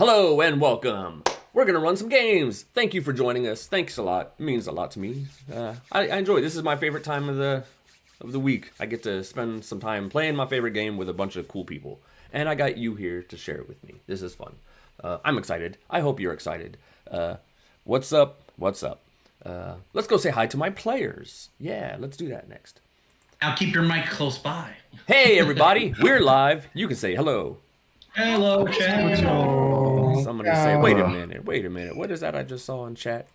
Hello and welcome. We're gonna run some games. Thank you for joining us. Thanks a lot. It means a lot to me. I enjoy it. This is my favorite time of the week. I get to spend some time playing my favorite game with a bunch of cool people, and I got you here to share it with me. This is fun. I'm excited. I hope you're excited. What's up? What's up? Let's go say hi to my players. Yeah, let's do that next. Now keep your mic close by. Hey everybody, we're live. You can say hello. Hello, chat. Somebody say, wait a minute. What is that I just saw in chat?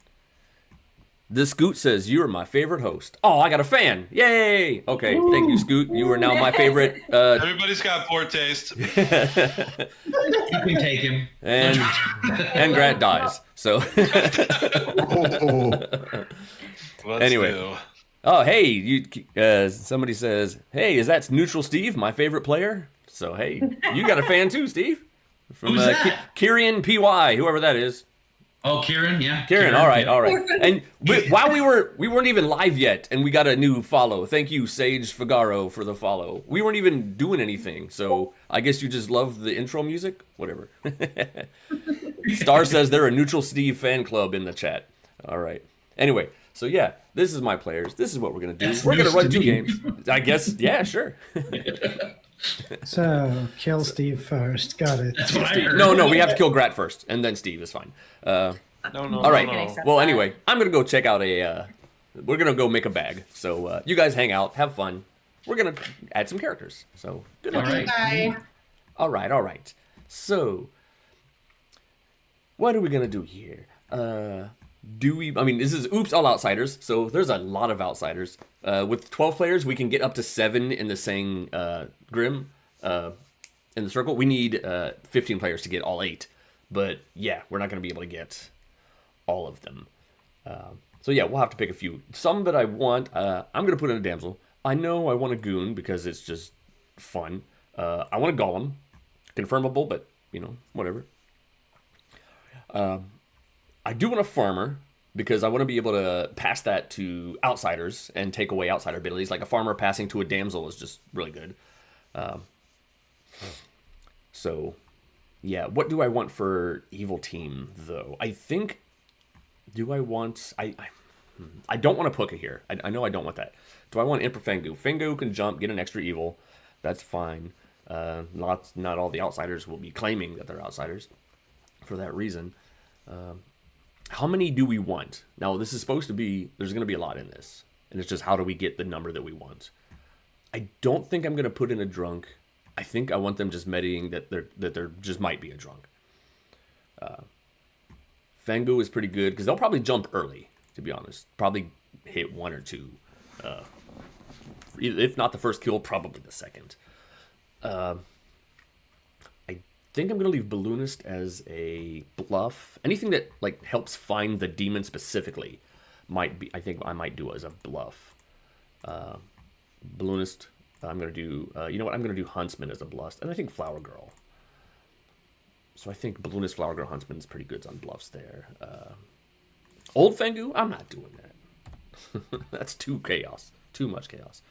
The Scoot says, you are my favorite host. Oh, I got a fan. Yay. Okay, thank you, Scoot. You are now my favorite. Everybody's got poor taste. You can take him. And Grant dies. So anyway. Do. Oh, hey, somebody says, hey, is that Neutral Steve, my favorite player? So, hey, you got a fan too, Steve. From Who's that? Kieran PY, whoever that is. Oh, Kieran, yeah. Kieran, all right. And while we weren't even live yet, and we got a new follow. Thank you, Sage Figaro, for the follow. We weren't even doing anything, so I guess you just love the intro music? Whatever. Star says they're a Neutral Steve fan club in the chat. All right. Anyway, so yeah, this is my players. This is what we're going to do. That's We're going to run news two to me. games. I guess, yeah, sure. So, kill Steve first. Got it. That's what I heard. No, we have to kill Grat first, and then Steve is fine. No. All right. No. Well, anyway, I'm gonna go check out we're gonna go make a bag. So you guys hang out, have fun. We're gonna add some characters. So good luck. All right. All right. So what are we gonna do here? This is Oops All Outsiders. So there's a lot of outsiders. With 12 players, we can get up to 7 in the same Grim in the circle. We need 15 players to get all 8. But yeah, we're not going to be able to get all of them. So yeah, we'll have to pick a few. Some that I want, I'm going to put in a damsel. I know I want a goon because it's just fun. I want a golem. Confirmable, but, whatever. I do want a farmer because I want to be able to pass that to outsiders and take away outsider abilities. Like a farmer passing to a damsel is just really good. So... yeah, what do I want for evil team, though? I think, do I want, I don't want a Puka here. I know I don't want that. Do I want Emperor Fangu? Fangu can jump, get an extra evil. That's fine. Not all the outsiders will be claiming that they're outsiders for that reason. How many do we want? Now, this is supposed to be, there's going to be a lot in this. And it's just how do we get the number that we want? I don't think I'm going to put in a drunk. I think I want them just meddying that there just might be a drunk. Fangu is pretty good because they'll probably jump early, to be honest. Probably hit 1 or 2. If not the first kill, probably the second. I think I'm gonna leave Balloonist as a bluff. Anything that like helps find the demon specifically might be. I think I might do as a bluff. Balloonist. I'm going to do, I'm going to do Huntsman as a bluff, and I think Flower Girl. So I think Balloonist, Flower Girl, Huntsman is pretty good on bluffs there. Old Fangu? I'm not doing that. That's too chaos. Too much chaos.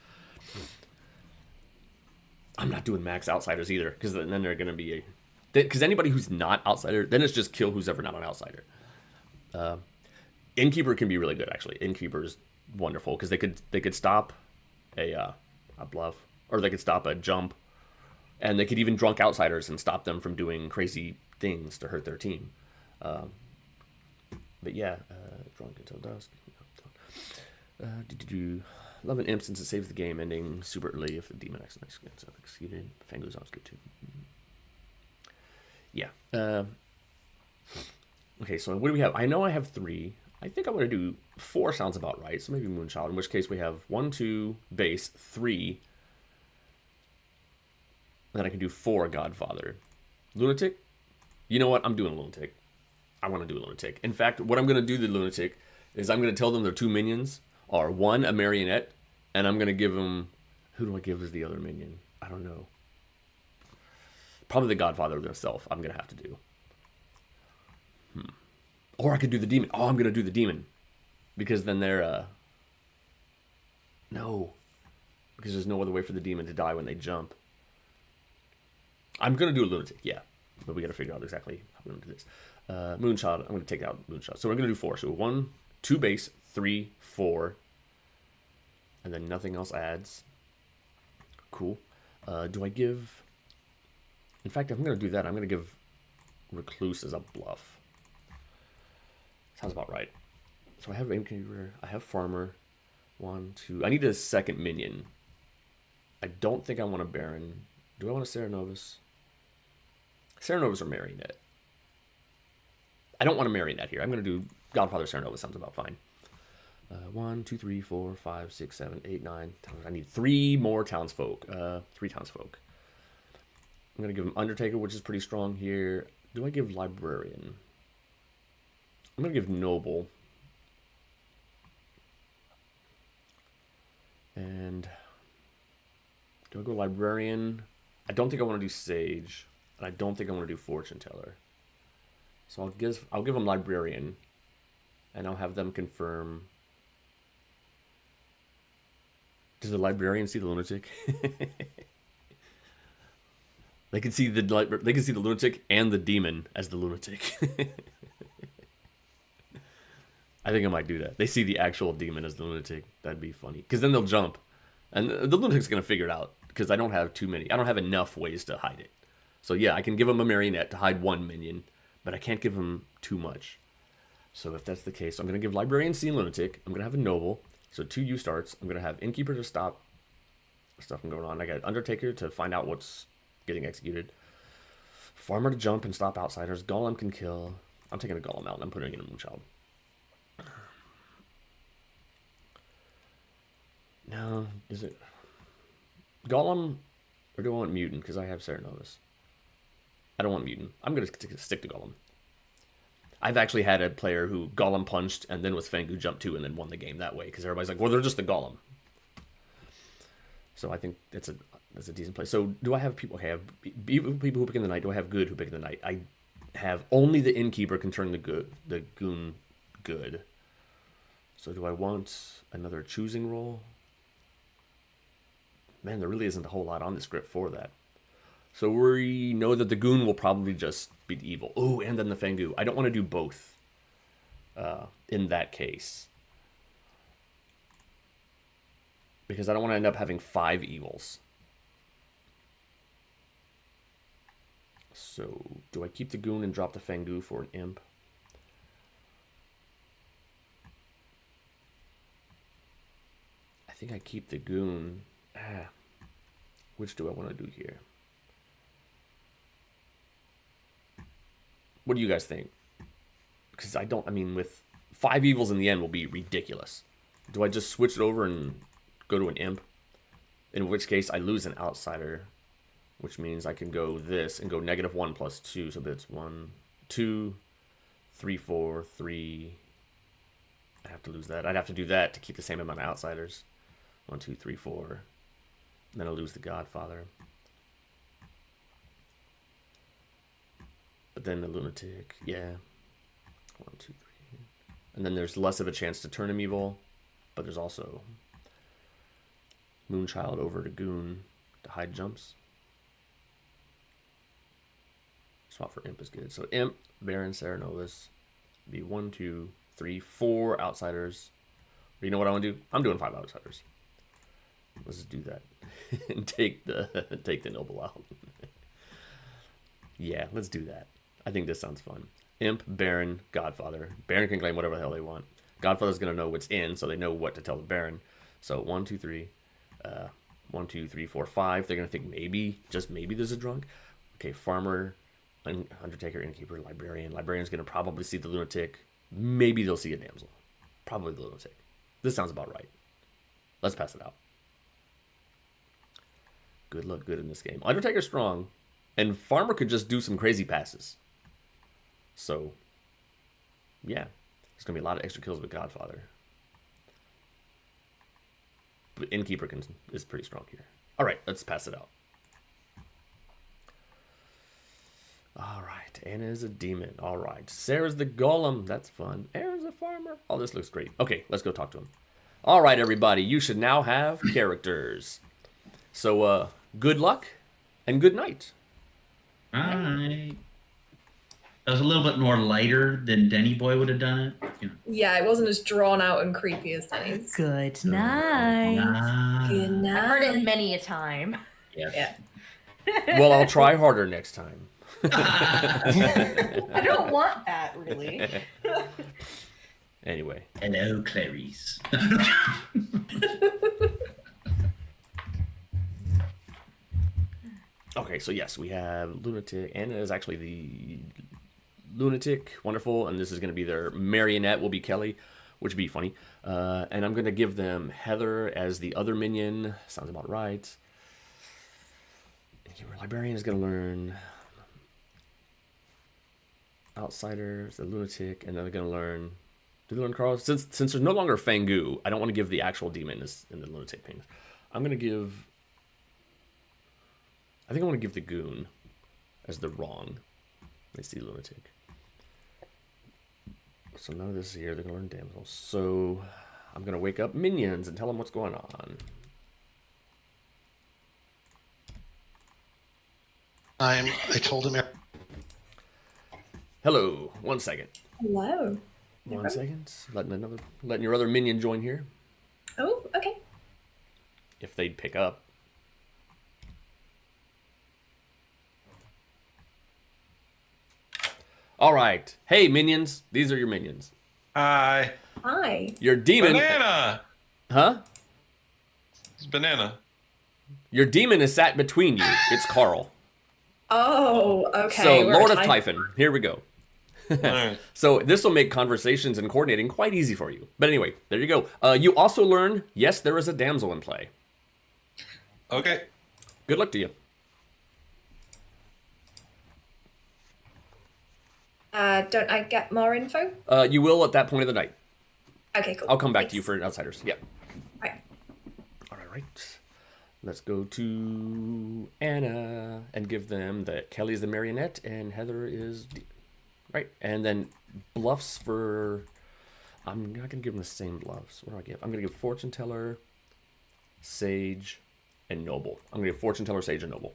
I'm not doing max outsiders either, because then they're going to be because anybody who's not outsider, then it's just kill who's ever not an outsider. Innkeeper can be really good, actually. Innkeeper is wonderful, because they could stop a bluff, or they could stop a jump, and they could even drunk outsiders and stop them from doing crazy things to hurt their team. But yeah, drunk until dusk. Love an imp since it saves the game, ending super early if the demon accidentally gets executed. Fangu sounds good too. Yeah. Okay, so what do we have? I know I have 3. I think I'm going to do 4 sounds about right, so maybe Moonchild, in which case we have 1, 2, base, 3. Then I can do 4 Godfather. Lunatic? You know what? I'm doing Lunatic. I want to do a Lunatic. In fact, what I'm going to do the Lunatic is I'm going to tell them their 2 minions are 1, a Marionette, and I'm going to give them... Who do I give as the other minion? I don't know. Probably the Godfather themselves I'm going to have to do. Or I could do the demon. Oh, I'm going to do the demon. Because then they're, no. Because there's no other way for the demon to die when they jump. I'm going to do a lunatic, yeah. but we got to figure out exactly how we're going to do this. Moonshot, I'm going to take out Moonshot. So we're going to do 4. So 1, 2 base, 3, 4, and then nothing else adds. Cool. Do I give... In fact, if I'm going to do that, I'm going to give Recluse as a bluff. Sounds about right. So I have Innkeeper, I have Farmer. 1, 2... I need a second minion. I don't think I want a Baron. Do I want a Cerenovus? Cerenovus or Marionette? I don't want a Marionette here. I'm going to do Godfather Cerenovus. Sounds about fine. 1, 2, 3, 4, 5, 6, 7, 8, 9. I need 3 more townsfolk. 3 townsfolk. I'm going to give him Undertaker, which is pretty strong here. Do I give Librarian? I'm going to give Noble. And do I go Librarian? I don't think I want to do Sage. And I don't think I want to do Fortune Teller. So I'll give them Librarian, and I'll have them confirm. Does the Librarian see the Lunatic? They can see the Lunatic and the Demon as the Lunatic. I think I might do that. They see the actual Demon as the Lunatic. That'd be funny, because then they'll jump, and the Lunatic's gonna figure it out. Because I don't have too many. I don't have enough ways to hide it. So yeah, I can give him a Marionette to hide 1 minion. But I can't give him too much. So if that's the case, I'm going to give Librarian C and Lunatic. I'm going to have a Noble. So 2 U starts. I'm going to have Innkeeper to stop stuff from going on. I got Undertaker to find out what's getting executed. Farmer to jump and stop outsiders. Golem can kill. I'm taking a Golem out and I'm putting in a Moonchild. No, is it Golem or do I want Mutant? Because I have Cerenovus. I don't want Mutant. I'm going to stick to Golem. I've actually had a player who Golem punched and then with Fengu jumped 2 and then won the game that way. Because everybody's like, well, they're just the Golem. So I think that's a decent play. So do I have people... Okay, I have people who pick in the night. Do I have good who pick in the night? I have only the Innkeeper can turn the Goon good. So do I want another choosing roll? Man, there really isn't a whole lot on the script for that. So we know that the Goon will probably just be evil. Oh, and then the Fengu. I don't want to do both in that case. Because I don't want to end up having 5 evils. So, do I keep the Goon and drop the Fengu for an Imp? I think I keep the Goon. Which do I want to do here? What do you guys think? Because I mean, with 5 evils in the end will be ridiculous. Do I just switch it over and go to an Imp? In which case, I lose an Outsider, which means I can go this and go -1 + 2. So that's 1, 2, 3, 4, 3. I have to lose that. I'd have to do that to keep the same amount of Outsiders. 1, 2, 3, 4. And then I'll lose the Godfather. But then the Lunatic, yeah. 1, 2, 3. And then there's less of a chance to turn him evil, but there's also Moonchild over to Goon to hide jumps. Swap for Imp is good. So Imp, Baron, Cerenovus, be 1, 2, 3, 4 Outsiders. But you know what I want to do? I'm doing 5 Outsiders. Let's just do that and take the Noble out. Yeah, let's do that. I think this sounds fun. Imp, Baron, Godfather. Baron can claim whatever the hell they want. Godfather's gonna know what's in, so they know what to tell the Baron. So 1, 2, 3, 1, 2, 3, 4, 5. They're gonna think maybe, just maybe, there's a drunk. Okay, Farmer, Undertaker, Innkeeper, Librarian. Librarian's gonna probably see the Lunatic. Maybe they'll see a Damsel. Probably the Lunatic. This sounds about right. Let's pass it out. Good luck, good in this game. Undertaker's strong, and Farmer could just do some crazy passes. So, yeah, there's gonna be a lot of extra kills with Godfather. But Innkeeper is pretty strong here. All right, let's pass it out. All right, Anna's a demon. All right, Sarah's the golem. That's fun. Aaron's a farmer. Oh, this looks great. Okay, let's go talk to him. All right, everybody, you should now have characters. So, good luck and good night. Bye. That was a little bit more lighter than Denny Boy would have done it. You know. Yeah, it wasn't as drawn out and creepy as Denny's. Good night. Good night. I've heard it many a time. Yes. Yeah. Well, I'll try harder next time. I don't want that, really. Anyway. Hello, Clarice. Okay, so yes, we have Lunatic. Anna is actually the Lunatic. Wonderful. And this is going to be their marionette, will be Kelly, which would be funny. And I'm going to give them Heather as the other minion. Sounds about right. Your librarian is going to learn Outsiders, the Lunatic, and then they're going to learn... Do they learn Carl? Since there's no longer Fangu, I don't want to give the actual demon in the Lunatic things. I'm going to give... I think I want to give the Goon as the wrong. Let's see, Lunatic. So none of this is here. They're going to learn Damsel. So I'm going to wake up minions and tell them what's going on. I told him. Hello. 1 second. Hello. 1 second. Letting your other minion join here. Oh, okay. If they'd pick up. All right. Hey, minions. These are your minions. Hi. Hi. Your demon. Banana. Huh? It's banana. Your demon is sat between you. It's Carl. Oh, okay. So, we're Lord of a Typhon. Here we go. All right. So, this will make conversations and coordinating quite easy for you. But anyway, there you go. You also learn, yes, there is a damsel in play. Okay. Good luck to you. Don't I get more info? You will at that point of the night. Okay, cool. I'll come back Thanks. to you for outsiders. Yeah. Right. All right. Let's go to Anna and give them that Kelly's the marionette and Heather is right. And then bluffs for. I'm not gonna give them the same bluffs. What do I give? I'm gonna give fortune teller, sage, and noble. I'm gonna give fortune teller, sage, and noble.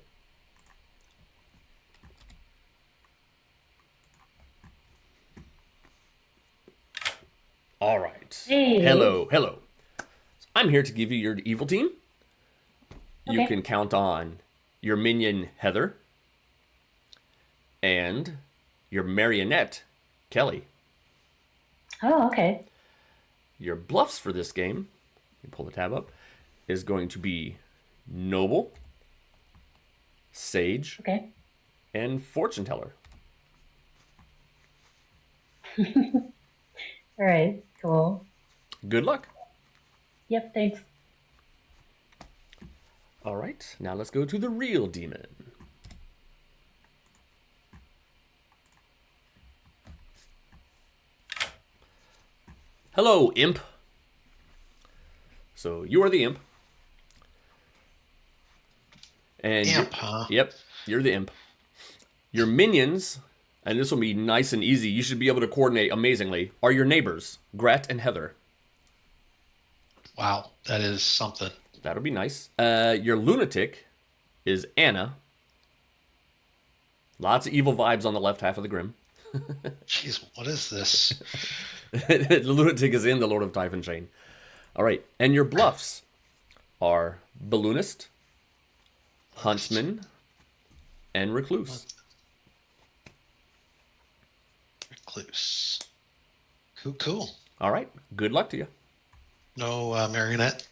All right. Hey. Hello. I'm here to give you your evil team. You Okay. can count on your minion, Heather, and your marionette, Kelly. Oh, okay. Your bluffs for this game, you pull the tab up, is going to be noble, sage, Okay. and fortune teller. All right. Cool. Good luck. Yep. Thanks. All right, now let's go to the real demon. Hello, imp. So you are the imp. And Imp, huh? Yep, you're the imp. Your minions, and this will be nice and easy, you should be able to coordinate amazingly, are your neighbors, Gret and Heather. Wow, that is something. That'll be nice. Your lunatic is Anna. Lots of evil vibes on the left half of the Grim. Jeez, what is this? The lunatic is in the Lord of Typhon chain. All right, and your bluffs are balloonist, huntsman, and recluse. Recluse. Cool. All right, good luck to you. No marionette,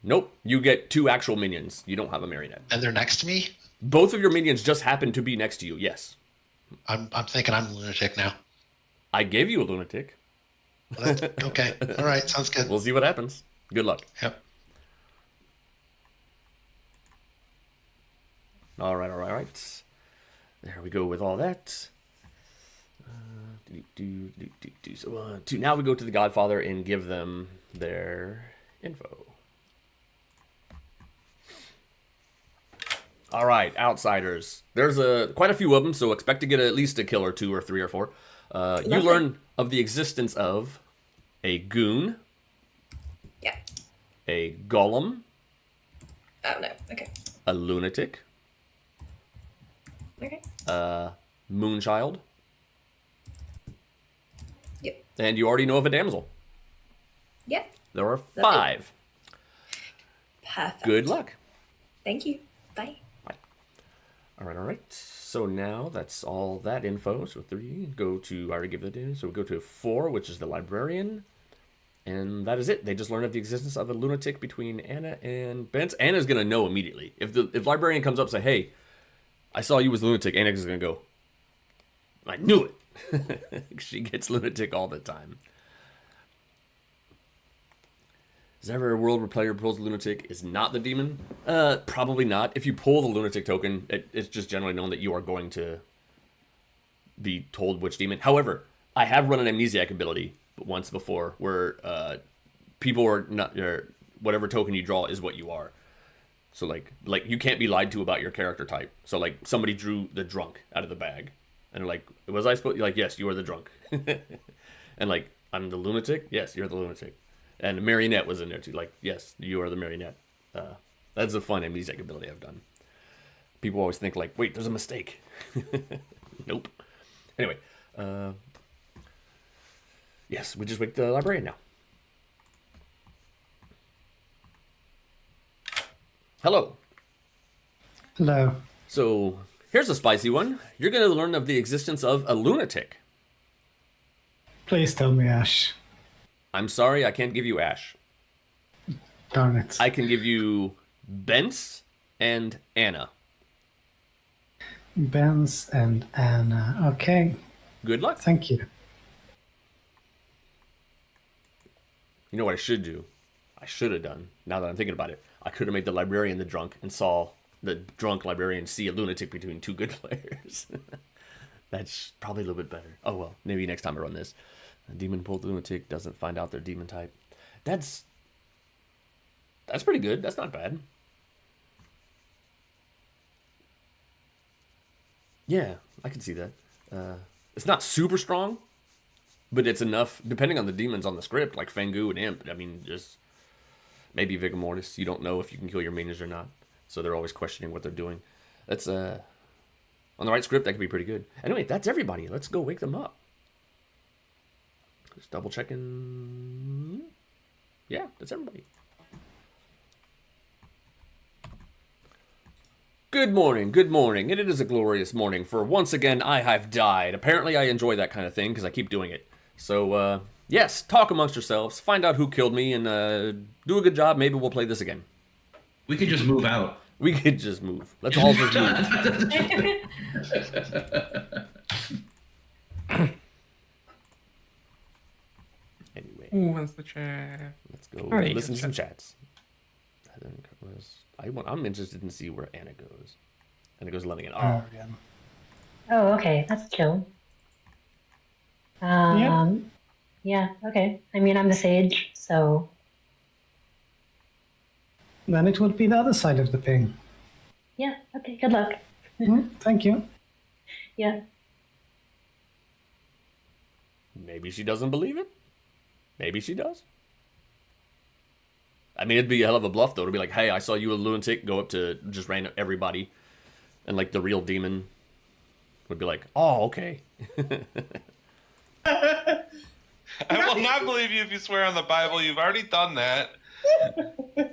Nope, you get 2 actual minions. You don't have a marionette. and they're next to me. Both of your minions just happen to be next to you. Yes, I'm thinking I'm lunatic now. I gave you a lunatic. Well, okay. All right. Sounds good. We'll see what happens. Good luck. Yep. All right. There we go with all that. So now we go to the Godfather and give them their info. All right, outsiders. There's quite a few of them, so expect to get at least a kill or 2 or 3 or 4. You learn of the existence of a goon, Yeah. a golem, Oh, no. Okay. a lunatic, Okay. a moonchild, And you already know of a damsel. Yep. There are 5. Perfect. Good luck. Thank you. Bye. All right. So now that's all that info. So 3, go to, I already gave that in. So we go to 4, which is the librarian. And that is it. They just learned of the existence of a lunatic between Anna and Bence. Anna's going to know immediately. If librarian comes up and say, hey, I saw you was lunatic, Anna's going to go, I knew it. She gets lunatic all the time. Is there ever a world where player pulls the lunatic is not the demon? Probably not. If you pull the lunatic token, it's just generally known that you are going to be told which demon. However, I have run an amnesiac ability once before where people are not, or whatever token you draw is what you are. So like you can't be lied to about your character type. So like somebody drew the drunk out of the bag, and they're like, was I supposed? Like, yes, you are the drunk. And like, I'm the lunatic. Yes, you're the lunatic. And the marionette was in there too. Like, yes, you are the marionette. That's a fun amnesiac ability I've done. People always think like, wait, there's a mistake. Nope. Anyway, yes, we just wake the librarian now. Hello. Hello. So here's a spicy one. You're going to learn of the existence of a lunatic. Please tell me, Ash. I'm sorry, I can't give you Ash. Darn it. I can give you Bence and Anna. Benz and Anna. Okay. Good luck. Thank you. You know what I should do? I should have done, now that I'm thinking about it. I could have made the librarian the drunk and saw the drunk librarian see a lunatic between 2 good players. That's probably a little bit better. Oh well, maybe next time I run this. A demon pulled lunatic, doesn't find out their demon type. That's pretty good. That's not bad. Yeah, I can see that. It's not super strong, but it's enough, depending on the demons on the script, like Fangu and Imp. I mean, just maybe Vigor Mortis. You don't know if you can kill your minions or not, so they're always questioning what they're doing. That's on the right script, that could be pretty good. Anyway, that's everybody. Let's go wake them up. Just double checking. Yeah, that's everybody. Good morning, and it is a glorious morning, for once again I have died. Apparently I enjoy that kind of thing, because I keep doing it. So, yes, talk amongst yourselves, find out who killed me, and do a good job. Maybe we'll play this again. We could just move out. We could just move. Let's all just move. Anyway, Who wants the chat? let's go Alright. listen to some chats. I'm interested to see where Anna goes. Anna goes Lemming. Oh, Again. Oh, okay. That's chill. Yeah, okay. I mean, I'm the sage, so Then it would be the other side of the ping. yeah, okay. Good luck. Thank you. Yeah. maybe she doesn't believe it. Maybe she does. I mean, it'd be a hell of a bluff, though, to be like, hey, I saw you a lunatic, go up to just random everybody, and, like, the real demon would be like, oh, okay. I will not believe you if you swear on the Bible. You've already done that. Okay.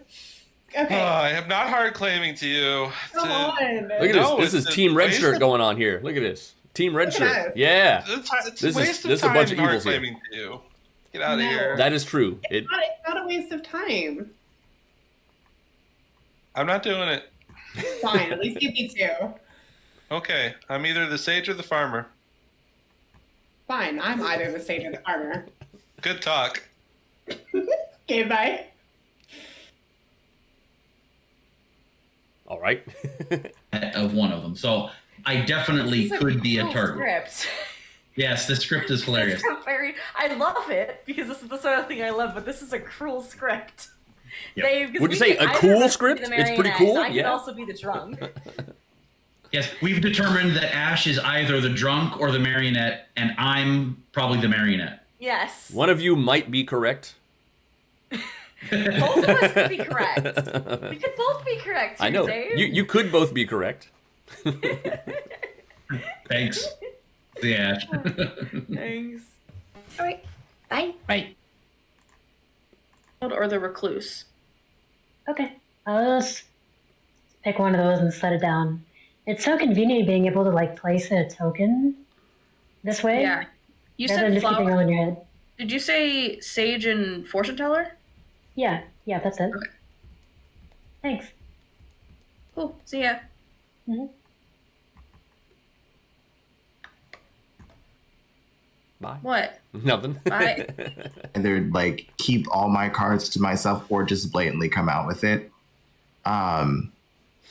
I am not hard claiming to you. Come on. Look at No, this. This it's is Team Red waste Shirt of- going on here. Look at this. Team Red Look at Shirt. us. Yeah. It's This is- a waste this is of a time bunch of hard evils here. claiming to you. Get out of No. here. That is true. It's not a waste of time. I'm not doing it. Fine. At least give me 2. Okay, I'm either the sage or the farmer. Fine. I'm either the sage or the farmer. Good talk. Okay, bye. All right. Of one of them. So I definitely could be a target. Script. Yes, the script is hilarious. I love it because this is the sort of thing I love, but this is a cruel script. Yep. Because Would you we say could a either cool of us be script? the It's pretty marionette, cool, and I could yeah. also be the drunk. Yes, we've determined that Ash is either the drunk or the marionette, and I'm probably the marionette. Yes. One of you might be correct. Both of us could be correct. We could both be correct. I know. Dave. You could both be correct. Thanks. The Ash. Thanks. All right. Bye. Right. Or the recluse. Okay, I'll just pick one of those and set it down. It's so convenient being able to like place a token this way. Yeah. You Rather than said just keeping flower. them on your head. Did you say sage and fortune teller? Yeah, that's it. Okay. Thanks. Cool. See ya. Hmm. Bye. What? Nothing. Bye. Either like keep all my cards to myself or just blatantly come out with it.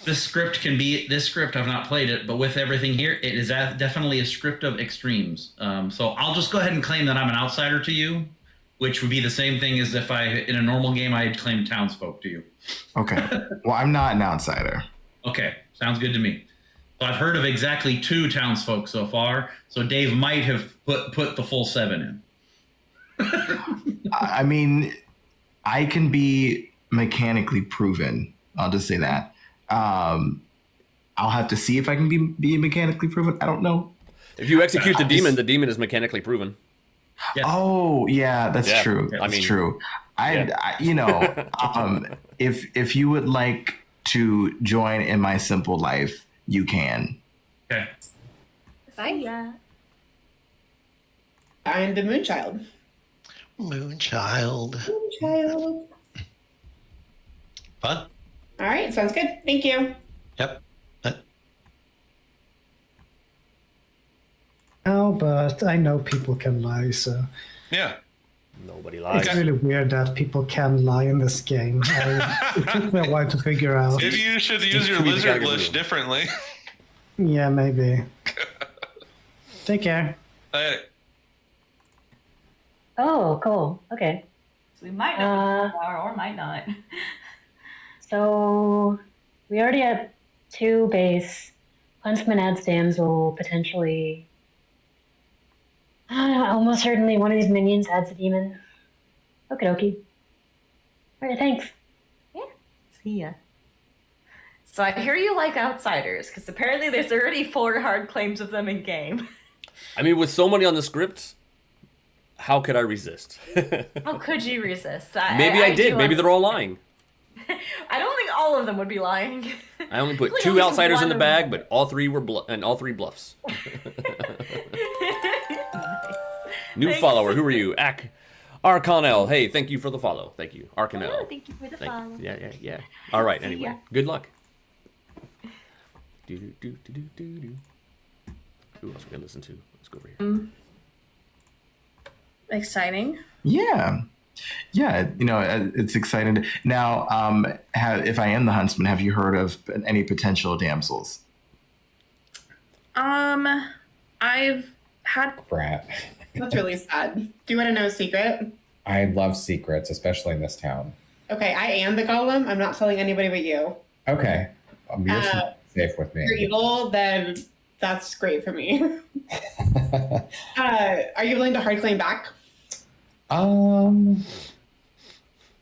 This script I've not played it, but with everything here, it is definitely a script of extremes. So I'll just go ahead and claim that I'm an outsider to you, which would be the same thing as if in a normal game, I had claimed townsfolk to you. Okay. Well, I'm not an outsider. Okay, sounds good to me. So I've heard of exactly 2 townsfolk so far, so Dave might have put the full 7 in. I mean, I can be mechanically proven. I'll just say that. I'll have to see if I can be mechanically proven. I don't know. If you execute the demon is mechanically proven. Yeah. Oh, yeah, that's Yeah. true. I That's mean, true. yeah. If you would like to join in my simple life, you can. Okay. Bye. Yeah. I'm the Moonchild. Moonchild. Moonchild. Fun. All right, sounds good. Thank you. Yep. Oh, but I know people can lie, so Yeah. Nobody lies. it's really weird that people can lie in this game. It took me a while to figure out. Maybe you should use your Tweet the lizard guy lish room. differently. Yeah, maybe. Take care. Hey, Oh, cool. Okay. So we might know or might not. So we already have 2 base. Huntsman adds damsel, potentially. Almost certainly one of these minions adds a demon. Okie dokie. Alright, thanks. See ya. So I hear you like outsiders, because apparently there's already 4 hard claims of them in game. I mean, with so many on the script, how could I resist? How could you resist? Maybe I did. do Maybe they're all lying. I don't think all of them would be lying. I only put Like, 2 at least outsiders in one the of bag, them. but all 3 were all 3 bluffs. New Thanks. follower. Who are you? Arconel. Hey, thank you for the follow. Thank you. Arconel. Oh, thank you for the Thank follow. you. Yeah. All right. See Anyway, ya. good luck. Do. Who else we gonna listen to? Let's go over here. Exciting. Yeah. It's exciting. Now, if I am the huntsman, have you heard of any potential damsels? I've had Brat. That's really sad. Do you want to know a secret? I love secrets, especially in this town. Okay, I am the golem. I'm not telling anybody but you. Okay. You're safe with If you're me. evil, then that's great for me. Are you willing to hard claim back?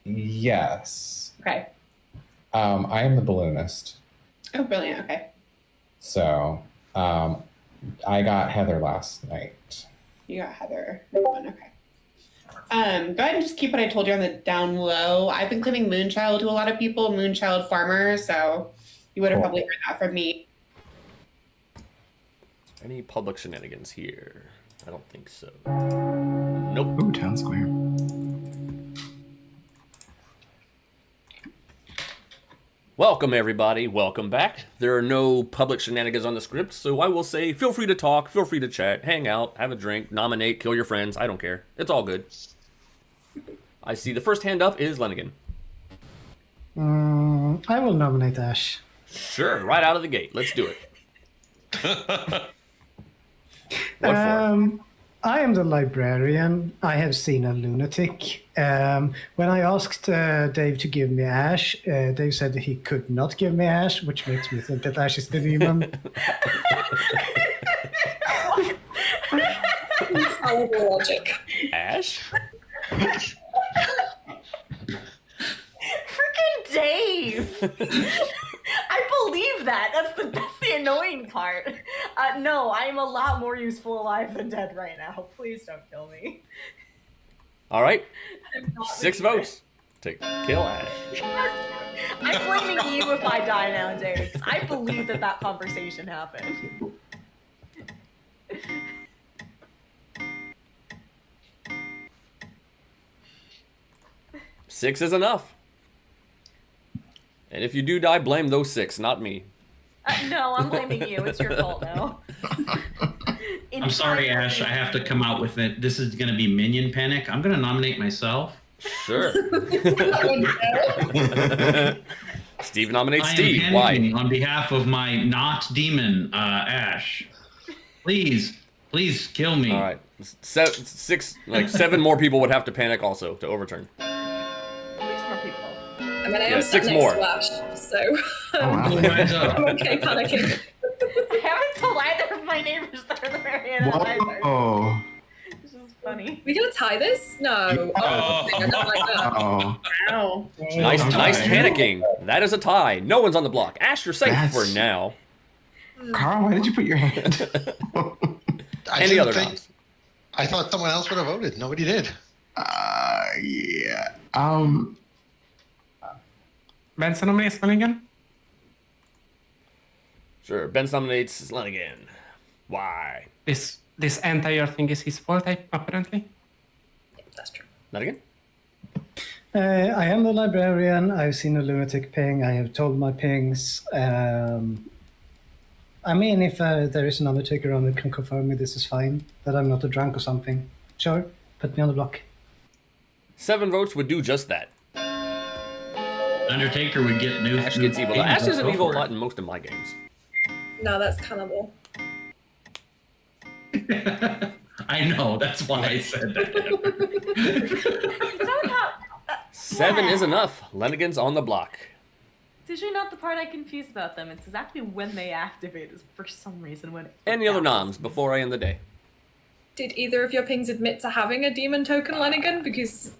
Yes. Okay. I am the balloonist. Oh, brilliant. Okay. So, I got Heather last night. You got Heather. Okay. Go ahead and just keep what I told you on the down low. I've been claiming Moonchild to a lot of people, Moonchild farmer, so you would have Cool. probably heard that from me. Any public shenanigans here? I don't think so. Nope. Ooh, town square. Welcome, everybody. Welcome back. There are no public shenanigans on the script, so I will say feel free to talk, feel free to chat, hang out, have a drink, nominate, kill your friends. I don't care. It's all good. I see the first hand up is Lenigan. I will nominate Ash. Sure, right out of the gate. Let's do it. What for? I am the librarian. I have seen a lunatic. When I asked Dave to give me Ash, Dave said that he could not give me Ash, which makes me think that Ash is the demon. Infallible logic. Ash? Freaking Dave! I believe that. That's the annoying part. No, I am a lot more useful alive than dead right now. Please don't kill me. All right, I'm not 6 leaving. votes to kill Ash. I'm blaming you if I die now, Dave. 'Cause I believe that conversation happened. Six is enough. And if you do die, blame those 6, not me. No, I'm blaming you. It's your fault now. I'm sorry, Ash. I have to come out with it. This is going to be minion panic. I'm going to nominate myself. Sure. Steve nominates I am Steve. panicking Why? on behalf of my not demon, Ash. Please kill me. All right. 7 more people would have to panic also to overturn. 6 more people. I mean, I Yeah, am 6 sat more. next to Ash, so wow. Who lines up? I'm okay panicking. I haven't told either of my neighbors that are the marionette either. Whoa. This is funny. We gonna tie this? No. Oh, I don't like that. Oh. Wow. Nice Okay. panicking. That is a tie. No one's on the block. Ash, you're safe for That's- now. Carl, why did you put your hand? I Any didn't other think- noms? I thought someone else would have voted. Nobody did. Yeah. Benson nominates Lanigan? Sure. Ben nominates Lanigan. Why? This entire thing is his fault, apparently. That's true. Lanigan? I am the librarian. I've seen a lunatic ping. I have told my pings. I mean, if there is an Undertaker on that can confirm me, this is fine. That I'm not a drunk or something. Sure, put me on the block. 7 votes would do just that. Undertaker would get new. Ash gets evil. demons. Ash isn't Go evil a for it. lot in most of my games. No, that's cannibal. I know. That's why I said that. Don't have. 7 is enough. Lanigan's on the block. It's usually not the part I confuse about them. It's exactly when they activate is for some reason when it Any other happens. noms before I end the day? Did either of your pings admit to having a demon token, Lanigan? Because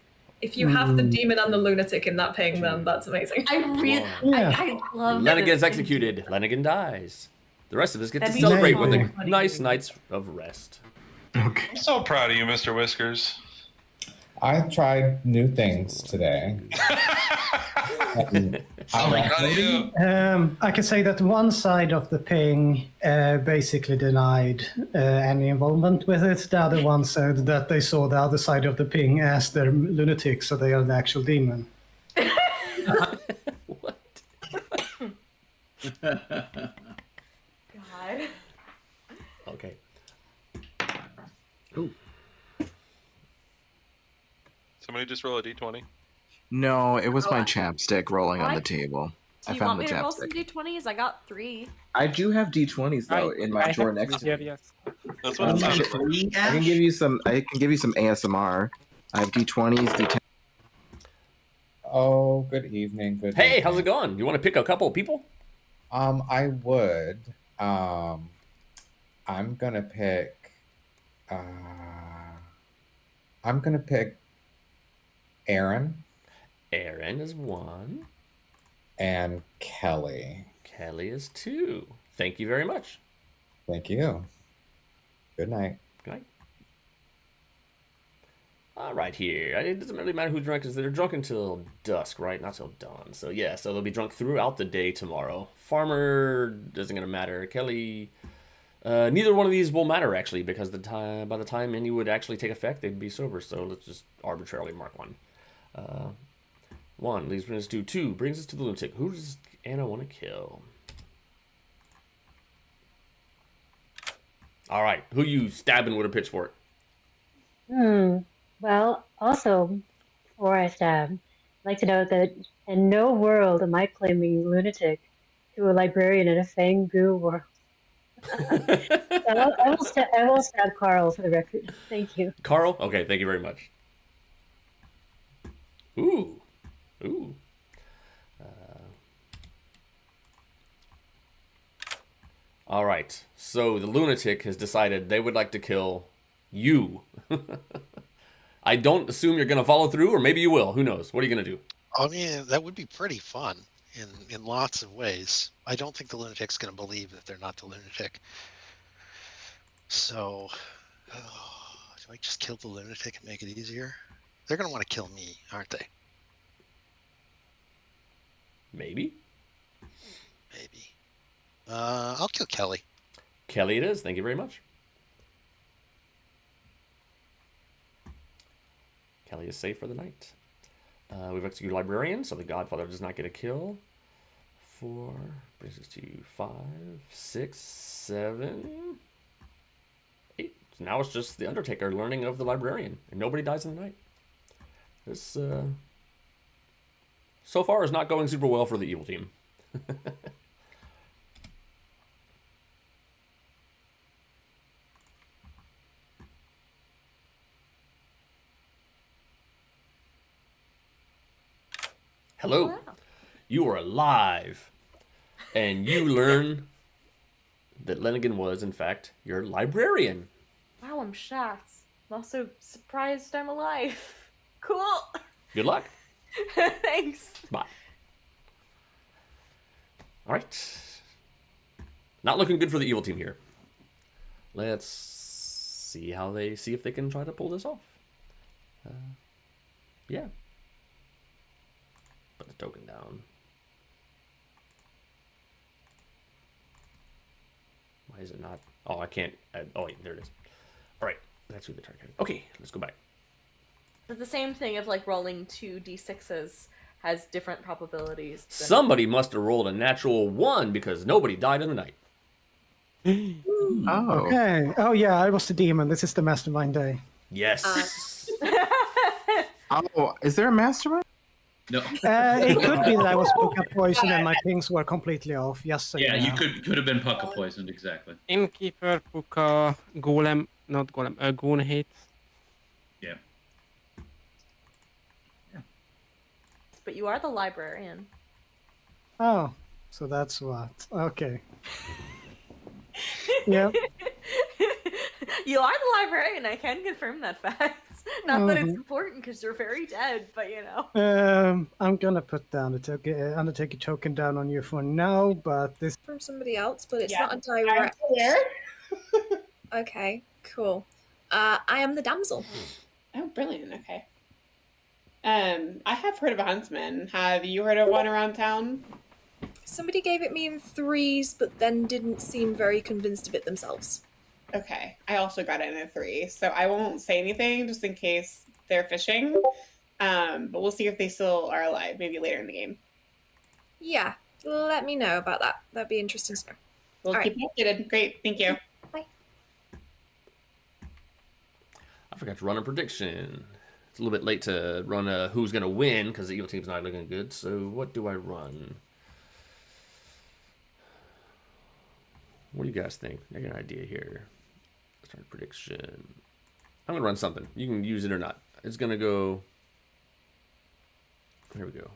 if you have the demon and the lunatic in that ping, then that's amazing. I really, Yeah. I love Lanigan this. is executed. Lanigan dies. The rest of us get to That'd be celebrate so with a funny. nice nights of rest. Okay. I'm so proud of you, Mr. Whiskers. I tried new things today. So proud of you. I can say that one side of the ping basically denied any involvement with it. The other one said that they saw the other side of the ping as their lunatic, so they are the actual demon. What? God. Okay. Ooh. Somebody just roll a d20. No, it was Oh, my I- chapstick rolling on I- the table. Do I you found want the me to roll some chapstick. d20s? I got 3. I do have d20s though in my drawer next to me. Yes. That's what it's I for. can give you some. I can give you some ASMR. I have d20s, d10. Oh, good evening. Good. Hey, evening. how's it going? You want to pick a couple of people? I would. I'm gonna pick. I'm gonna pick Aaron Aaron is 1. and Kelly. Kelly is 2. Thank you very much. Thank you. Good night. Good night. All right, here. It doesn't really matter who's drunk because they're drunk until dusk, right? Not till dawn. So yeah, so they'll be drunk throughout the day tomorrow. Farmer doesn't gonna matter. Kelly, neither one of these will matter actually because by the time any would actually take effect, they'd be sober. So let's just arbitrarily mark 1. 1 leaves brings us to 2 brings us to the lunatic. Who does Anna want to kill? All right, who you stabbing with a pitchfork? Well, also, before I stab, I'd like to note that in no world am I claiming lunatic to a librarian in a Fang Goo world. I will stab Carl for the record. Thank you. Carl? Okay, thank you very much. Ooh. Ooh. All right. So the lunatic has decided they would like to kill you. I don't assume you're going to follow through, or maybe you will. Who knows? What are you going to do? I mean, that would be pretty fun in lots of ways. I don't think the lunatic's going to believe that they're not the lunatic. So, do I just kill the lunatic and make it easier? They're going to want to kill me, aren't they? Maybe. Maybe. I'll kill Kelly. Kelly it is. Thank you very much. Kelly is safe for the night. We've executed Librarian, so the Godfather does not get a kill. 4 brings us to 5, 6, 7, 8. So now it's just the Undertaker learning of the Librarian, and nobody dies in the night. This, so far, is not going super well for the evil team. Hello. Wow. You are alive. And you learn that Lenigan was, in fact, your librarian. Wow, I'm shocked. I'm also surprised I'm alive. Cool. Good luck. Thanks. Bye. All right. Not looking good for the evil team here. Let's see if they can try to pull this off. Yeah. Put the token down. Why is it not? Oh, I can't. Oh, wait, there it is. All right. That's who the target. Okay, let's go back. But the same thing of like rolling 2 d6s has different probabilities. Somebody must have rolled a natural 1 because nobody died in the night. Oh. Okay. Oh yeah, I was the demon. This is the mastermind day. Yes. Oh, is there a mastermind? No. It could be that I was puka poisoned and my pings were completely off. Yes. So Yeah, you could have been puka poisoned, exactly. Innkeeper, Puka, Golem, not Golem, Goon hate. Yeah. But you are the librarian. Oh, so that's what. Okay. Yeah. You are the librarian. I can confirm that fact. Not that it's important because you're very dead, but you know. I'm gonna put down the token, Undertaker token down on you for now, but this From somebody else, but it's Yeah, not a direct. There. Okay, cool. I am the damsel. Oh, brilliant. Okay. I have heard of a huntsman. Have you heard of one around town? Somebody gave it me in 3s, but then didn't seem very convinced of it themselves. Okay. I also got it in a 3, so I won't say anything just in case they're fishing. But we'll see if they still are alive, maybe later in the game. Yeah, let me know about that. That'd be interesting to know. We'll All keep you updated. Great. Thank you. Bye. I forgot to run a prediction. It's a little bit late to run a who's going to win because the evil team's not looking good. So what do I run? What do you guys think? I got an idea here. Start prediction. I'm going to run something. You can use it or not. It's going to go... There we go.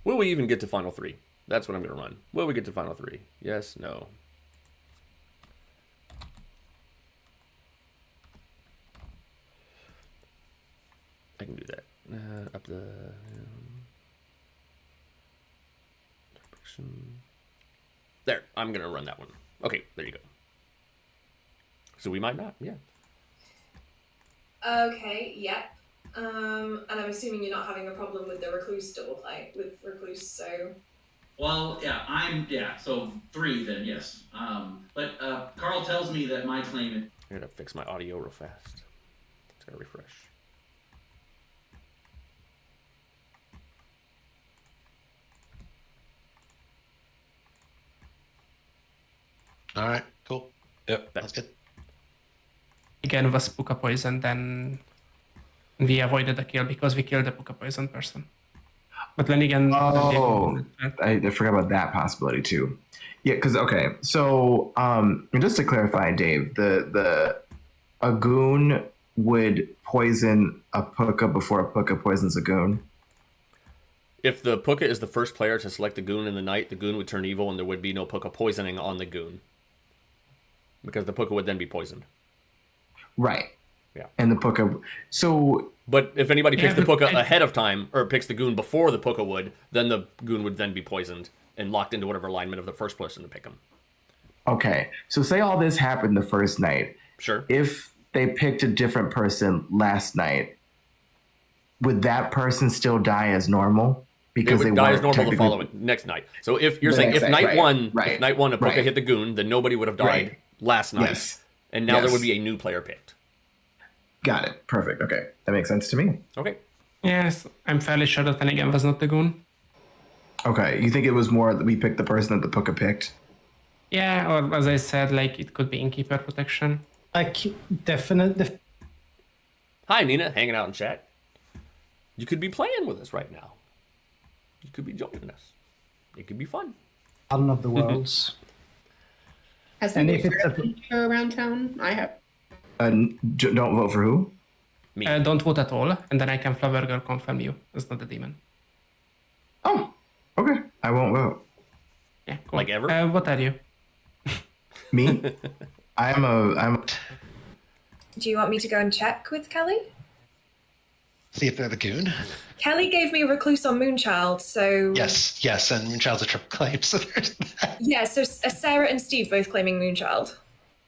Will we even get to Final 3? That's what I'm going to run. Will we get to Final 3? Yes? No? I can do that. Up the... There, I'm going to run that one. Okay, there you go. So we might not, yeah. Okay, yep. And I'm assuming you're not having a problem with the recluse double play with recluse, so Well, yeah, so 3 then, yes. But Carl tells me that my claim... I gotta fix my audio real fast. It's gotta refresh. All right, cool. Yep, that's good. Again was Puka poison, then we avoided the kill because we killed the Puka poison person. But then again, Oh, I forgot about that possibility too. Yeah, because okay, so just to clarify, Dave, a goon would poison a puka before a puka poisons a goon. If the puka is the first player to select the goon in the night, the goon would turn evil and there would be no puka poisoning on the goon. Because the puka would then be poisoned. Right. Yeah. And the puka. So. But if anybody picks the puka ahead of time, or picks the goon before the puka would, then the goon would then be poisoned and locked into whatever alignment of the first person to pick him. Okay. So say all this happened the first night. Sure. If they picked a different person last night, would that person still die as normal? Because they would die as weren't normal the technically- following next night. So if you're The saying next if night, night right, one, right, if night one Apoka right. hit the goon, then nobody would have died Right. last night. Yes. And now there Yes. would be a new player picked. Got it. Perfect. Okay. That makes sense to me. Okay. Yes, I'm fairly sure that Finnegan was not the goon. Okay. You think it was more that we picked the person that the Puka picked? Yeah, or as I said, like it could be innkeeper protection. Like, definitely. Hi, Nina, hanging out in chat. You could be playing with us right now. You could be joining us. It could be fun. One of the worlds. Has And anybody if it's a- started a show around town? I have. Don't vote for who? Me. Don't vote at all, and then I can Flowergirl confirm you. It's not a demon. Oh, okay. I won't vote. Yeah, cool. Like ever? What are you? Me? I'm Do you want me to go and check with Kelly? See if they're the goon. Kelly gave me a recluse on Moonchild, so Yes, and Moonchild's a triple claim, so there's that. yeah. So Sarah and Steve both claiming Moonchild.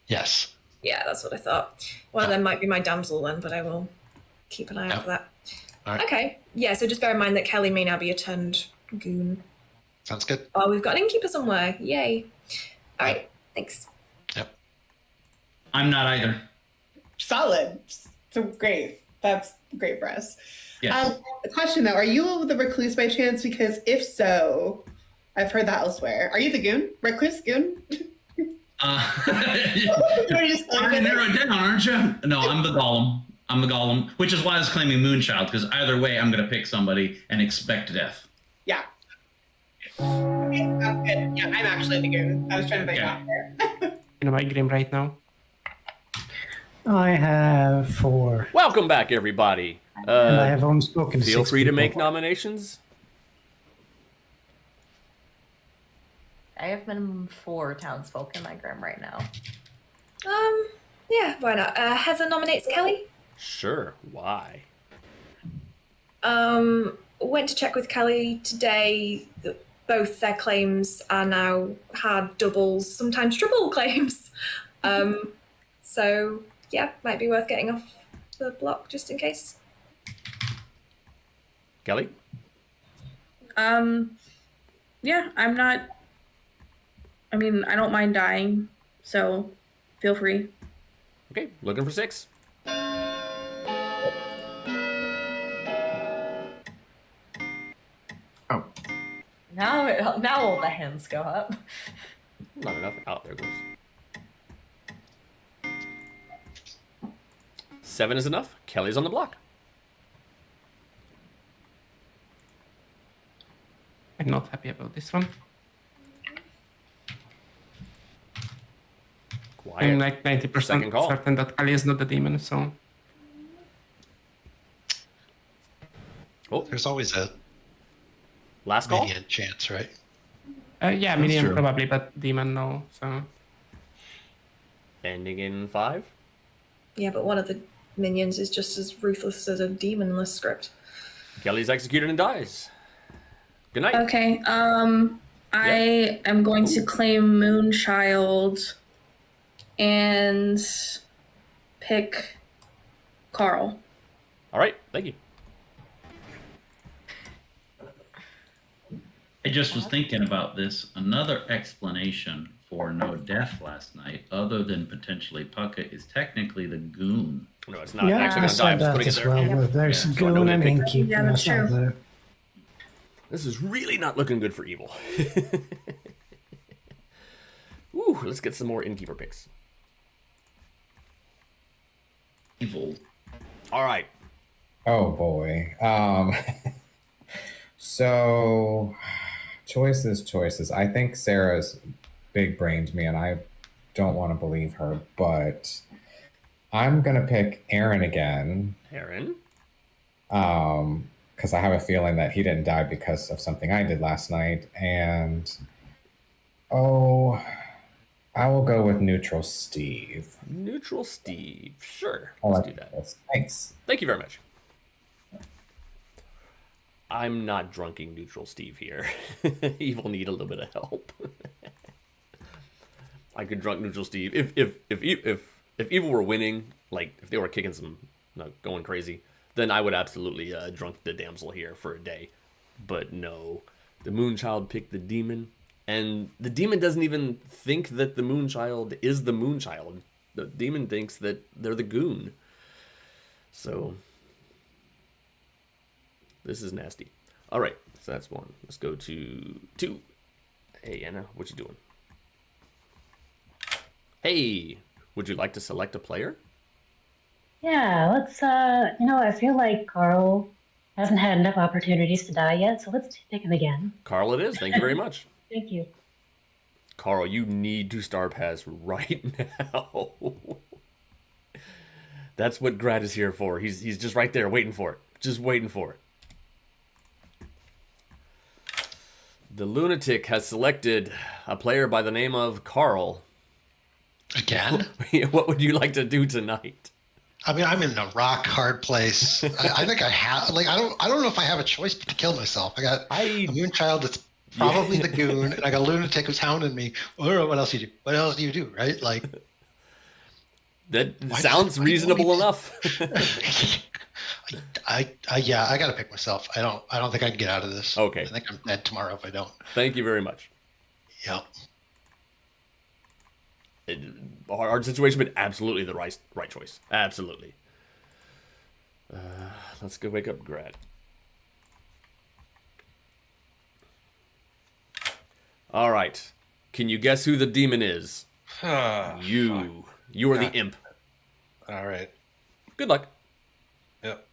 Yes. Yeah, that's what I thought. One of them might be my damsel then, but I will keep an eye out for that. All right. Okay. Yeah. So just bear in mind that Kelly may now be a turned goon. Sounds good. Oh, we've got an innkeeper somewhere. Yay. All right. Thanks. I'm not either. Solid. So great. That's great for us. Yes. A question though, are you the recluse by chance? Because if so, I've heard that elsewhere. Are you the goon? Recluse goon? You're to narrow it down, aren't you? No, I'm the golem. I'm the golem, which is why I was claiming Moonchild, because either way, I'm going to pick somebody and expect death. Yeah. Okay, that's good. Yeah, I'm actually the goon. I was trying to think out there. In my game right now. I have 4. Welcome back, everybody. And I have only spoken to Feel 6 free to people. make nominations. I have minimum 4 townsfolk in my grim right now. Yeah. Why not? Heather nominates Kelly. Sure. Why? Went to check with Kelly today. Both their claims are now hard doubles, sometimes triple claims. So yeah, might be worth getting off the block just in case. Kelly? Yeah, I'm not. I mean, I don't mind dying, so feel free. Okay, looking for 6. Oh. Now all the hands go up. Not enough. Oh, there it goes. 7 is enough. Kelly's on the block. I'm not happy about this one. Quiet. I'm like 90% Second call. certain that Kali is not the demon, so There's always a last call. minion chance, right? yeah, That's minion true. probably, but demon no. So Ending in 5. Yeah, but one of the minions is just as ruthless as a demonless script. Kelly's executed and dies. Good night. Okay. I am going to claim Moonchild and pick Carl. All right. Thank you. I just was thinking about this. Another explanation for no death last night, other than potentially Pucka, is technically the goon. No, it's not Yeah, actually I going to die. I'm said just that putting it as there. well. But there's Yeah, so I know goon they and picked- innkeeper. Yeah, that's not true. there. This is really not looking good for evil. Ooh, let's get some more innkeeper picks. Evil. All right. Oh boy. So choices. I think Sarah's big brained me and I don't want to believe her, but I'm gonna pick Aaron again. Aaron. Because I have a feeling that he didn't die because of something I did last night. And I will go with neutral Steve. Neutral Steve. Sure. I Let's like do that. this. Thanks. Thank you very much. I'm not drunking neutral Steve here. Evil need a little bit of help. I could drunk neutral Steve if if evil were winning, like if they were kicking some, going crazy, then I would absolutely drunk the damsel here for a day. But no, the Moonchild picked the demon, and the demon doesn't even think that the Moonchild is the Moonchild. The demon thinks that they're the goon. So this is nasty. All right, so that's 1. Let's go to 2. Hey, Anna, what you doing? Hey, would you like to select a player? Yeah, let's, I feel like Carl hasn't had enough opportunities to die yet, so let's pick him again. Carl it is. Thank you very much. Thank you. Carl, you need to star pass right now. That's what Grad is here for. He's just right there waiting for it. Just waiting for it. The lunatic has selected a player by the name of Carl. Again? What would you like to do tonight? I mean, I'm in a rock hard place. I think I have, like, I don't know if I have a choice but to kill myself. I got a Moonchild that's probably the goon, and I got a lunatic who's hounding me. I don't know what else you do. What else do you do, right? Like, that sounds reasonable enough. Yeah, I gotta pick myself. I don't think I can get out of this. Okay. I think I'm dead tomorrow if I don't. Thank you very much. Yep. Hard situation, but absolutely the right choice. Absolutely. Let's go wake up Grad. All right. Can you guess who the demon is? You. You are the imp. All right. Good luck. Yep.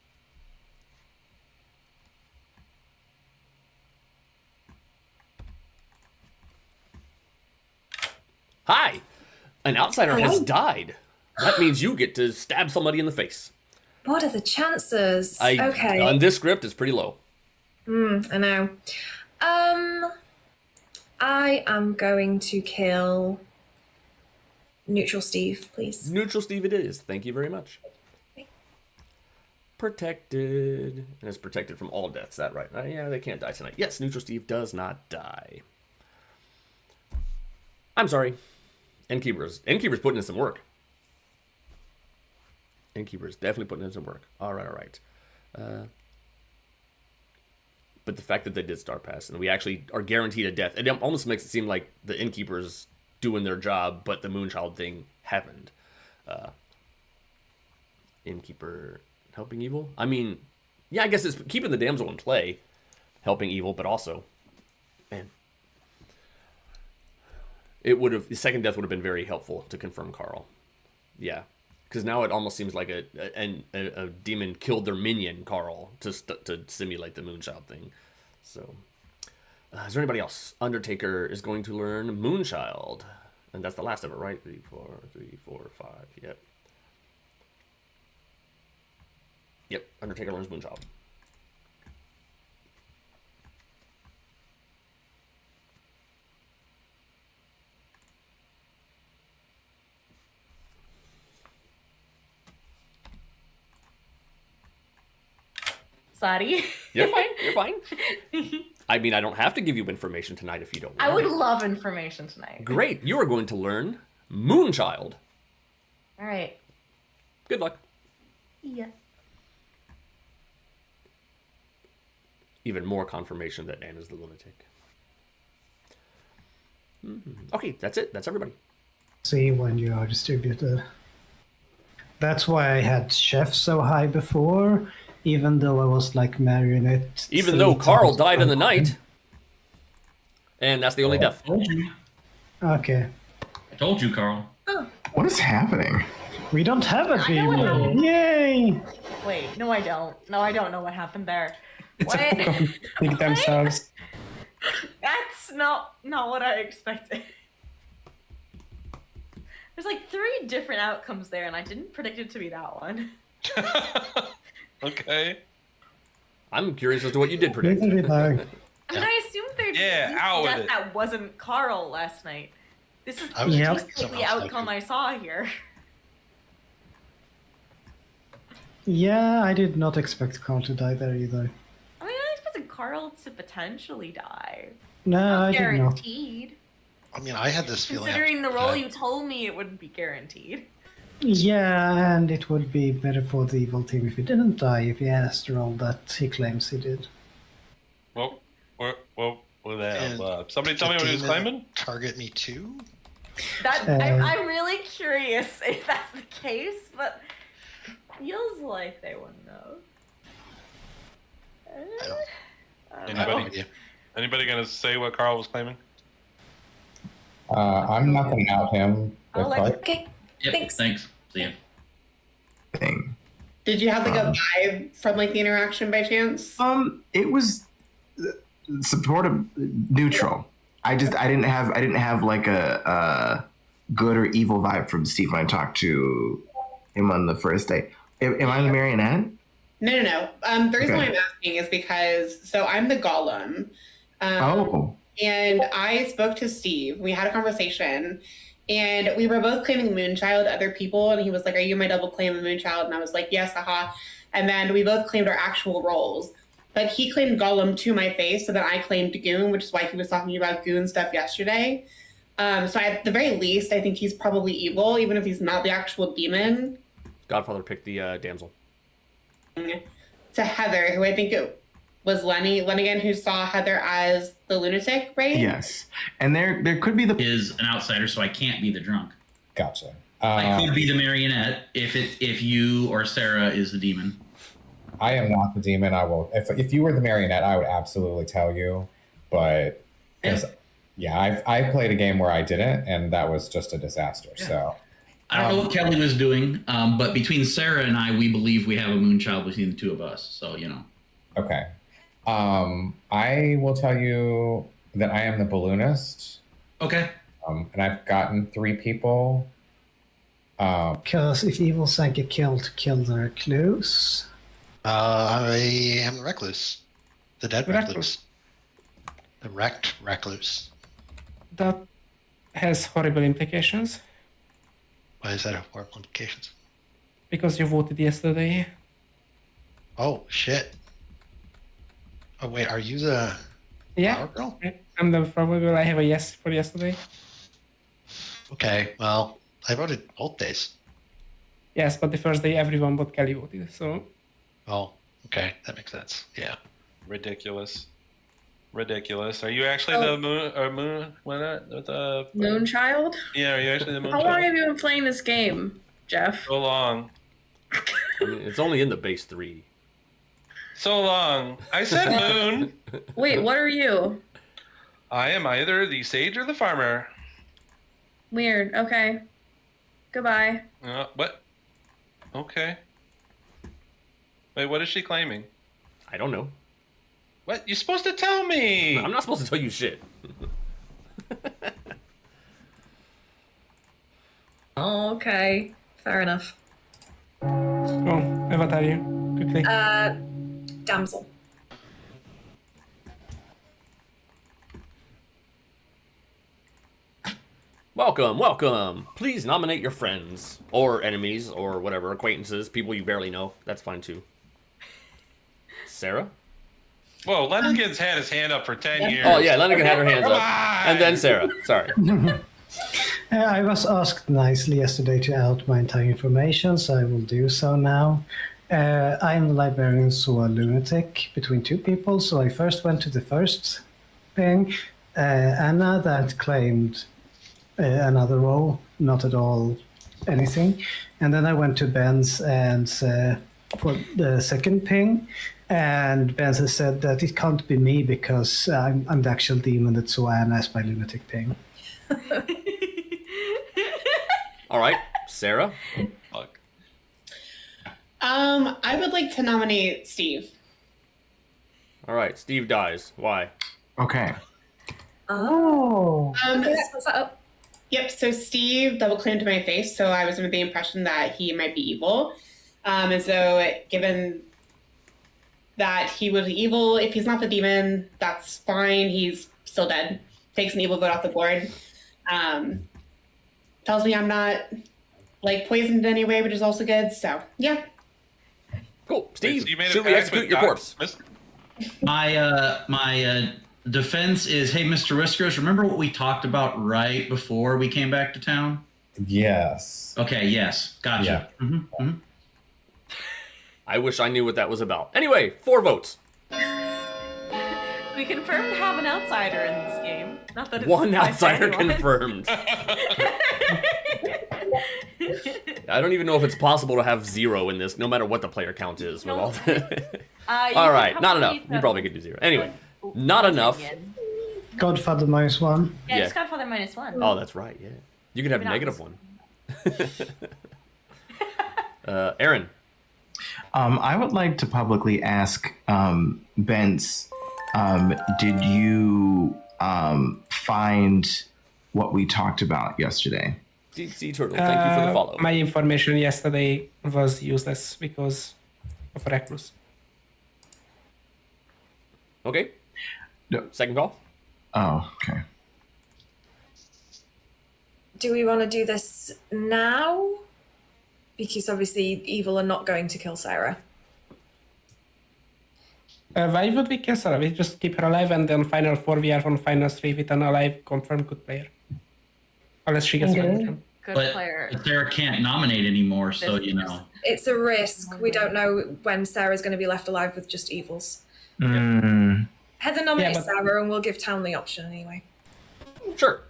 Hi. An outsider has died. That means you get to stab somebody in the face. What are the chances? Okay. On this script, it's pretty low. I know. I am going to kill Neutral Steve, please. Neutral Steve it is. Thank you very much. Protected. And it's protected from all deaths. Is that right? Yeah, they can't die tonight. Yes, Neutral Steve does not die. I'm sorry. Innkeeper's putting in some work. Innkeeper's definitely putting in some work. All right. But the fact that they did Star Pass and we actually are guaranteed a death, it almost makes it seem like the Innkeeper's doing their job, but the Moonchild thing happened. Innkeeper helping evil? I mean, yeah, I guess it's keeping the damsel in play, helping evil, but also, man, the second death would have been very helpful to confirm Carl. Yeah, because now it almost seems like a demon killed their minion Carl to simulate the Moonchild thing. So, is there anybody else? Undertaker is going to learn Moonchild, and that's the last of it, right? 3, 4, 5. Yep. Yep. Undertaker learns Moonchild. Sorry. You're fine. I mean, I don't have to give you information tonight if you don't want I would it. love information tonight. Great. You are going to learn Moonchild. All right. Good luck. Yeah. Even more confirmation that Anna's the lunatic. Okay, that's it. That's everybody. See when you are distributed. That's why I had Chef so high before, even though I was like marionette. Even though Carl died in the night. And that's the only death. Okay. I told you, Carl. What is happening? We don't have a I know what demon. happened. Yay! Wait, no, I don't. No, I don't know what happened there. It's What? a pick themselves. That's not what I expected. There's like 3 different outcomes there, and I didn't predict it to be that one. Okay. I'm curious as to what you did predict. Neither did I. I mean, I assumed there'd Yeah, be out with death it. that wasn't Carl last night. This is I was Yep. just the outcome I saw here. Yeah, I did not expect Carl to die there either. I mean, I expected Carl to potentially die. No, Not I didn't know. guaranteed. I mean, I had this feeling. Considering the role you told me, it wouldn't be guaranteed. Yeah, and it would be better for the evil team if he didn't die if he has the role that he claims he did. Well, And somebody tell me what he was demon claiming. Target me too. I'm really curious if that's the case, but it feels like they wouldn't know. I don't know. Anybody gonna say what Carl was claiming? I'm not going to out him. Okay. Yep, Thanks. Thanks. See ya. Thing. Did you have like a vibe from like the interaction by chance? It was supportive, neutral. I didn't have like a good or evil vibe from Steve when I talked to him on the first day. Am I the marionette? No. The reason why I'm asking is because I'm the golem. And I spoke to Steve. We had a conversation, and we were both claiming Moonchild to other people. And he was like, "Are you my double claim of Moonchild?" And I was like, "Yes, haha." And then we both claimed our actual roles. But he claimed Golem to my face, so then I claimed Goon, which is why he was talking about Goon stuff yesterday. So at the very least, I think he's probably evil, even if he's not the actual demon. Godfather picked the damsel. To Heather, who I think it was Lenigan, who saw Heather as the lunatic, right? Yes, and there could be is an outsider, so I can't be the drunk. Gotcha. I could be the marionette if you or Sarah is the demon. I am not the demon. I will. If you were the marionette, I would absolutely tell you. But I've played a game where I didn't, and that was just a disaster. Yeah. So I don't know what Kelly was doing, but between Sarah and I, we believe we have a Moonchild between the two of us. So Okay. I will tell you that I am the balloonist. Okay. And I've gotten 3 people. Because if evil side get killed, kill the recluse. I am the recluse. The dead recluse. The wrecked recluse. That has horrible implications. Why is that horrible implications? Because you voted yesterday. Oh, shit. Oh, wait, are you the flower girl? I'm the flower girl. I have a yes for yesterday. Okay, well, I voted both days. Yes, but the first day everyone but Kelly voted, so... Oh, okay, that makes sense. Yeah. Ridiculous. Are you actually the moon? Moonchild? Yeah, are you actually the Moonchild? How long have you been playing this game, Jeff? So long. I mean, it's only in the base 3. So long. I said moon. Wait, what are you? I am either the sage or the farmer. Weird. Okay. Goodbye. What? Okay. Wait, what is she claiming? I don't know. What? You're supposed to tell me. I'm not supposed to tell you shit. Okay. Fair enough. Oh, what are you? Quickly. Damsel. Welcome. Please nominate your friends or enemies or whatever, acquaintances, people you barely know. That's fine too. Sarah? Whoa, Lenigan's had his hand up for 10 years. Oh yeah, Lenigan had her hands up. And then Sarah. Sorry. I was asked nicely yesterday to out my entire information, so I will do so now. I am the librarian, so a lunatic between 2 people. So I first went to the first thing, Anna, that claimed another role, not at all anything. And then I went to Ben's and for the second ping, and Ben said that it can't be me because I'm the actual demon that saw Anna as my lunatic ping. All right, Sarah. Fuck. I would like to nominate Steve. All right, Steve dies. Why? Okay. Oh. Yep, so Steve double claimed to my face, so I was under the impression that he might be evil. And so given that he was evil, if he's not the demon, that's fine. He's still dead. Takes an evil vote off the board. Tells me I'm not poisoned anyway, which is also good. So yeah. Cool. Steve, you made should we execute your corpse? My defense is, hey, Mr. Whiskers, remember what we talked about right before we came back to town? Yes. Okay, yes. Gotcha. Yeah. I wish I knew what that was about. Anyway, 4 votes. We confirmed to have an outsider in this game. Not that it's One surprise to outsider anyone. confirmed. I don't even know if it's possible to have 0 in this, no matter what the player count is. With all all right, not enough. You probably could do 0. Anyway, not enough. Godfather -1. Yeah, it's Godfather -1. Oh, that's right. Yeah, you could have -1. Aaron. I would like to publicly ask Bence, did you find what we talked about yesterday? Sea Turtle, thank you for the follow. My information yesterday was useless because of recluse. Okay. No. Second call. Oh, okay. Do we want to do this now? Because obviously Evil are not going to kill Sarah. Why would we kill Sarah? We just keep her alive and then final 4 we are on final 3 with an alive confirmed good player. Unless she gets Good But player. Sarah can't nominate anymore, so you know. It's a risk. We don't know when Sarah's going to be left alive with just evils. Mm. Heather nominates but- Sarah and we'll give Town the option anyway. Sure.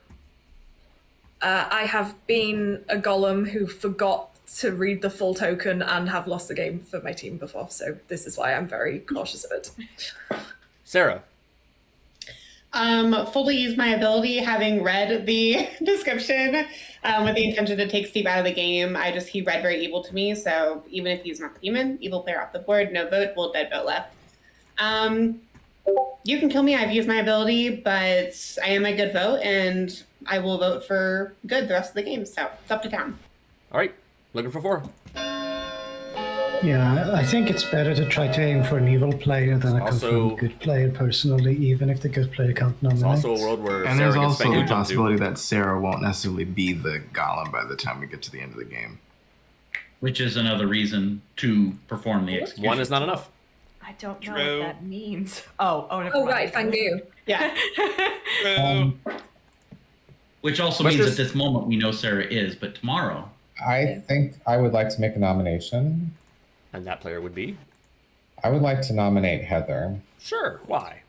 I have been a golem who forgot to read the full token and have lost the game for my team before, so this is why I'm very cautious of it. Sarah. Fully use my ability, having read the description with the intention to take Steve out of the game. He read very evil to me, so even if he's not the demon, evil player off the board, no vote, we'll dead vote left. You can kill me, I've used my ability, but I am a good vote, and I will vote for good the rest of the game, so it's up to Town. All right, looking for 4. Yeah, I think it's better to try to aim for an evil player than a Also- confirmed good player, personally, even if the good player can't It's nominate. also a world where And Sarah there's gets also Fang the Yu jump to. possibility that Sarah won't necessarily be the golem by the time we get to the end of the game. Which is another reason to perform the execution. 1 is not enough. I don't know True. what that means. Oh, never Oh, mind. right, Fangu. Yeah. Which also What's means this- at this moment we know Sarah is, but tomorrow. I think I would like to make a nomination. And that player would be? I would like to nominate Heather. Sure, why?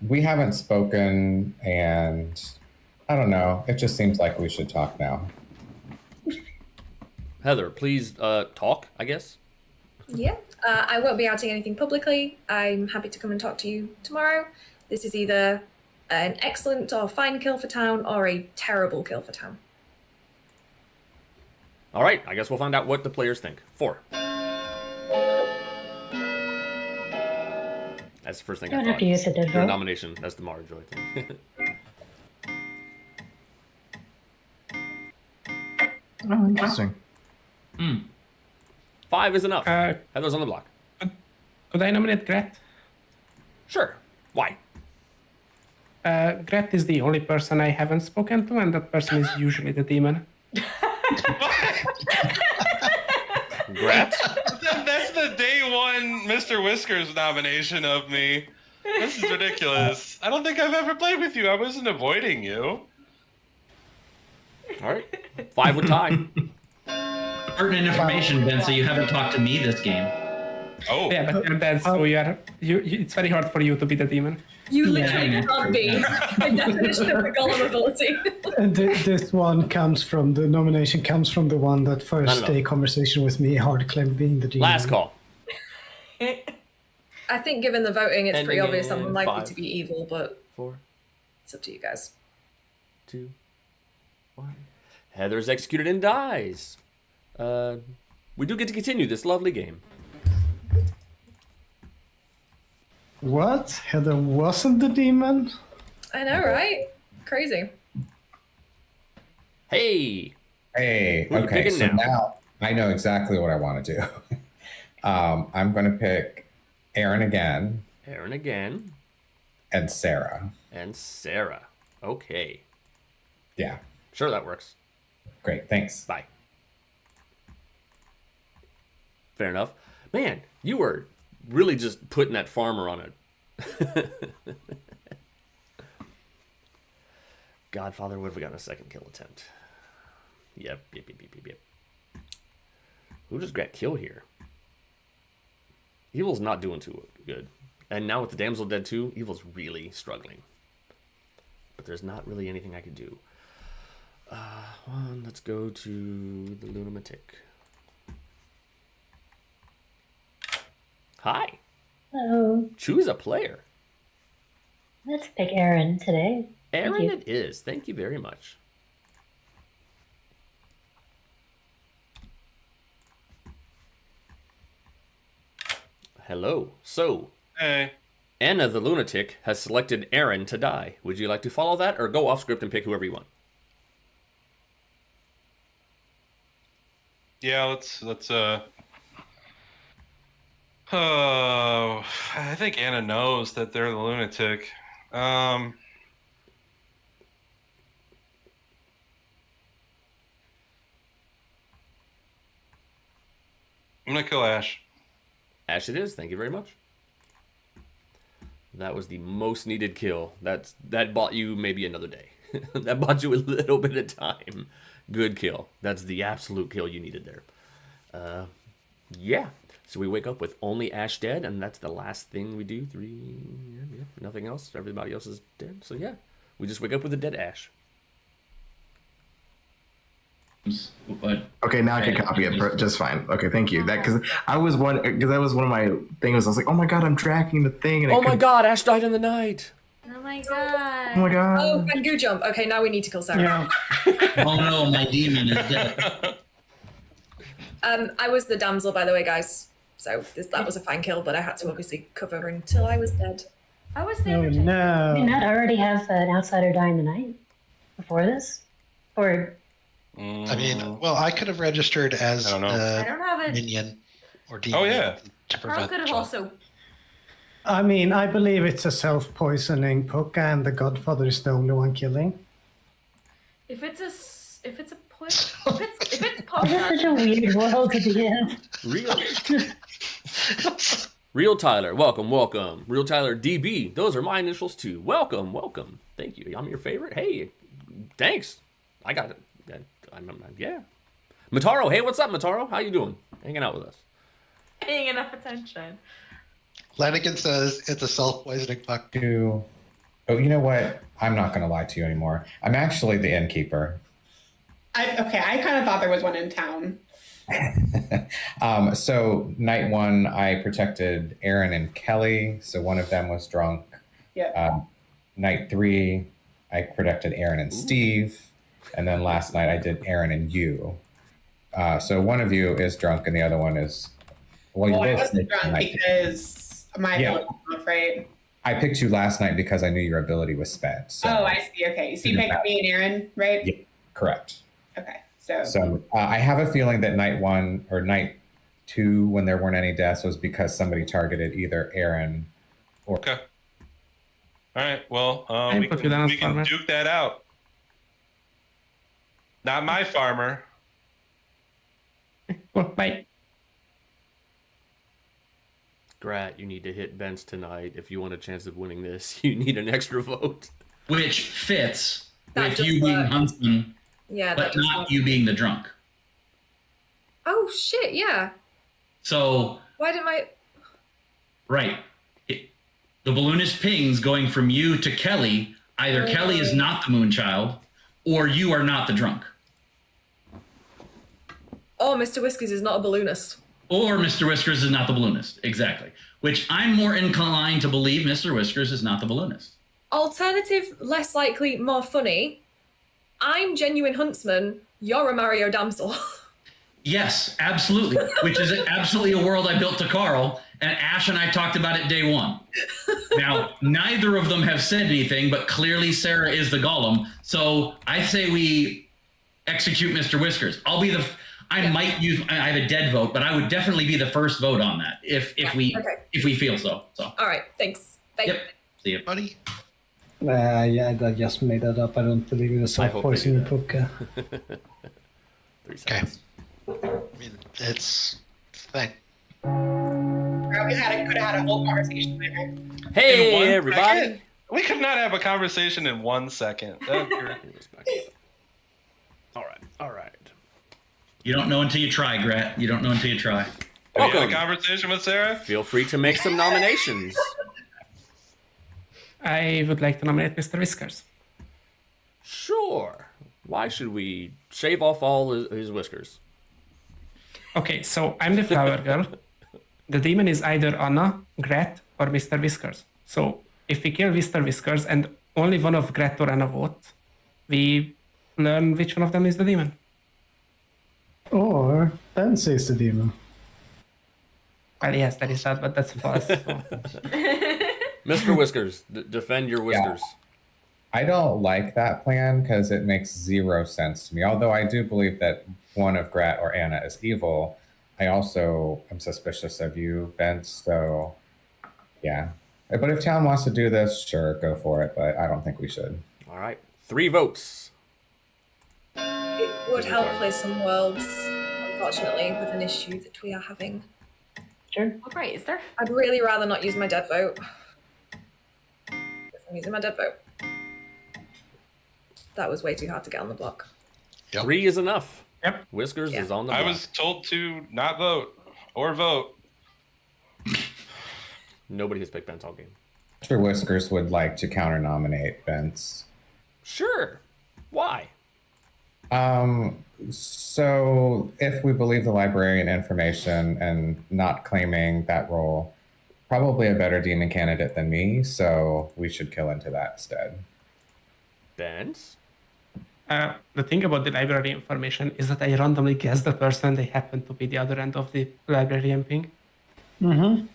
We haven't spoken, and I don't know. It just seems like we should talk now. Heather, please talk, I guess. Yeah, I won't be outing anything publicly. I'm happy to come and talk to you tomorrow. This is either an excellent or fine kill for Town or a terrible kill for Town. All right, I guess we'll find out what the players think. 4. That's the first thing Don't I have thought. to use a dead Your vote. nomination. That's the Marjorie thing. Oh, interesting. 5 is enough. Uh, Heather's on the block. Could I nominate Gret? Sure. Why? Gret is the only person I haven't spoken to, and that person is usually the demon. Gret? That's the day 1 Mr. Whiskers nomination of me. This is ridiculous. I don't think I've ever played with you. I wasn't avoiding you. All right. 5 would tie. Pertinent information, Ben, so you haven't talked to me this game. Oh. Yeah, but you're dead, so it's very hard for you to be the demon. You Yeah, literally yeah. can't be by definition of the golem ability. And this one comes from, the nomination comes from the one that first No. day conversation with me, hard claim being the demon. Last call. I think given the voting, it's pretty Ending obvious I'm in unlikely 5. to be evil, but 4, it's up to you guys. 2, 1. Heather's executed and dies. We do get to continue this lovely game. What? Heather wasn't the demon? I know, right? Crazy. Hey! Hey, Who you okay, picking so now? now I know exactly what I want to do. I'm going to pick Aaron again Aaron again. and Sarah. And Sarah. Okay. Yeah, Sure, that works. great, thanks. Bye. Fair enough. Man, you were really just putting that farmer on it. Godfather would have gotten a second kill attempt. Yep. Who just got kill here? Evil's not doing too good. And now with the damsel dead too, Evil's really struggling. But there's not really anything I could do. Let's go to the Lunatic. Hi. Hello. Choose a player. Let's pick Aaron today. Aaron it is. Thank you very much. Hello. So, Hey. Anna the Lunatic has selected Aaron to die. Would you like to follow that or go off script and pick whoever you want? Yeah, oh, I think Anna knows that they're the lunatic. I'm gonna kill Ash. Ash it is. Thank you very much. That was the most needed kill. That bought you maybe another day. That bought you a little bit of time. Good kill. That's the absolute kill you needed there. Yeah. So we wake up with only Ash dead, and that's the last thing we do. Nothing else. Everybody else is dead. So yeah, we just wake up with a dead Ash. But okay, now I can copy it just fine. Okay, thank you. That because that was one of my things. I was like, oh my god, I'm tracking the thing. And oh my god, Ash died in the night. Oh my god. Oh my god. Oh, and goo jump. Okay, now we need to kill Sarah. Yeah. oh no, my demon is dead. I was the damsel, by the way, guys. So that was a fine kill, but I had to obviously cover until I was dead. I was there. Oh no. Did Nat already have an outsider die in the night before this? Or I mean, well, I could have registered as I don't have it. minion or demon. Oh yeah. To Carl prevent could have jump. also. I mean, I believe it's a self-poisoning puka, and the Godfather is the only one killing. If it's a poison, if it's This is poison, such a weird world to be in. Real Tyler, welcome. Real Tyler DB, those are my initials too. Welcome. Thank you. I'm your favorite. Hey, thanks. I got it. Yeah. Mataro, hey, what's up, Mataro? How you doing? Hanging out with us. paying enough attention. Lanigan says it's a self-poisoning puck. Oh, you know what? I'm not going to lie to you anymore. I'm actually the innkeeper. I kind of thought there was one in town. So night one, I protected Aaron and Kelly. So one of them was drunk. Yeah. Night three, I protected Aaron and Steve. And then last night I did Aaron and you. So one of you is drunk and the other one is... Well, I wasn't drunk because my ability was off, right? I picked you last night because I knew your ability was spent. So. Oh, I see. Okay. So you picked me and Aaron, right? Yeah, correct. Okay. So I have a feeling that night one or night two, when there weren't any deaths, was because somebody targeted either Aaron or... Okay. All right. Well, we can duke that out. Not my farmer. Bye. Grat, you need to hit Ben's tonight. If you want a chance of winning this, you need an extra vote. Which fits That with does you being work. Huntsman, Yeah, but that does not work. you being the drunk. Oh shit! Yeah. So, Why didn't I? right. The balloonist pings going from you to Kelly. Either Kelly is not the Moonchild, or you are not the drunk. Oh, Mr. Whiskers is not a balloonist. Or Mr. Whiskers is not the balloonist. Exactly. Which I'm more inclined to believe Mr. Whiskers is not the balloonist. Alternative, less likely, more funny. I'm genuine huntsman. You're a Mario damsel. Yes, absolutely. Which is absolutely a world I built to Carl, and Ash and I talked about it day one. Now, neither of them have said anything, but clearly Sarah is the golem. So I say we execute Mr. Whiskers. I have a dead vote, but I would definitely be the first vote on that if we feel so. All right, thanks. Bye. Yep. See you, buddy. Yeah, I just made that up. I don't believe in a self-poisoning puka. 3 seconds. I mean, it's a thing. We could have had a whole conversation there. Hey, everybody. We could not have a conversation in 1 second. All right. You don't know until you try, Grat. You don't know until you try. Have you had a conversation with Sarah? Feel free to make some nominations. I would like to nominate Mr. Whiskers. Sure. Why should we shave off all his whiskers? Okay, so I'm the flower girl. The demon is either Anna, Gret, or Mr. Whiskers. So if we kill Mr. Whiskers and only one of Gret or Anna vote, we learn which one of them is the demon. Or Ben says the demon. Well, yes, that is that, but that's false. So. Mr. Whiskers, defend your whiskers. Yeah. I don't like that plan because it makes zero sense to me. Although I do believe that one of Grat or Anna is evil, I also am suspicious of you, Ben. So, yeah. But if town wants to do this, sure, go for it. But I don't think we should. All right. 3 votes. It would help play some worlds, unfortunately, with an issue that we are having. Sure. Oh, great. Is there? I'd really rather not use my dead vote. I'm using my dead vote. That was way too hard to get on the block. 3 is enough. Yep. Whiskers is on the block. I was told to not vote or vote. Nobody has picked Ben's all game. Mr. Whiskers would like to counter-nominate Ben's. Sure. Why? So if we believe the librarian information and not claiming that role, probably a better demon candidate than me, so we should kill into that instead. Ben's? The thing about the library information is that I randomly guess the person, they happen to be the other end of the librarian ping. Mm-hmm.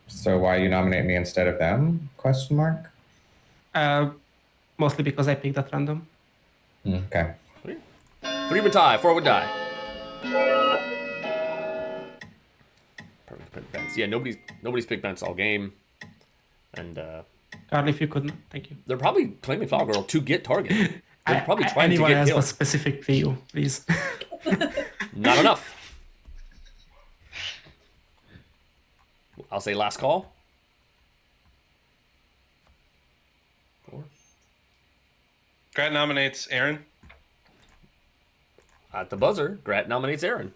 So why you nominate me instead of them? Question mark. Mostly because I picked at random. Okay. 3 would die, 4 would die. Perfect. Ben's. Yeah, nobody's picked Ben's all game. And Carl, if you could, thank you. they're probably claiming Flower Girl to get targeted. They're probably trying to anyone get else killed. was specific to you, please. Not enough. I'll say last call. 4. Grat nominates Aaron. At the buzzer, Grat nominates Aaron.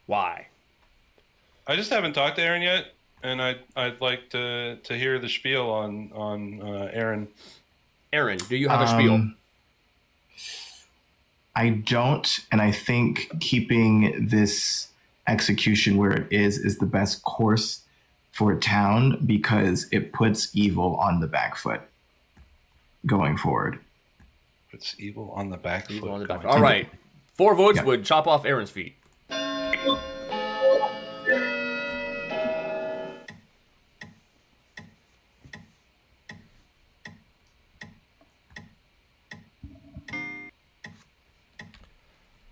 Why? I just haven't talked to Aaron yet, and I'd like to hear the spiel on Aaron. Aaron, do you have a spiel? I don't, and I think keeping this execution where it is the best course for a town because it puts evil on the back foot going forward. Puts evil on the back foot. On the back foot. All right. 4 votes would chop off Aaron's feet.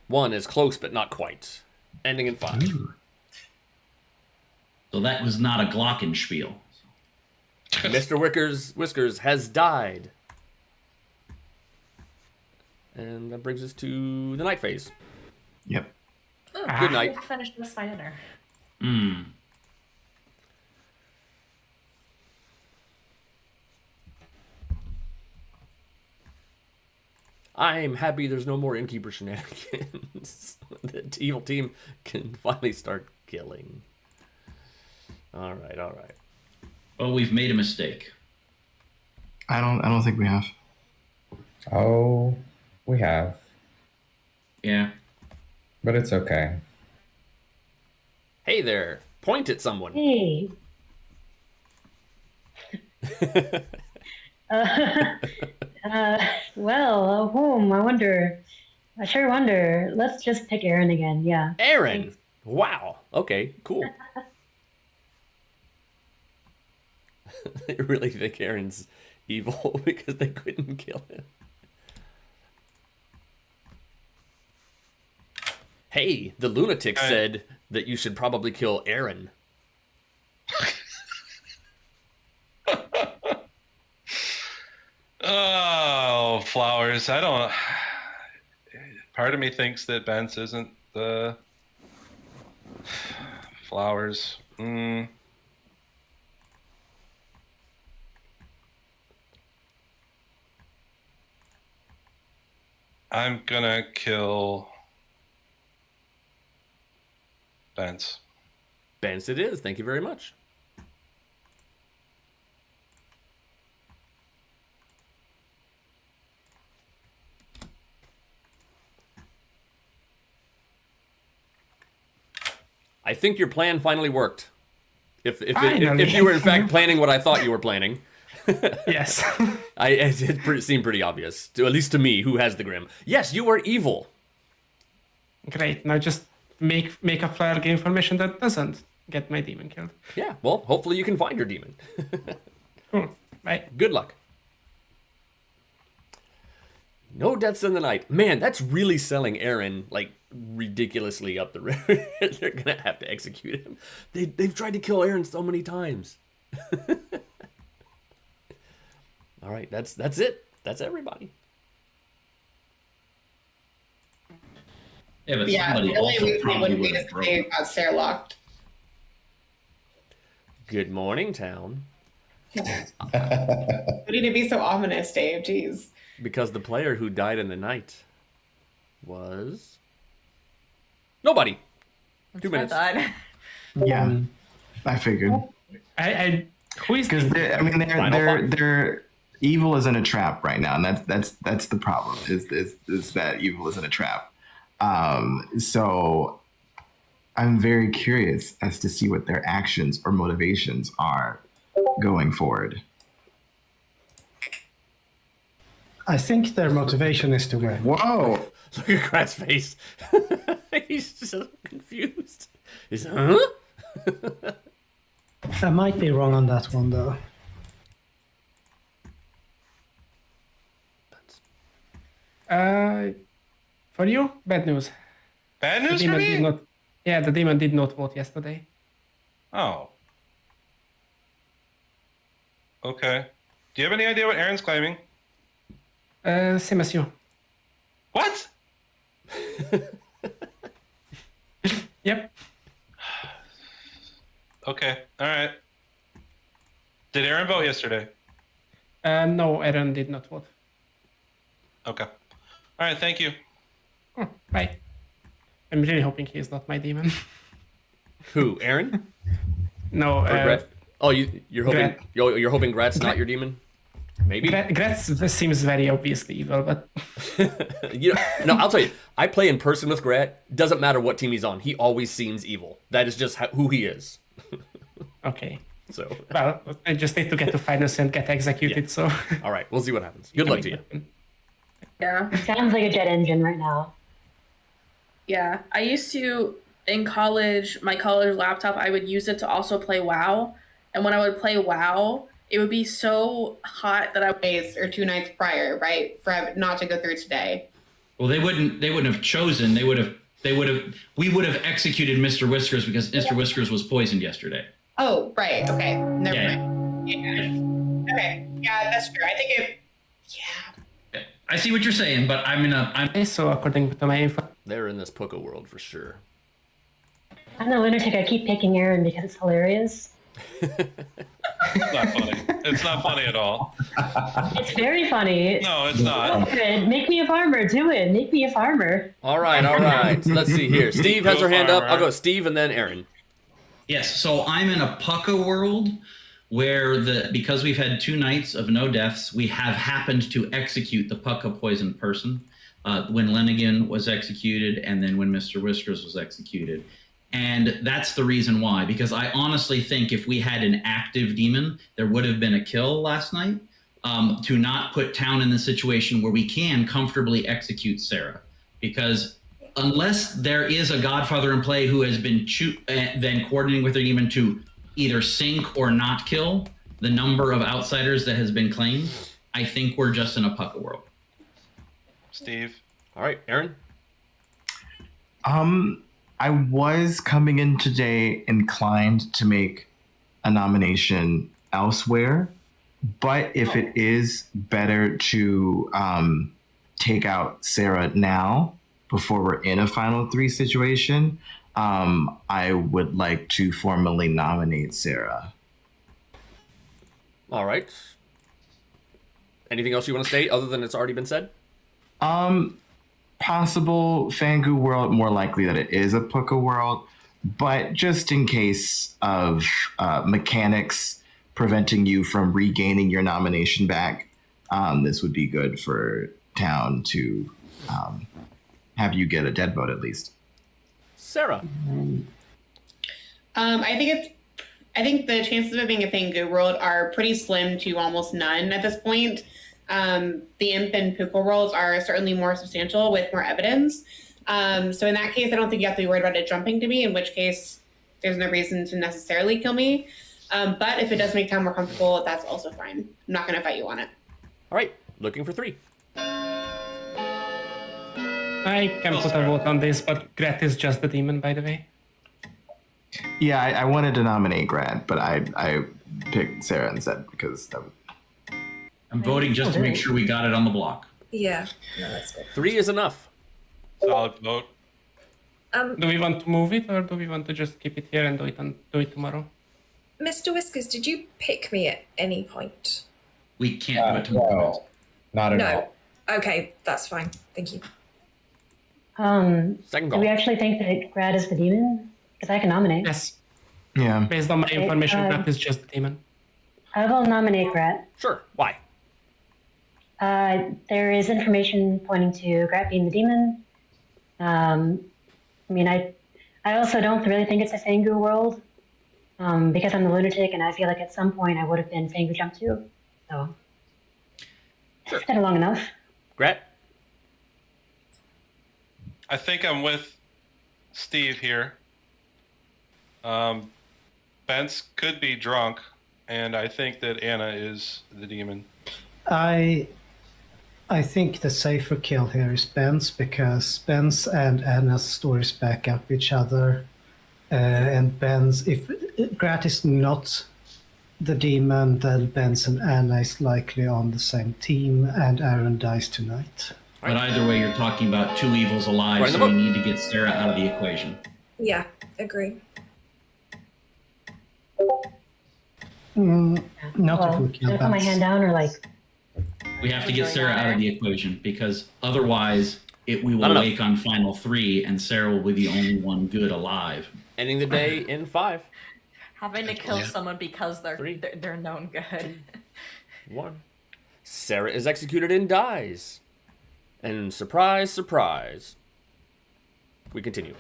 One is close, but not quite. Ending in 5. So that was not a glockenspiel. Mr. Whiskers has died. And that brings us to the night phase. Yep. Oh, Good night. I finished with my dinner. I'm happy there's no more innkeeper shenanigans. The evil team can finally start killing. All right. Well, we've made a mistake. I don't think we have. Oh, we have. Yeah. But it's okay. Hey there. Point at someone. Hey. Well, whom? I wonder. I sure wonder. Let's just pick Aaron again. Yeah. Aaron. Thanks. Wow. Okay, cool. I really think Aaron's evil because they couldn't kill him. Hey, the lunatic said that you should probably kill Aaron. Oh, flowers. I don't. Part of me thinks that Ben's isn't the flowers. I'm gonna kill Bence. Bence it is. Thank you very much. I think your plan finally worked. If you were in fact planning what I thought you were planning. Yes. It seemed pretty obvious, at least to me, who has the Grim. Yes, you are evil. Great. Now just make a flyer game formation that doesn't get my demon killed. Yeah, well, hopefully you can find your demon. Right. Good luck. No deaths in the night. Man, that's really selling Aaron, like, ridiculously up the river. They're gonna have to execute him. They've tried to kill Aaron so many times. All right, that's it. That's everybody. Yeah, but Yeah, somebody really, also we probably would would be have if broke. they got Sarah locked. Good morning, town. You need to be so ominous, Dave. Jeez. Because the player who died in the night was nobody. That's 2 what I minutes. thought. Yeah, I figured. Who is because they're evil is in a trap right now, and that's the problem. Is that evil is in a trap. So I'm very curious as to see what their actions or motivations are going forward. I think their motivation is to win. Whoa! Look at Krat's face. He's just so confused. He's huh? I might be wrong on that one, though. For you, bad news. Bad The news for demon me? did not. Yeah, the demon did not vote yesterday. Oh. Okay. Do you have any idea what Aaron's claiming? Same as you. What? Yep. Okay. All right. Did Aaron vote yesterday? No, Aaron did not vote. Okay. All right. Thank you. Oh, bye. I'm really hoping he is not my demon. Who? Aaron? No. Or Gret? Oh, you're hoping you're hoping Grat's not your demon? Maybe. This seems very obviously evil, but no, I'll tell you. I play in person with Grat. Doesn't matter what team he's on. He always seems evil. That is just who he is. Okay. So. Well, I just need to get to finals and get executed. Yeah. So. All right, we'll see what happens. Good luck to you. Yeah. Sounds like a jet engine right now. Yeah. I used to, in college, my college laptop, I would use it to also play WoW. And when I would play WoW, it would be so hot that I Days or 2 nights prior, right? For not to go through today. Well, they wouldn't have chosen. We would have executed Mr. Whiskers because Mr. Whiskers was poisoned yesterday. Oh, right. Okay. Never Yeah. mind. Yeah. Okay. Yeah, that's true. I think it. Yeah. I see what you're saying, but I'm so according to my info. They're in this Poco world for sure. I'm the lunatic. I keep picking Aaron because it's hilarious. It's not funny. It's not funny at all. It's very funny. No, it's not. Good. Make me a farmer. Do it. Make me a farmer. All right. Let's see here. Steve has her hand up. I'll go Steve and then Aaron. Yes, so I'm in a Pucka world where because we've had 2 nights of no deaths, we have happened to execute the Pucka poisoned person when Lenigan was executed and then when Mr. Whiskers was executed. And that's the reason why, because I honestly think if we had an active demon, there would have been a kill last night to not put town in the situation where we can comfortably execute Sarah. Because unless there is a Godfather in play who has been then coordinating with their demon to either sink or not kill the number of outsiders that has been claimed, I think we're just in a Pucka world. Steve. All right, Aaron. I was coming in today inclined to make a nomination elsewhere, but if it is better to take out Sarah now before we're in a final 3 situation, I would like to formally nominate Sarah. All right. Anything else you want to state other than it's already been said? possible Fangu world, more likely that it is a Puka world. But just in case of mechanics preventing you from regaining your nomination back, this would be good for town to have you get a dead vote at least. Sarah. I think the chances of it being a Fangu world are pretty slim to almost none at this point. The Imp and Puka worlds are certainly more substantial with more evidence. So in that case, I don't think you have to be worried about it jumping to me, in which case there's no reason to necessarily kill me. But if it does make town more comfortable, that's also fine. I'm not going to fight you on it. All right, looking for 3. I can put a vote on this, but Gret is just the demon, by the way. Yeah, I wanted to nominate Grad, but I picked Sarah instead because that was... I'm voting just to make sure we got it on the block. Yeah, no, that's good. 3 is enough. Solid vote. Do we want to move it, or do we want to just keep it here and do it tomorrow? Mr. Whiskers, did you pick me at any point? We can't do it tomorrow. No, not at all. Okay, that's fine. Thank you. Second Do call. we actually think that Grad is the demon? Because I can nominate. Yes. Yeah. Based on my information, Gret is just the demon. I will nominate Grat. Sure. Why? There is information pointing to Grat being the demon. I mean, I also don't really think it's a Fangu world because I'm the lunatic, and I feel like at some point I would have been Fangu Jump too. So, Sure. I've said it long enough. Gret? I think I'm with Steve here. Bence could be drunk, and I think that Anna is the demon. I think the safer kill here is Ben's because Ben's and Anna's stories back up each other. And Ben's, if Grat is not the demon, then Ben's and Anna is likely on the same team, and Aaron dies tonight. But either way, you're talking about 2 evils alive, so we need to get Sarah out of the equation. Yeah, agree. Not Well, if we kill should I put my Ben's. hand down or like? We have to get Sarah out of the equation because otherwise we will wake on final 3 and Sarah will be the only one good alive. Ending the day in 5. Having to kill someone because they're known good. 1. Sarah is executed and dies. And surprise, surprise. We continue.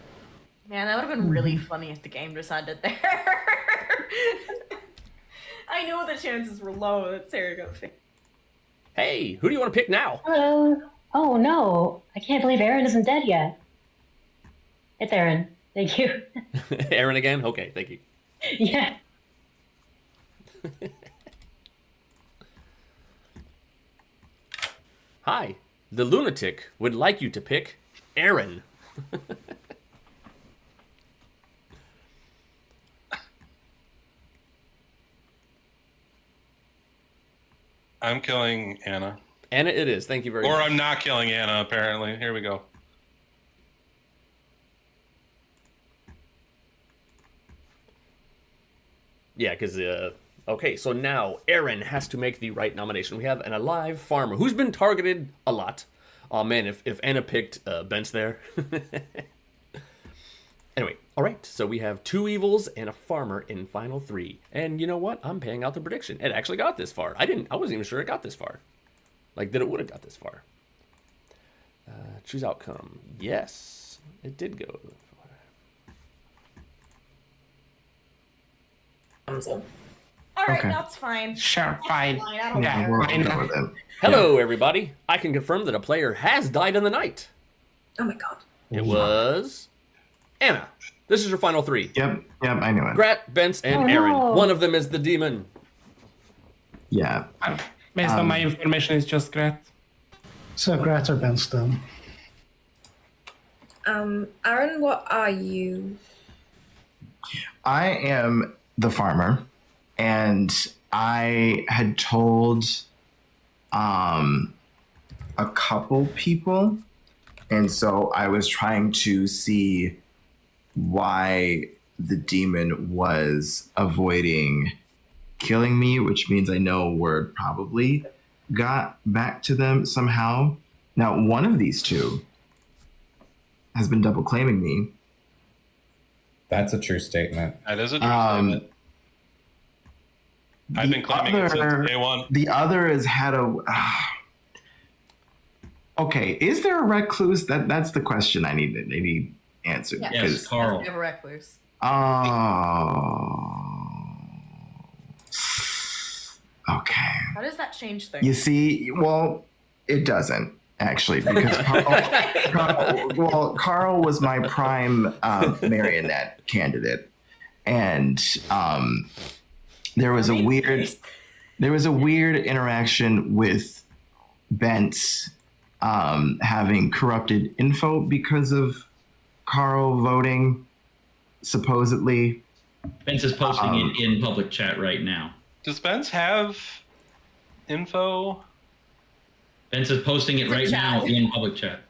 Man, that would have been really funny if the game just ended there. I know the chances were low that Sarah got fixed. Hey, who do you want to pick now? Hello. Oh no, I can't believe Aaron isn't dead yet. It's Aaron. Thank you. Aaron again? Okay, thank you. Yeah. Hi, the lunatic would like you to pick Aaron. I'm killing Anna. Anna it is. Thank you very much. Or I'm not killing Anna, apparently. Here we go. Yeah, because, okay, so now Aaron has to make the right nomination. We have an alive farmer who's been targeted a lot. Oh, man, if Anna picked Bence there. Anyway, all right, so we have 2 evils and a farmer in final 3. And you know what? I'm paying out the prediction. It actually got this far. I wasn't even sure it got this far. Like, that it would have got this far. Choose outcome. Yes, it did go. All right, Okay. that's fine. Sure, fine. I don't Yeah, care. We're fine. done with it. Hello, everybody. I can confirm that a player has died in the night. Oh my god. It was Anna. This is your final 3. Yep, I knew it. Grat, Bence, and Oh, Aaron. no. One of them is the demon. Yeah. Based on my information, it's just Gret. So Grat or Ben's then. Aaron, what are you? I am the farmer, and I had told a couple people, and so I was trying to see why the demon was avoiding killing me, which means I know word probably got back to them somehow. Now, one of these 2 has been double claiming me. That's a true statement. That is a true statement. I've been claiming it since day one. The other has had a... okay, is there a recluse? That's the question I need answered. Yeah. Yes, Carl. We have a recluse. Okay. How does that change things? You see, well, it doesn't actually, because Carl was my prime marionette candidate, and there was a weird interaction with Bentz having corrupted info because of Carl voting, supposedly. Bentz is posting it in public chat right now. Does Bentz have info? Bentz is posting it right now in public chat.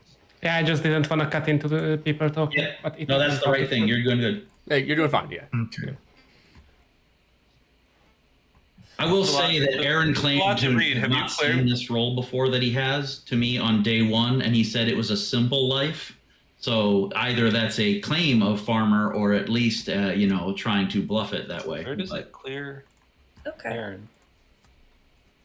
Yeah, I just didn't want to cut into the people talking. Yeah. But No, that's the right thing. You're doing good. Hey, you're doing fine, yeah. Okay. I will say that Aaron claimed to have not seen this role before that he has to me on day one, and he said it was a simple life. So either that's a claim of farmer, or at least trying to bluff it that way. Where does it clear? Okay. Aaron.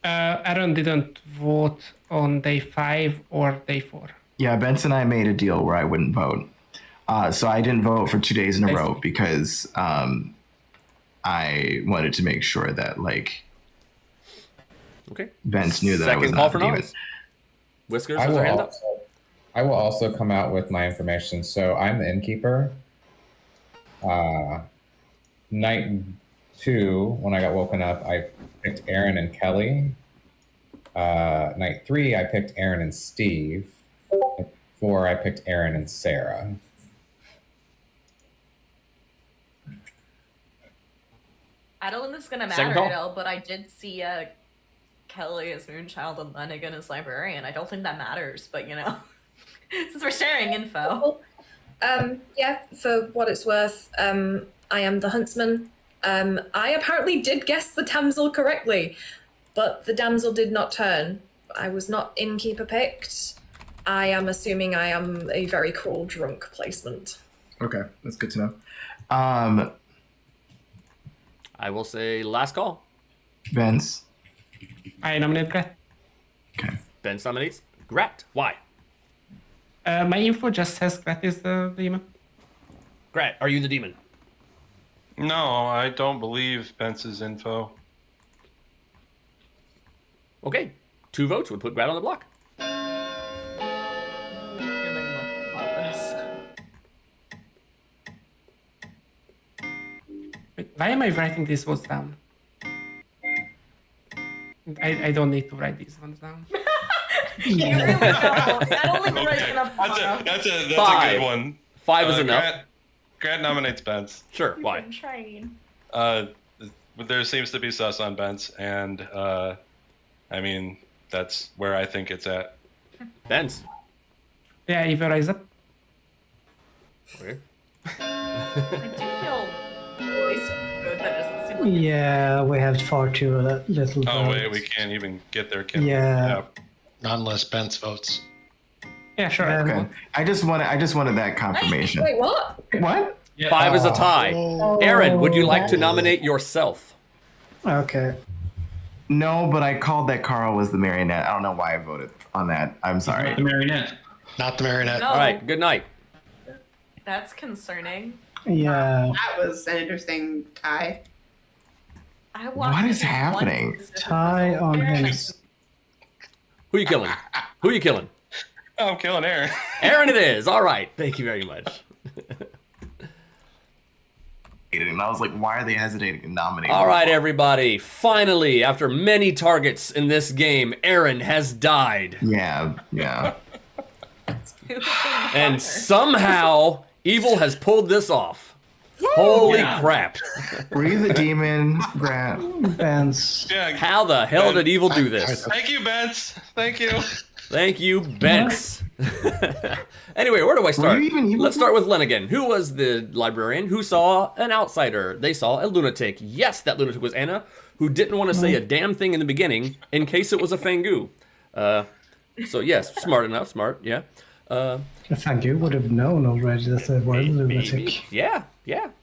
Aaron didn't vote on day 5 or day 4. Yeah, Bentz and I made a deal where I wouldn't vote. So I didn't vote for 2 days in a row because I wanted to make sure that, like, okay, Bentz knew that I was second call not for the demon. noise. Whiskers has her hand up. I will also come out with my information. So I'm the innkeeper. Night 2, when I got woken up, I picked Aaron and Kelly. Night 3, I picked Aaron and Steve. Night 4, I picked Aaron and Sarah. I don't think this is gonna Second matter call. at all, but I did see Kelly as Moonchild and Lenigan as Librarian. I don't think that matters, but since we're sharing info. Yeah, for what it's worth, I am the huntsman. I apparently did guess the damsel correctly, but the damsel did not turn. I was not innkeeper picked. I am assuming I am a very cruel drunk placement. Okay, that's good to know. I will say last call. Bentz. I nominate Gret. Okay. Bentz nominates Grat. Why? My info just says Gret is the demon. Grat, are you the demon? No, I don't believe Bentz's info. Okay, 2 votes would put Grat on the block. Wait, why am I writing these words down? I don't need to write these ones down. You really don't. I don't think right enough. That's a Five. good one. 5 is enough. Grant nominates Bentz. Sure, why? There seems to be sus on Bentz, and I mean, that's where I think it's at. Bentz. Yeah, Eva, rise up. Okay. I do feel really good that it doesn't seem like Yeah, we have far too little Oh votes. wait, we can't even get there. Can Yeah. Not unless Bentz votes. Yeah, sure. Okay. I just wanted that confirmation. Wait, what? What? 5 is a tie. Aaron, would you like to nominate yourself? Okay. No, but I called that Carl was the marionette. I don't know why I voted on that. I'm sorry. Not the marionette. Not the marionette. No. All right, good night. That's concerning. Yeah. That was an interesting tie. I What is happening? Tie on him. Who you killing? Who you killing? Oh, I'm killing Aaron. Aaron it is. All right. Thank you very much. And I was like, why are they hesitating to nominate? All right, everybody. Finally, after many targets in this game, Aaron has died. Yeah. And somehow, Evil has pulled this off. Holy crap. Were you the demon, Grant? Bentz. Yeah. How the hell did Evil do this? Thank you, Bentz. Thank you. Thank you, Bentz. Anyway, where do I start? Were you even evil? Let's start with Lenigan. Who was the librarian who saw an outsider? They saw a lunatic. Yes, that lunatic was Anna, who didn't want to say a damn thing in the beginning in case it was a Fangu. So yes, smart enough, yeah. Fangu would have known already that they were lunatic. Yeah,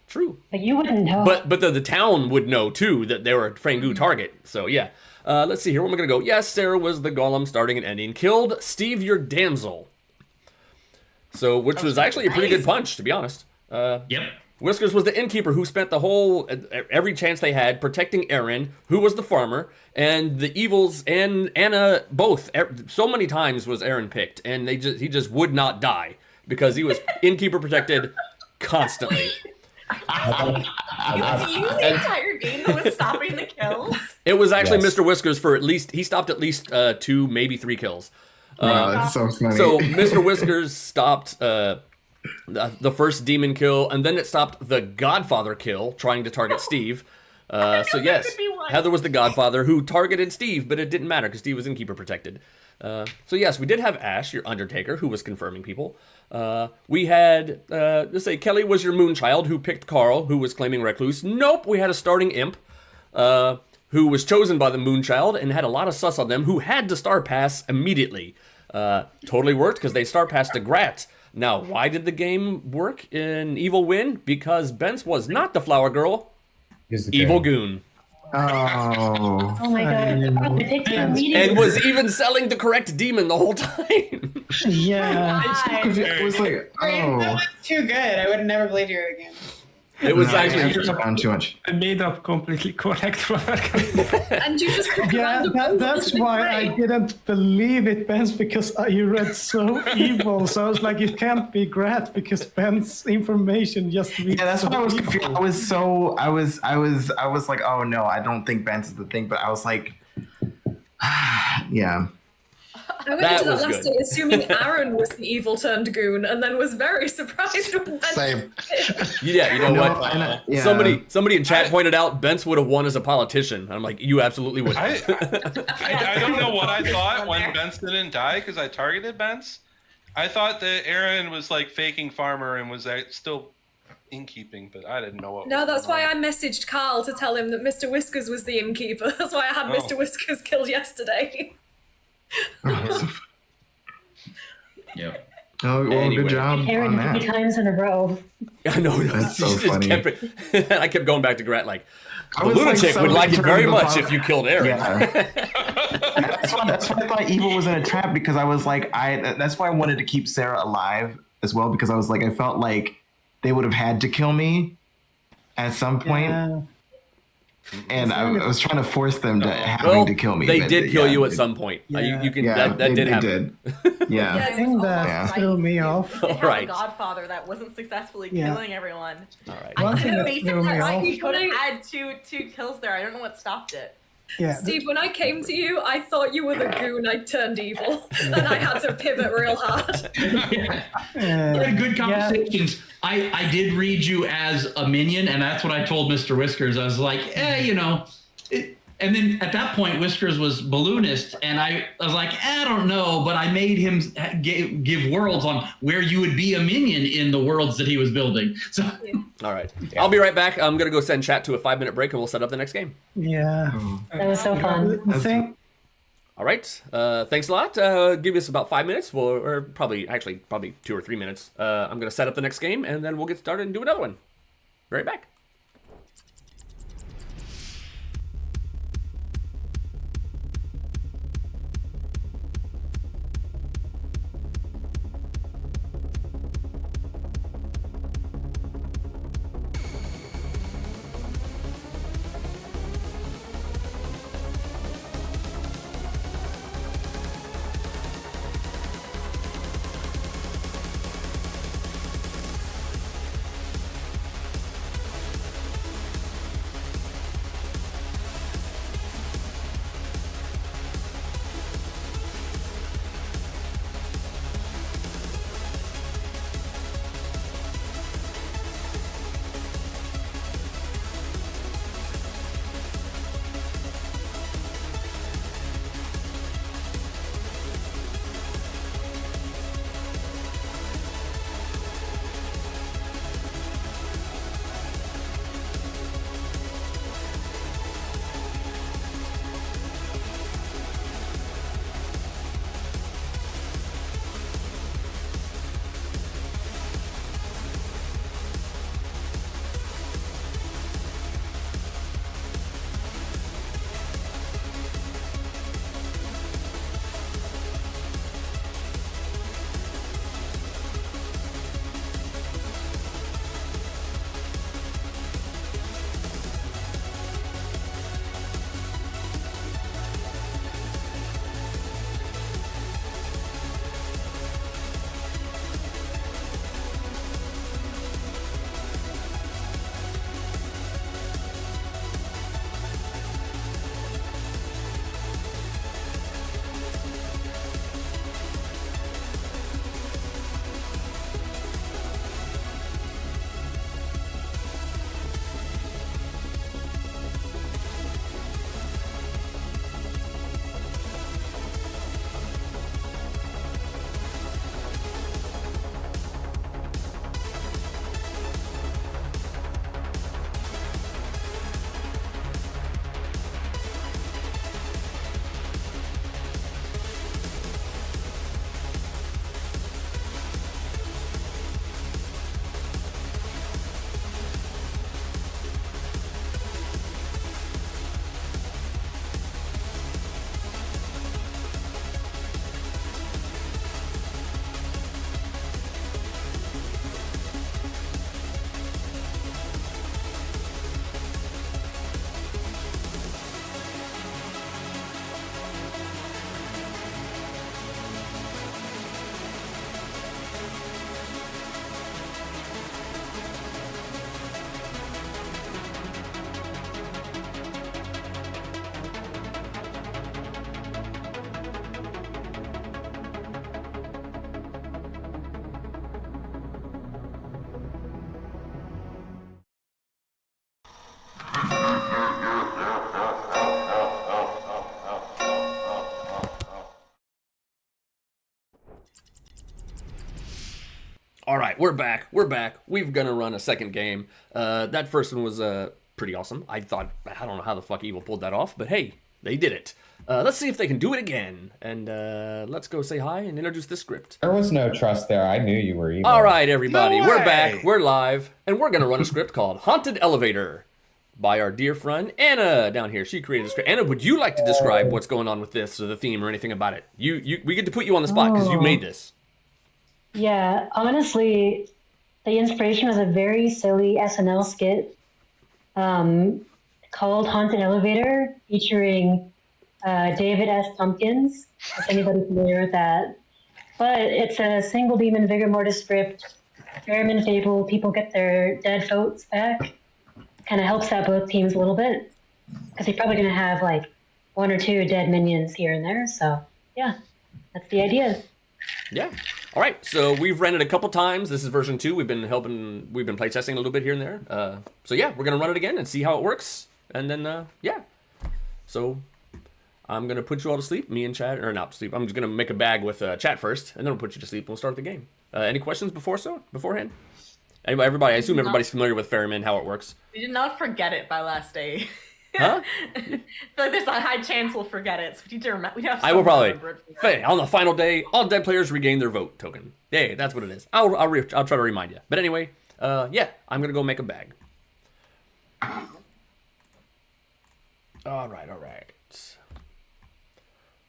true. But you wouldn't know. But the town would know too that they were a Fangu target. So yeah. Let's see here. Where am I gonna go? Yes, Sarah was the golem starting and ending. Killed Steve, your damsel. So, which was actually a pretty good punch, to be honest. Yep. Whiskers was the innkeeper who spent the whole every chance they had protecting Aaron, who was the farmer, and the evils and Anna both. So many times was Aaron picked, and he just would not die because he was innkeeper protected constantly. It was you the entire game that was stopping the kills. It was actually Mr. Whiskers for he stopped at least 2, maybe 3 kills. That's so funny. So Mr. Whiskers stopped the first demon kill, and then it stopped the Godfather kill, trying to target Steve. So yes, Heather was the Godfather who targeted Steve, but it didn't matter because Steve was innkeeper protected. So yes, we did have Ash, your Undertaker, who was confirming people. We had, let's say Kelly was your Moonchild, who picked Carl, who was claiming Recluse. Nope, we had a starting imp, who was chosen by the Moonchild and had a lot of sus on them, who had to star pass immediately. Totally worked because they star passed to Grat. Now, why did the game work in Evil win? Because Bence was not the flower girl. Evil goon. Oh my god. And was even selling the correct demon the whole time. Yeah. It was like, That was too good. I would have never played you again. It was actually too much. I made up completely correct work. And you just that's why I didn't believe it, Ben's, because you read so evil. So I was like, it can't be Grat because Ben's information just reads. Yeah, that's so why I was evil. confused. I was like, oh no, I don't think Bence is the thing. But I was like, yeah. I went into that last day assuming Aaron was the evil turned goon, and then was very surprised when Same. Yeah, you know what? Yeah. Somebody in chat pointed out Bence would have won as a politician. I'm like, you absolutely would. I don't know what I thought when Bence didn't die because I targeted Bence. I thought that Aaron was like faking farmer and was still innkeeping, but I didn't know what. No, that's why I messaged Carl to tell him that Mr. Whiskers was the innkeeper. That's why I had Mr. Whiskers killed yesterday. Yep. Oh, well, Anyway. good job Aaron on 3 that. times in a row. I know. That's so She just funny. I kept going back to Grat like, I the was like, lunatic would like it somebody very turned the much pop- if you killed Aaron. Yeah. that's why I thought Evil was in a trap because I was like, that's why I wanted to keep Sarah alive as well because I was like, I felt like they would have had to kill me at some point. Yeah. And I was trying to force them to having Well, to kill me. they but did kill yeah, you at some point. Yeah. You can Yeah, that they did happen. Yeah. I think that threw me off. We did have Right. a Godfather that wasn't successly Yeah. killing everyone. All right. One thing that Based threw on that, me right, off. he could have had two kills there. I don't know what stopped it. Yeah. Steve, when I came to you, I thought you were the goon. I turned evil, and I had to pivot real hard. We had good conversations. I did read you as a minion, and that's what I told Mr. Whiskers. I was like, and then at that point, Whiskers was balloonist, and I was like, I don't know, but I made him give worlds on where you would be a minion in the worlds that he was building. So, All right. I'll be right back. I'm going to go send chat to a 5-minute break, and we'll set up the next game. Yeah. That was so fun. The thing, All right. Thanks a lot. Give us about 5 minutes. Or probably 2 or 3 minutes. I'm going to set up the next game, and then we'll get started and do another one. Be right back. All right, we're back. We're back. We're gonna run a second game. That first one was pretty awesome. I don't know how the fuck Evil pulled that off, but hey, they did it. Let's see if they can do it again. And let's go say hi and introduce this script. There was no trust there. I knew you were evil. All right, everybody, No we're way. back. We're live, and we're gonna run a script called Haunted Elevator by our dear friend Anna down here. She created a script. Anna, would you like to describe what's going on with this or the theme or anything about it? We get to put you on the spot because you made this. Yeah, honestly, the inspiration was a very silly SNL skit called Haunted Elevator, featuring David S. Pumpkins, if anybody's familiar with that. But it's a single demon vigor mortis script. Fairman Fable, people get their dead votes back. Kind of helps out both teams a little bit. Because you're probably going to have like 1 or 2 dead minions here and there. So, yeah, that's the idea. Yeah. All right. So we've ran it a couple times. This is version 2. We've been playtesting a little bit here and there. So yeah, we're gonna run it again and see how it works. And then yeah. So I'm gonna put you all to sleep. Me and Chad, or not sleep. I'm just gonna make a bag with chat first, and then we'll put you to sleep. And we'll start the game. Any questions beforehand? Everybody. I assume everybody's familiar with Ferryman, how it works. We did not forget it by last day. Huh? But there's a high chance we'll forget it. So we need to remember. We have. I will probably. On the final day, all dead players regain their vote token. Yay, that's what it is. I'll try to remind you. But anyway, yeah, I'm gonna go make a bag. All right.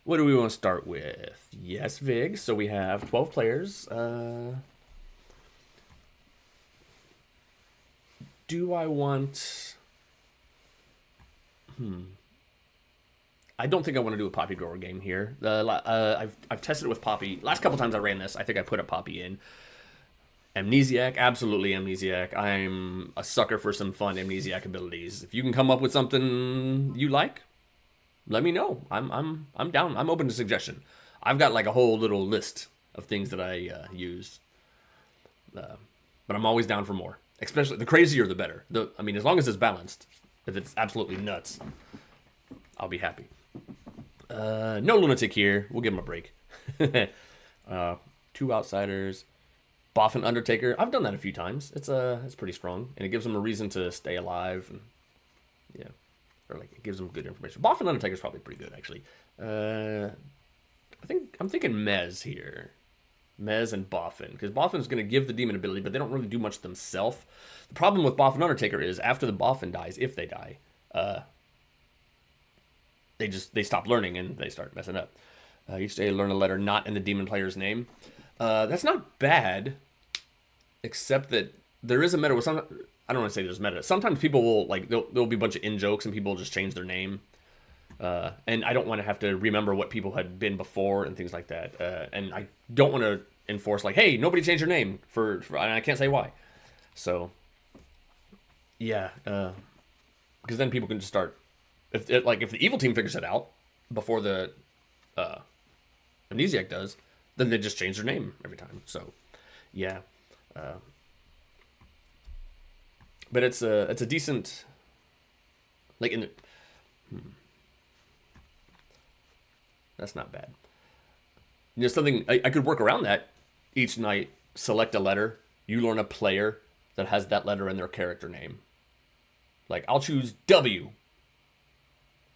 What do we want to start with? Yes, Vig. So we have 12 players. Do I want? I don't think I want to do a Poppy Grower game here. I've tested it with Poppy. Last couple times I ran this, I think I put a Poppy in. Amnesiac, absolutely Amnesiac. I'm a sucker for some fun Amnesiac abilities. If you can come up with something you like, let me know. I'm down. I'm open to suggestion. I've got like a whole little list of things that I use. But I'm always down for more. Especially the crazier the better. As long as it's balanced. If it's absolutely nuts, I'll be happy. No lunatic here. We'll give him a break. 2 outsiders. Boffin Undertaker. I've done that a few times. It's pretty strong, and it gives them a reason to stay alive. And yeah, or like it gives them good information. Boffin Undertaker is probably pretty good actually. I'm thinking Mez here. Mez and Boffin, because Boffin's going to give the demon ability, but they don't really do much themselves. The problem with Boffin Undertaker is after the Boffin dies, if they die, they stop learning and they start messing up. Each day learn a letter not in the demon player's name. That's not bad, except that there is a meta with some. I don't want to say there's meta. Sometimes people will there'll be a bunch of in-jokes and people will just change their name. And I don't want to have to remember what people had been before and things like that. And I don't want to enforce hey, nobody change your name for and I can't say why. So yeah, because then people can just start if the evil team figures it out before the Amnesiac does, then they just change their name every time. So yeah, but it's a decent in the. That's not bad. Something I could work around that. Each night, select a letter. You learn a player that has that letter in their character name. I'll choose W.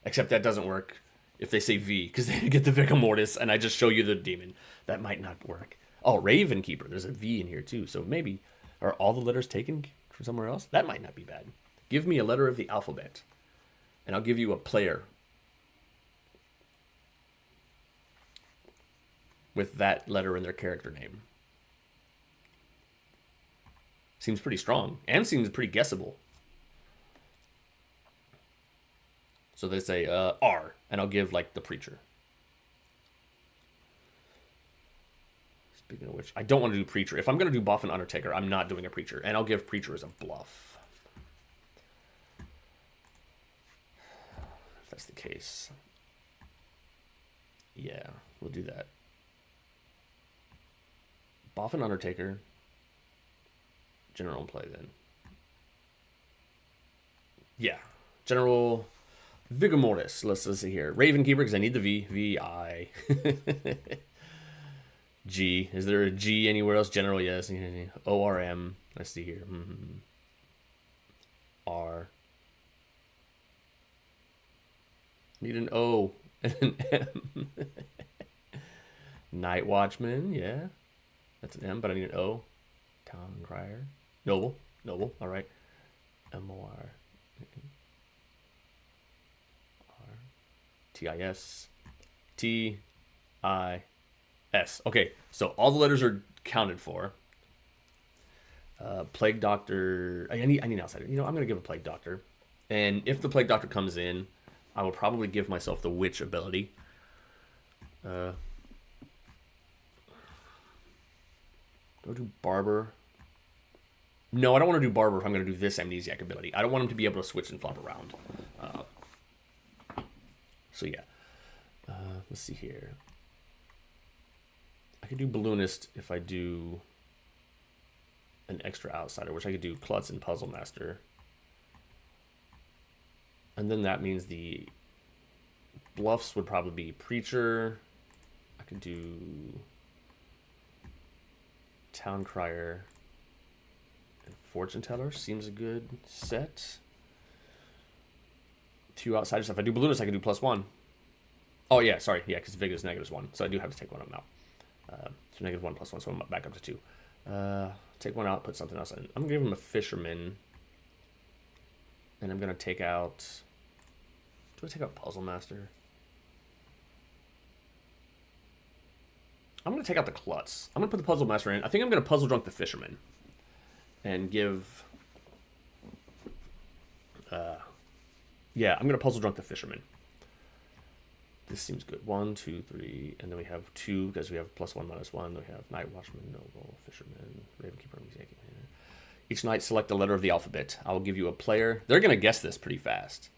Except that doesn't work if they say V, because they get the Vigor Mortis, and I just show you the demon. That might not work. Oh, Raven Keeper. There's a V in here, too. So maybe, are all the letters taken from somewhere else? That might not be bad. Give me a letter of the alphabet, and I'll give you a player with that letter in their character name. Seems pretty strong, and seems pretty guessable. So they say R, and I'll give the preacher. Speaking of which, I don't want to do preacher. If I'm going to do Boffin Undertaker, I'm not doing a preacher, and I'll give preacher as a bluff. If that's the case. Yeah, we'll do that. Boffin Undertaker. General in play then. Yeah. General Vigor Mortis. Let's see here. Raven Keeper, because I need the V. V-I. G. Is there a G anywhere else? General, yes. ORM. I see here. R. Need an O and an M. Night Watchman, yeah. That's an M, but I need an O. Town Crier. Noble. All right. M-O-R. T-I-S. T-I-S. Okay, so all the letters are counted for. Plague Doctor. I need an outsider. I'm going to give a Plague Doctor. And if the Plague Doctor comes in, I will probably give myself the Witch ability. Go do Barber. No, I don't want to do Barber if I'm going to do this Amnesiac ability. I don't want him to be able to switch and flop around. So yeah. Let's see here. I could do Balloonist if I do an extra outsider, which I could do Klutz and Puzzle Master. And then that means the bluffs would probably be Preacher. I could do Town Crier and Fortune Teller. Seems a good set. 2 outsiders. If I do Balloonist, I can do +1. Oh, yeah, sorry. Yeah, because Vig is -1. So I do have to take one of them out. So -1 +1, so I'm back up to 2. Take one out, put something else in. I'm going to give him a Fisherman. And I'm going to take out... Do I take out Puzzle Master? I'm going to take out the Klutz. I'm going to put the Puzzle Master in. I think I'm going to Puzzle Drunk the Fisherman. And give... yeah, I'm going to Puzzle Drunk the Fisherman. This seems good. 1, 2, 3, and then we have 2 because we have +1, -1. We have Night Watchman, Noble, Fisherman, Ravenkeeper, Amnesiac. Each night, select a letter of the alphabet. I will give you a player. They're going to guess this pretty fast.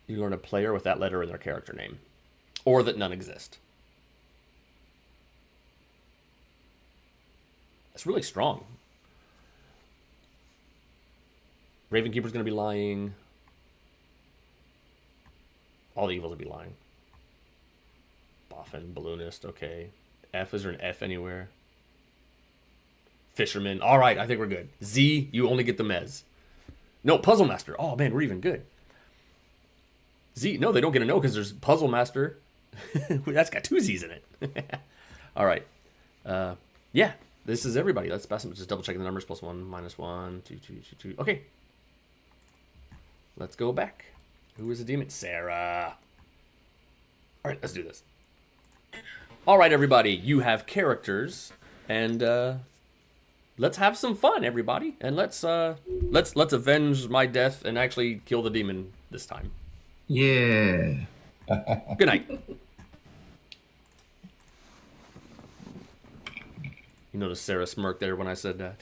You learn a player with that letter in their character name, or that none exist. It's really strong. Ravenkeeper's going to be lying. All the evils will be lying. Boffin, Balloonist, okay. F, is there an F anywhere? Fisherman. All right, I think we're good. Z, you only get the Mez. No, Puzzle Master. Oh, man, we're even good. Z, no, they don't get a no because there's Puzzle Master. That's got 2 Z's in it. All right. Yeah, this is everybody. Let's just double checking the numbers. +1, -1, 2, 2, 2, 2. Okay. Let's go back. Who is the demon? Sarah. All right, let's do this. All right, everybody, you have characters, and let's have some fun, everybody, and let's avenge my death and actually kill the demon this time. Yeah. Good night. You noticed Sarah smirked there when I said that.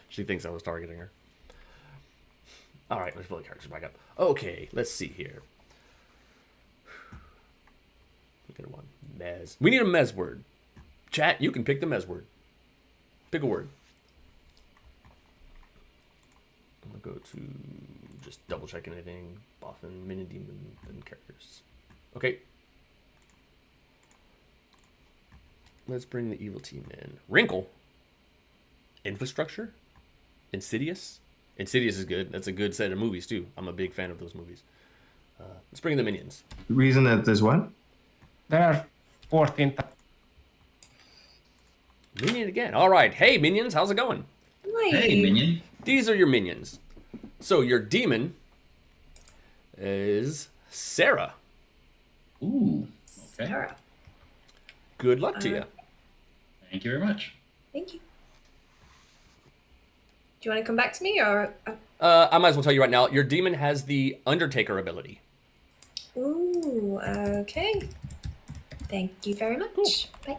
She thinks I was targeting her. All right, let's pull the characters back up. Okay, let's see here. Look at one. Mez. We need a Mez word. Chat, you can pick the Mez word. Pick a word. I'm going to go to just double check anything. Boffin, Minion Demon, and characters. Okay. Let's bring the evil team in. Wrinkle. Infrastructure. Insidious. Insidious is good. That's a good set of movies, too. I'm a big fan of those movies. Let's bring in the minions. The reason that there's what? There are 14. Minion again. All right. Hey, minions. How's it going? Hey, minion. These are your minions. So your demon is Sarah. Ooh. Okay. Sarah. Good luck to you. Thank you very much. Thank you. Do you want to come back to me, or? I might as well tell you right now. Your demon has the Undertaker ability. Ooh, okay. Thank you very much. Cool. Bye.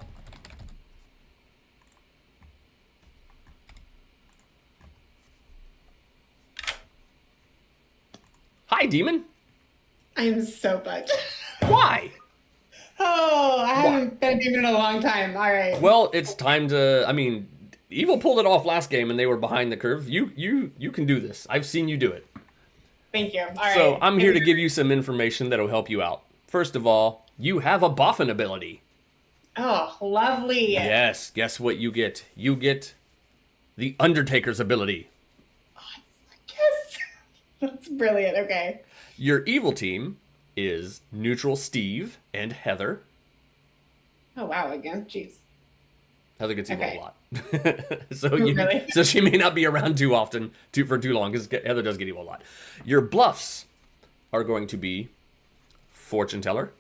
Hi, demon. I am so bugged. Why? Oh, I haven't been a demon in a long time. All right. Well, it's time to. I mean, Evil pulled it off last game, and they were behind the curve. You can do this. I've seen you do it. Thank you. All right. So I'm here to give you some information that'll help you out. First of all, you have a boffin ability. Oh, lovely. Yes. Guess what you get? You get the Undertaker's ability. Yes. That's brilliant. Okay. Your evil team is neutral Steve and Heather. Oh, wow. Again. Jeez. Heather gets evil Okay. a lot. So she may not be around too often for too long because Heather does get evil a lot. Your bluffs are going to be Fortune Teller,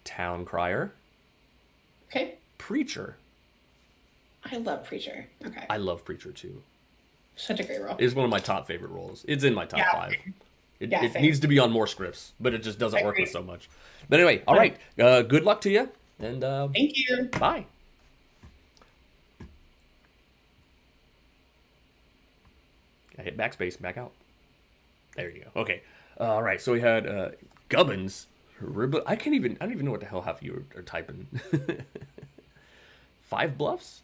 Town Crier, Okay. Preacher. I love Preacher. Okay. I love Preacher too. Such a great role. It's one of my top favorite roles. It's in my top 5. It same. needs to be on more scripts, but it just doesn't work with so much. But anyway, all right. Good luck to you. And thank you. Bye. I hit backspace, back out. There you go. Okay. All right. So we had Gubbins. I don't even know what the hell half of you are typing. 5 bluffs?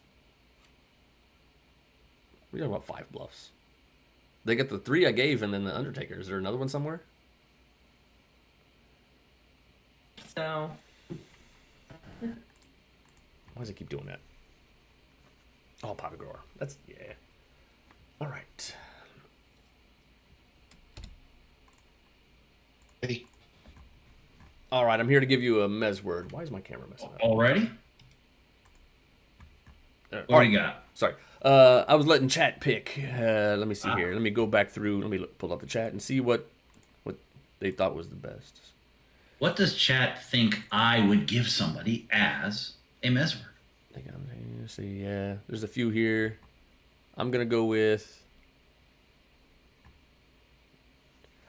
We're talking about 5 bluffs. They get the 3 I gave and then the Undertaker. Is there another one somewhere? So. Why does it keep doing that? Oh, Papa Grower. That's, yeah. All right. Hey. All right, I'm here to give you a Mez word. Why is my camera messing up? Already? What do you got? Sorry. I was letting chat pick. Let me see here. Let me go back through. Let me pull up the chat and see what they thought was the best. What does chat think I would give somebody as a Mez word? Let's see. Yeah, there's a few here. I'm gonna go with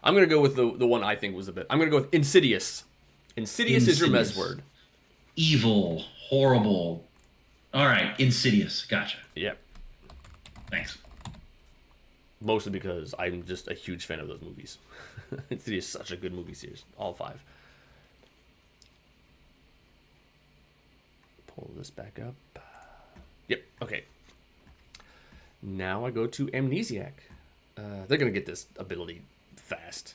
the one I think was the best. I'm gonna go with Insidious. Insidious is your Mez word. Evil, horrible. All right, Insidious. Gotcha. Yep. Thanks. Mostly because I'm just a huge fan of those movies. Insidious is such a good movie series. All 5. Pull this back up. Yep. Okay. Now I go to Amnesiac. They're gonna get this ability fast.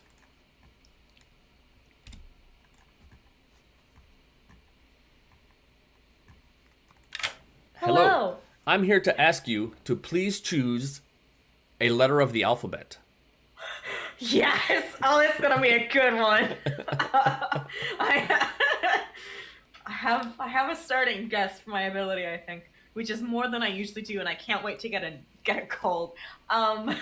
Hello. I'm here to ask you to please choose a letter of the alphabet. Yes! Oh, it's gonna be a good one. I have a starting guess for my ability, I think, which is more than I usually do, and I can't wait to get a cold. Give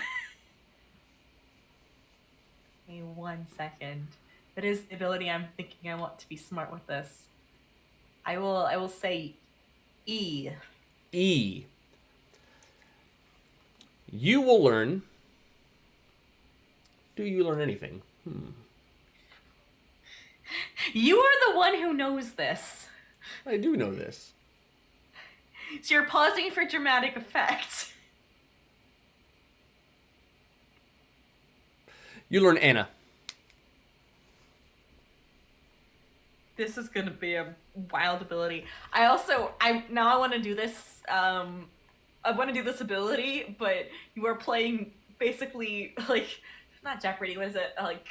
me 1 second. That is the ability I'm thinking I want to be smart with this. I will say E. E. You will learn. Do you learn anything? You are the one who knows this. I do know this. So you're pausing for dramatic effect. You learn Anna. This is gonna be a wild ability. I want to do this. I want to do this ability, but you are playing basically like not Jeopardy. What is it? Like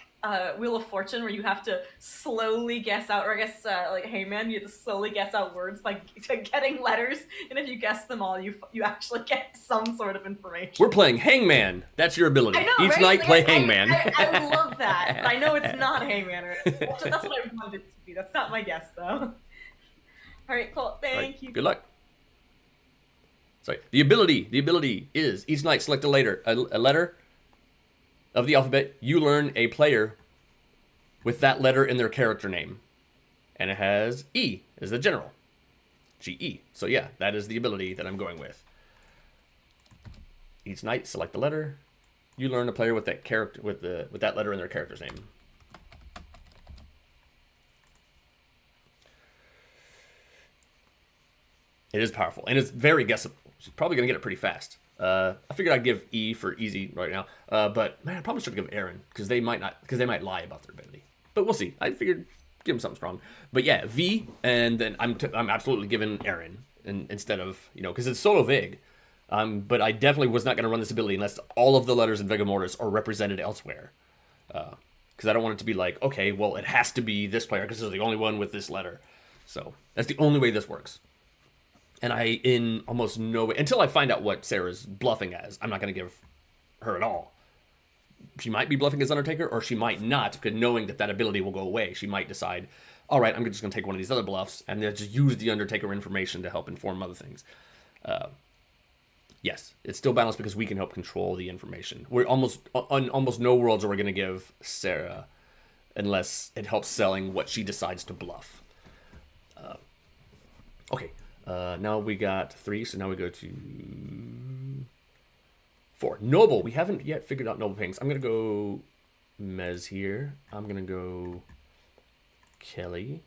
Wheel of Fortune, where you have to slowly guess out, or I guess like Hangman, you have to slowly guess out words by getting letters, and if you guess them all, you actually get some sort of information. We're playing Hangman. That's your ability. I know, Each right? night, Like, play Hangman. I love that. But I know it's not Hangman. That's what I wanted it to be. That's not my guess, though. All right, cool. Thank you. Good luck. Sorry. The ability is each night select a letter of the alphabet. You learn a player with that letter in their character name. And it has E as the general. GE. So yeah, that is the ability that I'm going with. Each night select a letter. You learn a player with that character with that letter in their character's name. It is powerful, and it's very guessable. She's probably going to get it pretty fast. I figured I'd give E for easy right now, but man, I probably should give Aaron because they might lie about their ability. But we'll see. I figured give them something strong. But yeah, V, and then I'm absolutely giving Aaron instead of because it's solo vig. But I definitely was not going to run this ability unless all of the letters in Vega Mortis are represented elsewhere. Because I don't want it to be like, okay, well, it has to be this player because they're the only one with this letter. So that's the only way this works. And in almost no way, until I find out what Sarah's bluffing as, I'm not going to give her at all. She might be bluffing as Undertaker, or she might not, because knowing that ability will go away, she might decide, all right, I'm just going to take one of these other bluffs and then just use the Undertaker information to help inform other things. Yes, it's still balanced because we can help control the information. We're almost no worlds are we going to give Sarah unless it helps selling what she decides to bluff. Okay, now we got 3, so now we go to 4. Noble, we haven't yet figured out Noble Pinks. I'm going to go Mez here. I'm going to go Kelly.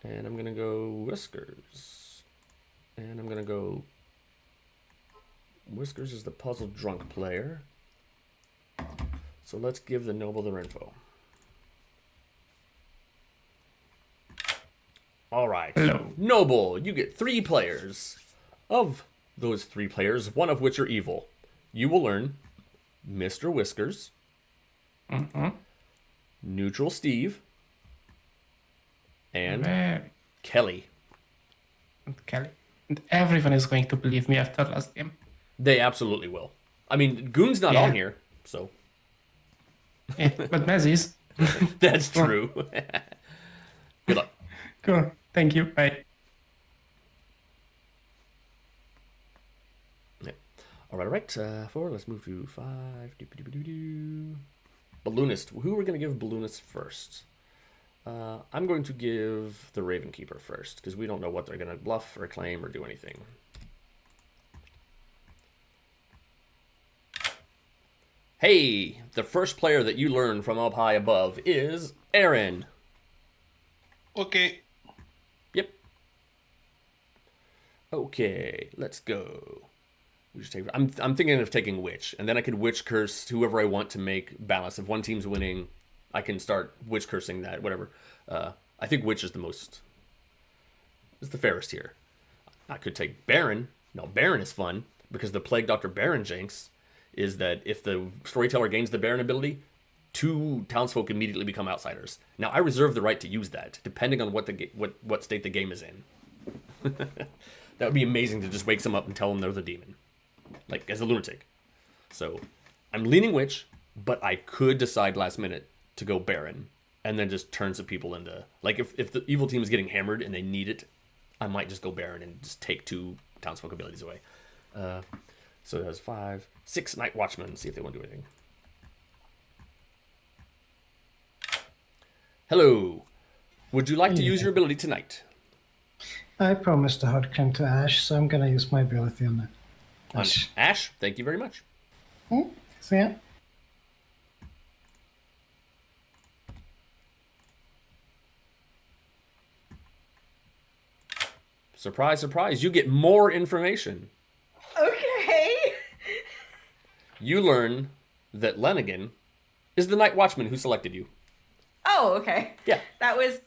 And I'm going to go Whiskers. And I'm going to go... Whiskers is the puzzle drunk player. So let's give the Noble their info. All right. Hello. Noble, you get 3 players. Of those 3 players, one of which are evil. You will learn Mr. Whiskers, Neutral Steve, and Kelly. Kelly. And everyone is going to believe me after last game. They absolutely will. I mean, Goon's not on here, so. Yeah, but Mez is. That's true. Good luck. Cool. Thank you. Bye. Yeah. All right. 4. Let's move to 5. Balloonist. Who are we going to give Balloonist first? I'm going to give the Raven Keeper first, because we don't know what they're going to bluff or claim or do anything. Hey, the first player that you learn from up high above is Aaron. Okay. Yep. Okay, let's go. We just take. I'm thinking of taking Witch, and then I could Witch curse whoever I want to make balance. If one team's winning, I can start Witch cursing that, whatever. I think Witch is the fairest here. I could take Baron. No, Baron is fun, because the Plague Doctor Baron Jinx is that if the Storyteller gains the Baron ability, 2 townsfolk immediately become outsiders. Now, I reserve the right to use that, depending on what state the game is in. That would be amazing to just wake them up and tell them they're the demon. Like, as a lunatic. So, I'm leaning Witch, but I could decide last minute to go Baron, and then just turn some people into... Like, if the evil team is getting hammered and they need it, I might just go Baron and just take 2 townsfolk abilities away. So it has 5, 6 Night Watchmen. See if they want to do anything. Hello. Would you like to use your ability tonight? I promised a hard claim to Ash, so I'm going to use my ability on that. Ash. Ash, thank you very much. So yeah. Surprise, surprise. You get more information. Okay. You learn that Lenigan is the Night Watchman who selected you. Oh, okay. Yeah. That was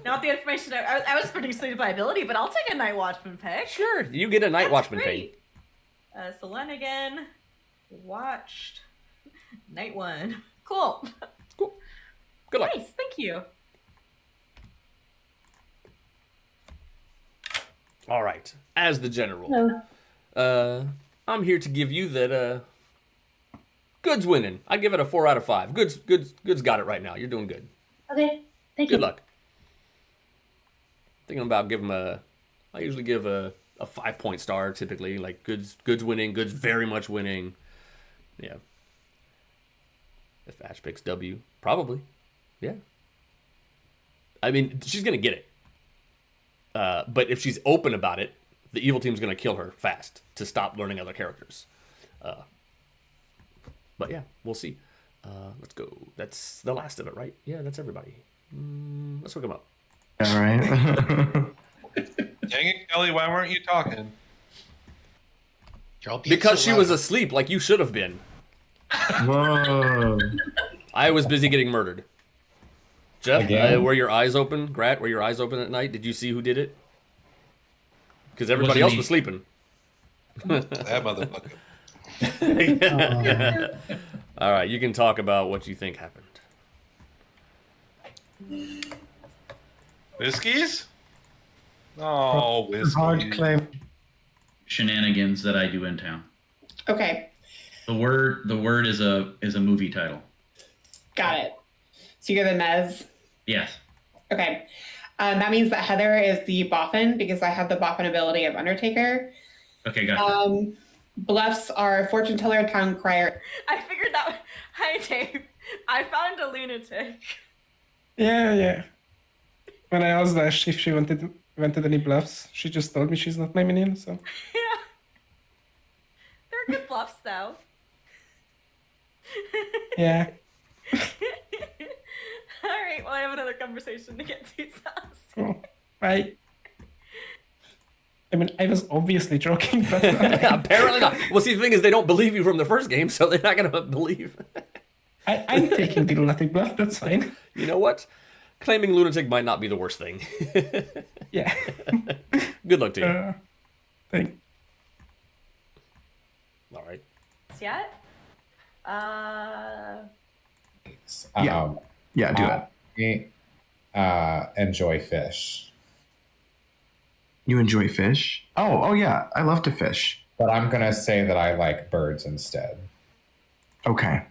not the information I was producing by ability, but I'll take a Night Watchman pick. Sure, you get a Night Watchman great. pick. So Lenigan watched Night 1. Cool. Cool. Good luck. Nice, thank you. All right. As the general, I'm here to give you that Good's winning. I give it a 4 out of 5. Good's got it right now. You're doing good. Okay, thank you. Good luck. Thinking about giving him I usually give a 5-point star typically. Like Good's winning. Good's very much winning. Yeah. If Ash picks W, probably. Yeah. I mean, she's gonna get it. But if she's open about it, the evil team's going to kill her fast to stop learning other characters. But yeah, we'll see. Let's go. That's the last of it, right? Yeah, that's everybody. Let's hook them up. All right. Dang it, Kelly, why weren't you talking? Because she was asleep, like you should have been. Whoa. I was busy getting murdered. Jeff, were your eyes open? Grat, were your eyes open at night? Did you see who did it? Because everybody else was sleeping. That motherfucker. All right, you can talk about what you think happened. Whiskeys? Oh, whiskeys. Hard claim. Shenanigans that I do in town. Okay, The word is a movie title. got it. So you're the Mez. Yes. Okay. That means that Heather is the Boffin because I have the Boffin ability of Undertaker. Okay, gotcha. Bluffs are fortune teller, tongue crier. I figured that. Hi, Dave. I found a lunatic. Yeah. When I asked Ash if she wanted any bluffs, she just told me she's not my minion, so. Yeah. They're good bluffs, though. Yeah. All right. Well, I have another conversation to get to. Cool. Right. I mean, I was obviously joking, but apparently not. Well, see, the thing is, they don't believe you from the first game, so they're not going to believe. I'm taking the lunatic bluff. That's fine. You know what? Claiming lunatic might not be the worst thing. Yeah. Good luck to you. Thanks. All right. Yet? Yeah, do it. Enjoy fish. You enjoy fish? Oh yeah, I love to fish. But I'm gonna say that I like birds instead. Okay.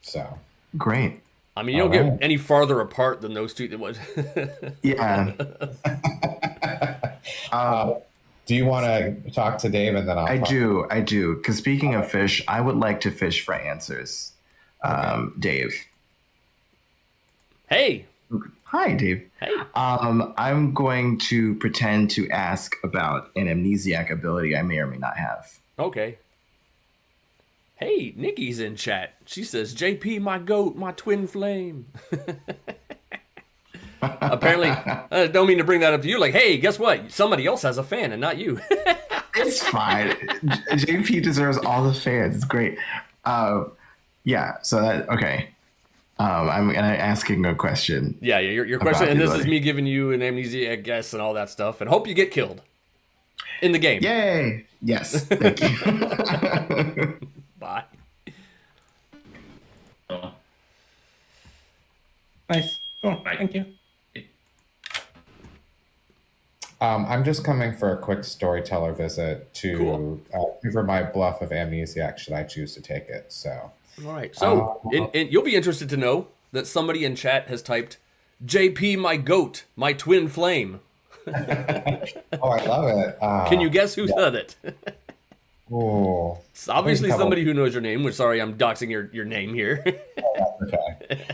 So great. I mean, you don't get any farther apart than those two. Yeah. Do you want to talk to Dave and then I'll... I do. Because speaking of fish, I would like to fish for answers. Dave. Hey. Hi, Dave. Hey. I'm going to pretend to ask about an amnesiac ability I may or may not have. Okay. Hey, Nikki's in chat. She says, JP, my goat, my twin flame. Apparently, I don't mean to bring that up to you. Like, hey, guess what? Somebody else has a fan and not you. It's fine. JP deserves all the fans. It's great. Yeah, so that, okay. I'm asking a question. Yeah, your question, and this is me giving you an amnesiac guess and all that stuff, and hope you get killed in the game. Yay! Yes, thank you. Bye. Oh. Nice. Cool. Thank you. I'm just coming for a quick storyteller visit to cover my bluff of amnesiac should I choose to take it. So. All right. So you'll be interested to know that somebody in chat has typed, JP, my goat, my twin flame. Oh, I love it. Can you guess who said it? Oh, it's obviously somebody who knows your name. Which, sorry, I'm doxing your name here. Okay.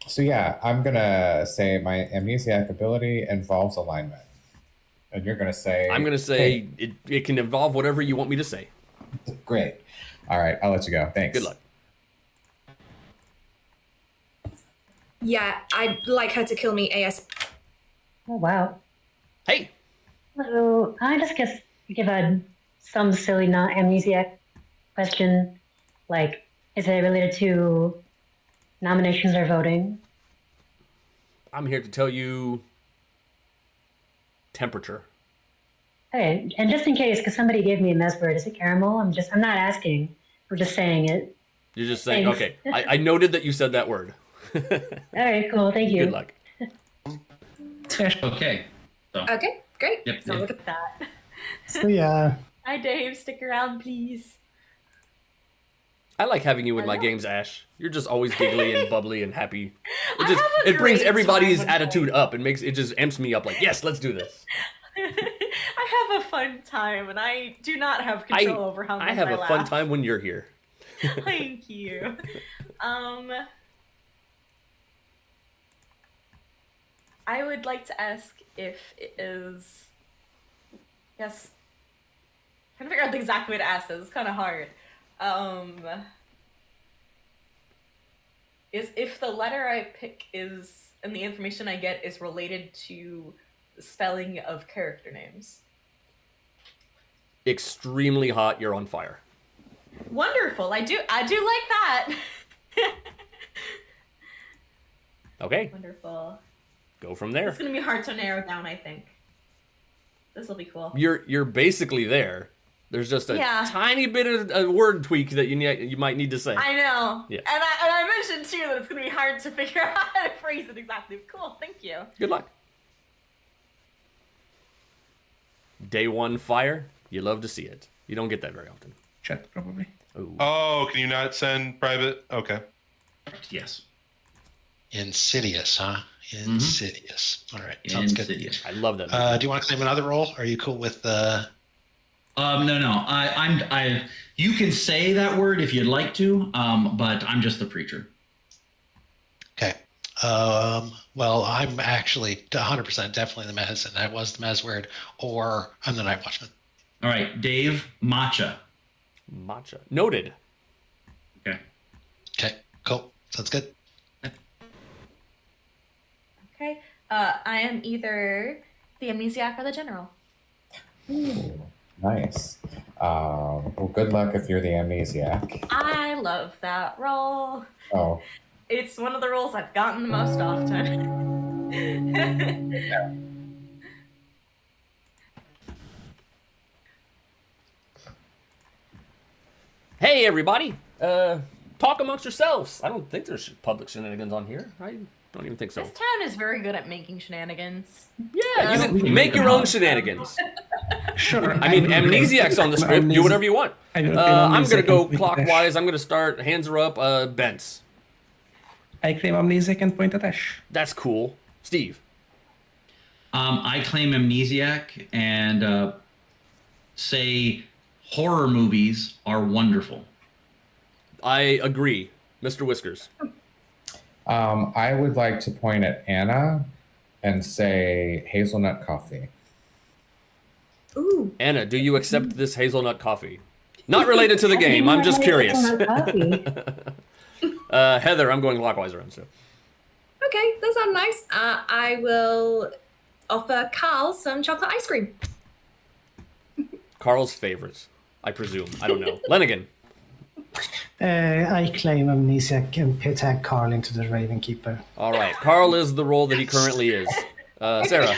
So yeah, I'm gonna say my amnesiac ability involves alignment, and you're gonna say I'm gonna say it can involve whatever you want me to say. Great. All right, I'll let you go. Thanks. Good luck. Yeah, I'd like her to kill me AS. Oh, wow. Hey. So I just guess give some silly non-amnesiac question, like, is it related to nominations or voting? I'm here to tell you temperature. Okay, and just in case, because somebody gave me a mess word, is it caramel? I'm not asking. I'm just saying it. You're just saying, Thanks. okay. I noted that you said that word. All right, cool. Thank you. Good luck. Okay. So. Okay, great. Yep, So look at that. So yeah. Hi, Dave. Stick around, please. I like having you in my games, Ash. You're just always giggly and bubbly and happy. It brings everybody's attitude up and it just amps me up. Like, yes, let's do this. I have a fun time, and I do not have control over how much I have a laugh. fun time when you're here. Thank you. I would like to ask if it is. Yes. I'm trying to figure out the exact way to ask this. It's kind of hard. Is if the letter I pick is and the information I get is related to the spelling of character names. Extremely hot. You're on fire. Wonderful. I do like that. Okay. Wonderful. Go from there. It's gonna be hard to narrow down, I think. This will be cool. You're basically there. There's just a Yeah. tiny bit of a word tweak that you might need to say. I know. Yeah. And I mentioned too that it's gonna be hard to figure out how to phrase it exactly. Cool, thank you. Good luck. Day one fire. You love to see it. You don't get that very often. Chat probably. Ooh. Oh, can you not send private? Okay. Yes. Insidious, huh? Insidious. All right, sounds Insidious. I love that. Do you want to claim another role? Are you cool with the? No. I. You can say that word if you'd like to, but I'm just the preacher. Okay. Well, I'm actually 100% definitely the Mez, and I was the Mez word, or I'm the Night Watchman. All right, Dave, matcha. Matcha. Noted. Okay. Okay, cool. Sounds good. Okay. I am either the amnesiac or the general. Ooh, nice. Well, good luck if you're the amnesiac. I love that role. Oh. It's one of the roles I've gotten the most often. Hey, everybody. Talk amongst yourselves. I don't think there's public shenanigans on here. I don't even think so. This town is very good at making shenanigans. Yeah, you can make your own shenanigans. Sure. I mean, amnesiac's on the script. Do whatever you want. I'm going to go clockwise. I'm going to start. Hands are up. Bents. I claim amnesiac and point at Ash. That's cool. Steve. I claim amnesiac and say horror movies are wonderful. I agree. Mr. Whiskers. I would like to point at Anna and say hazelnut coffee. Ooh. Anna, do you accept this hazelnut coffee? Not related to the game. I'm just curious. Heather, I'm going clockwise around. So. Okay, that sounds nice. I will offer Carl some chocolate ice cream. Carl's favorites, I presume. I don't know. Lenigan. I claim amnesiac and tag Carl into the Raven Keeper. All right. Carl is the role that he currently is. Sarah.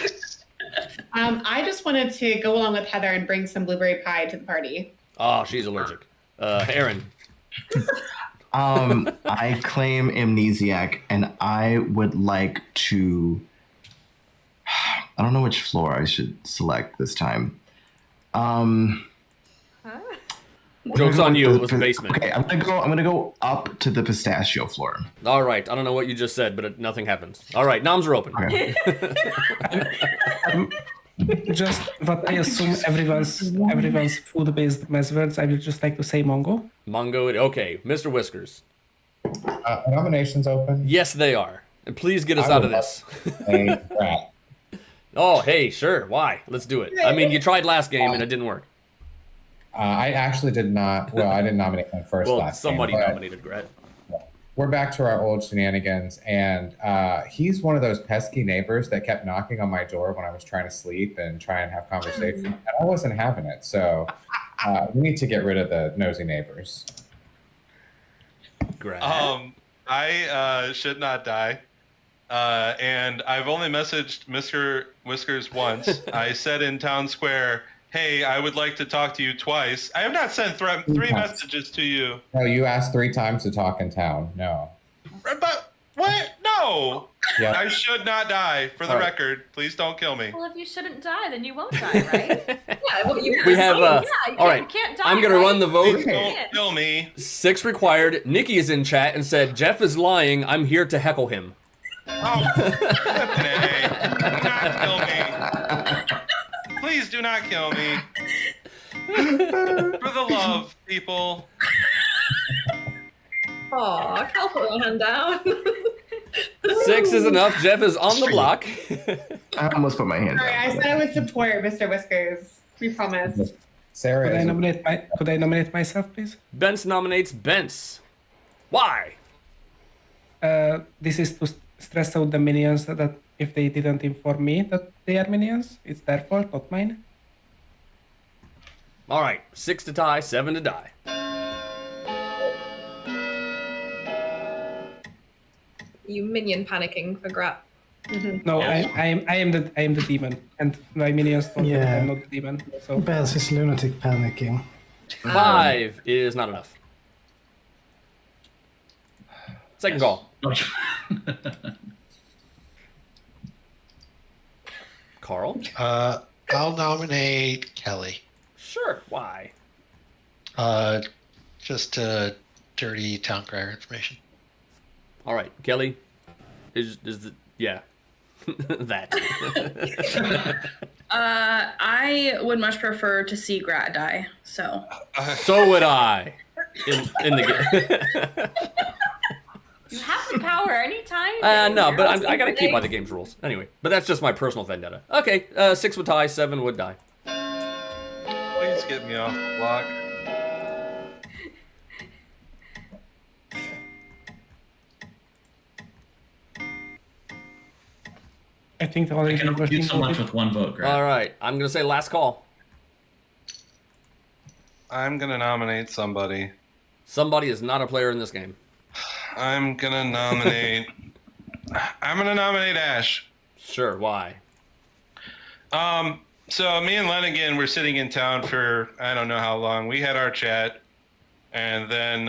I just wanted to go along with Heather and bring some blueberry pie to the party. Oh, she's allergic. Aaron. I claim amnesiac, and I would like to. I don't know which floor I should select this time. Joke's on you. It was the basement. Okay, I'm gonna go up to the pistachio floor. All right. I don't know what you just said, but nothing happens. All right. Noms are open. Okay. Just what I assume everyone's food-based words. I would just like to say Mongo. Mongo. Okay. Mr. Whiskers. Nominations open? Yes, they are. And please get us out of this. Hey, rat. Oh, hey, sure. Why? Let's do it. I mean, you tried last game and it didn't work. I actually did not. Well, I didn't nominate him first last somebody game. Nominated Gret. We're back to our old shenanigans, and he's one of those pesky neighbors that kept knocking on my door when I was trying to sleep and try and have conversation, and I wasn't having it. So we need to get rid of the nosy neighbors. Gret. I should not die. And I've only messaged Mr. Whiskers once. I said in Town Square, hey, I would like to talk to you twice. I have not sent three messages to you. No, you asked 3 times to talk in town. No. But what? No. Yep. I should not die. For the record, please don't kill me. Well, if you shouldn't die, then you won't die, right? Yeah, well, We have. All right. You can't die, I'm gonna run the vote. Please don't kill me. 6 required. Nikki is in chat and said, Jeff is lying. I'm here to heckle him. Oh, nay. Do not kill me. Please do not kill me. For the love, people. Aw, Cal put one hand down. 6 is enough. Jeff is on the block. I almost put my hand Sorry, down. I said I would support Mr. Whiskers. We promised. Sarah, Could I nominate myself, please? Bence nominates Bence. Why? This is to stress out the minions that if they didn't inform me that they are minions, it's their fault, not mine. All right. 6 to tie, 7 to die. You minion panicking for Grat. No, I am the demon, and my minions told me that I'm not the demon. So Bells is lunatic panicking. 5 is not enough. Second call. Carl? I'll nominate Kelly. Sure. Why? Just dirty town crier information. All right, Kelly. Is the that? I would much prefer to see Grat die. So. So would I. In the game. You have the power anytime. No, but I gotta keep by the game's rules. Anyway, but that's just my personal vendetta. Okay, 6 would die, 7 would die. Please get me off the block. I think the only I can only do so much with one vote, Greg. All right, I'm gonna say last call. I'm gonna nominate somebody. Somebody is not a player in this game. I'm gonna nominate. I'm gonna nominate Ash. Sure. Why? So me and Lenigan were sitting in town for I don't know how long. We had our chat, and then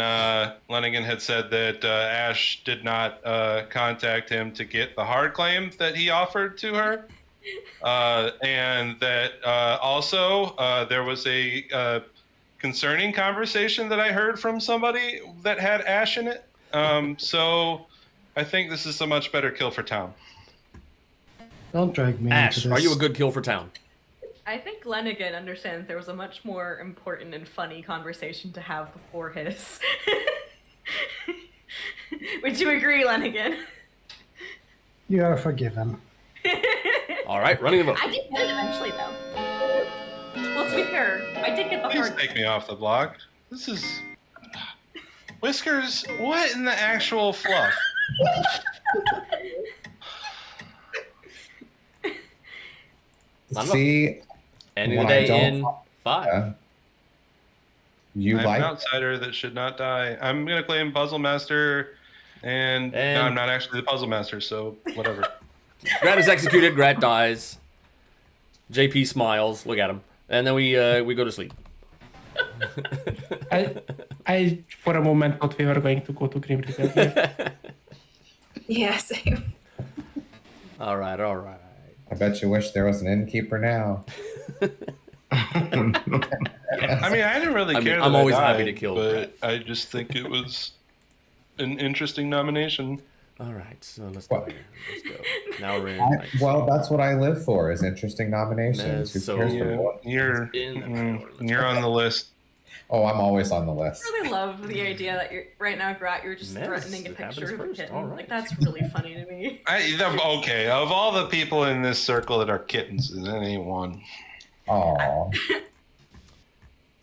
Lenigan had said that Ash did not contact him to get the hard claim that he offered to her, and that also there was a concerning conversation that I heard from somebody that had Ash in it. So I think this is a much better kill for town. Don't drag me Ash, into this. are you a good kill for town? I think Lenigan understands there was a much more important and funny conversation to have before his. Would you agree, Lenigan? You are forgiven. All right, running the vote. I did get it eventually, though. Let's be fair. I did get the Please hard. take me off the block. This is Whiskers. What in the actual fluff? See, End of the when I day don't- in 5. You I'm like an outsider that should not die. I'm gonna claim Puzzle Master, and no, I'm not actually the Puzzle Master, so whatever. Grat is executed. Grat dies. JP smiles. Look at him, and then we go to sleep. I for a moment thought we were going to go to Grim Reaper here. Yeah, same. All right. I bet you wish there was an innkeeper now. I mean, I didn't really care. I'm that always I happy died, to kill but Grat. I just think it was an interesting nomination. All right, so let's go. Let's go. Now we're in. Well, that's what I live for, is interesting nominations. Who So cares Yeah, what? you're on the list. Oh, I'm always on the list. I really love the idea that you're right now, Grat. You're just Mez, threatening a it picture happens of a first. kitten. All right. Like that's really funny to me. Okay, of all the people in this circle that are kittens, is any one? Aw.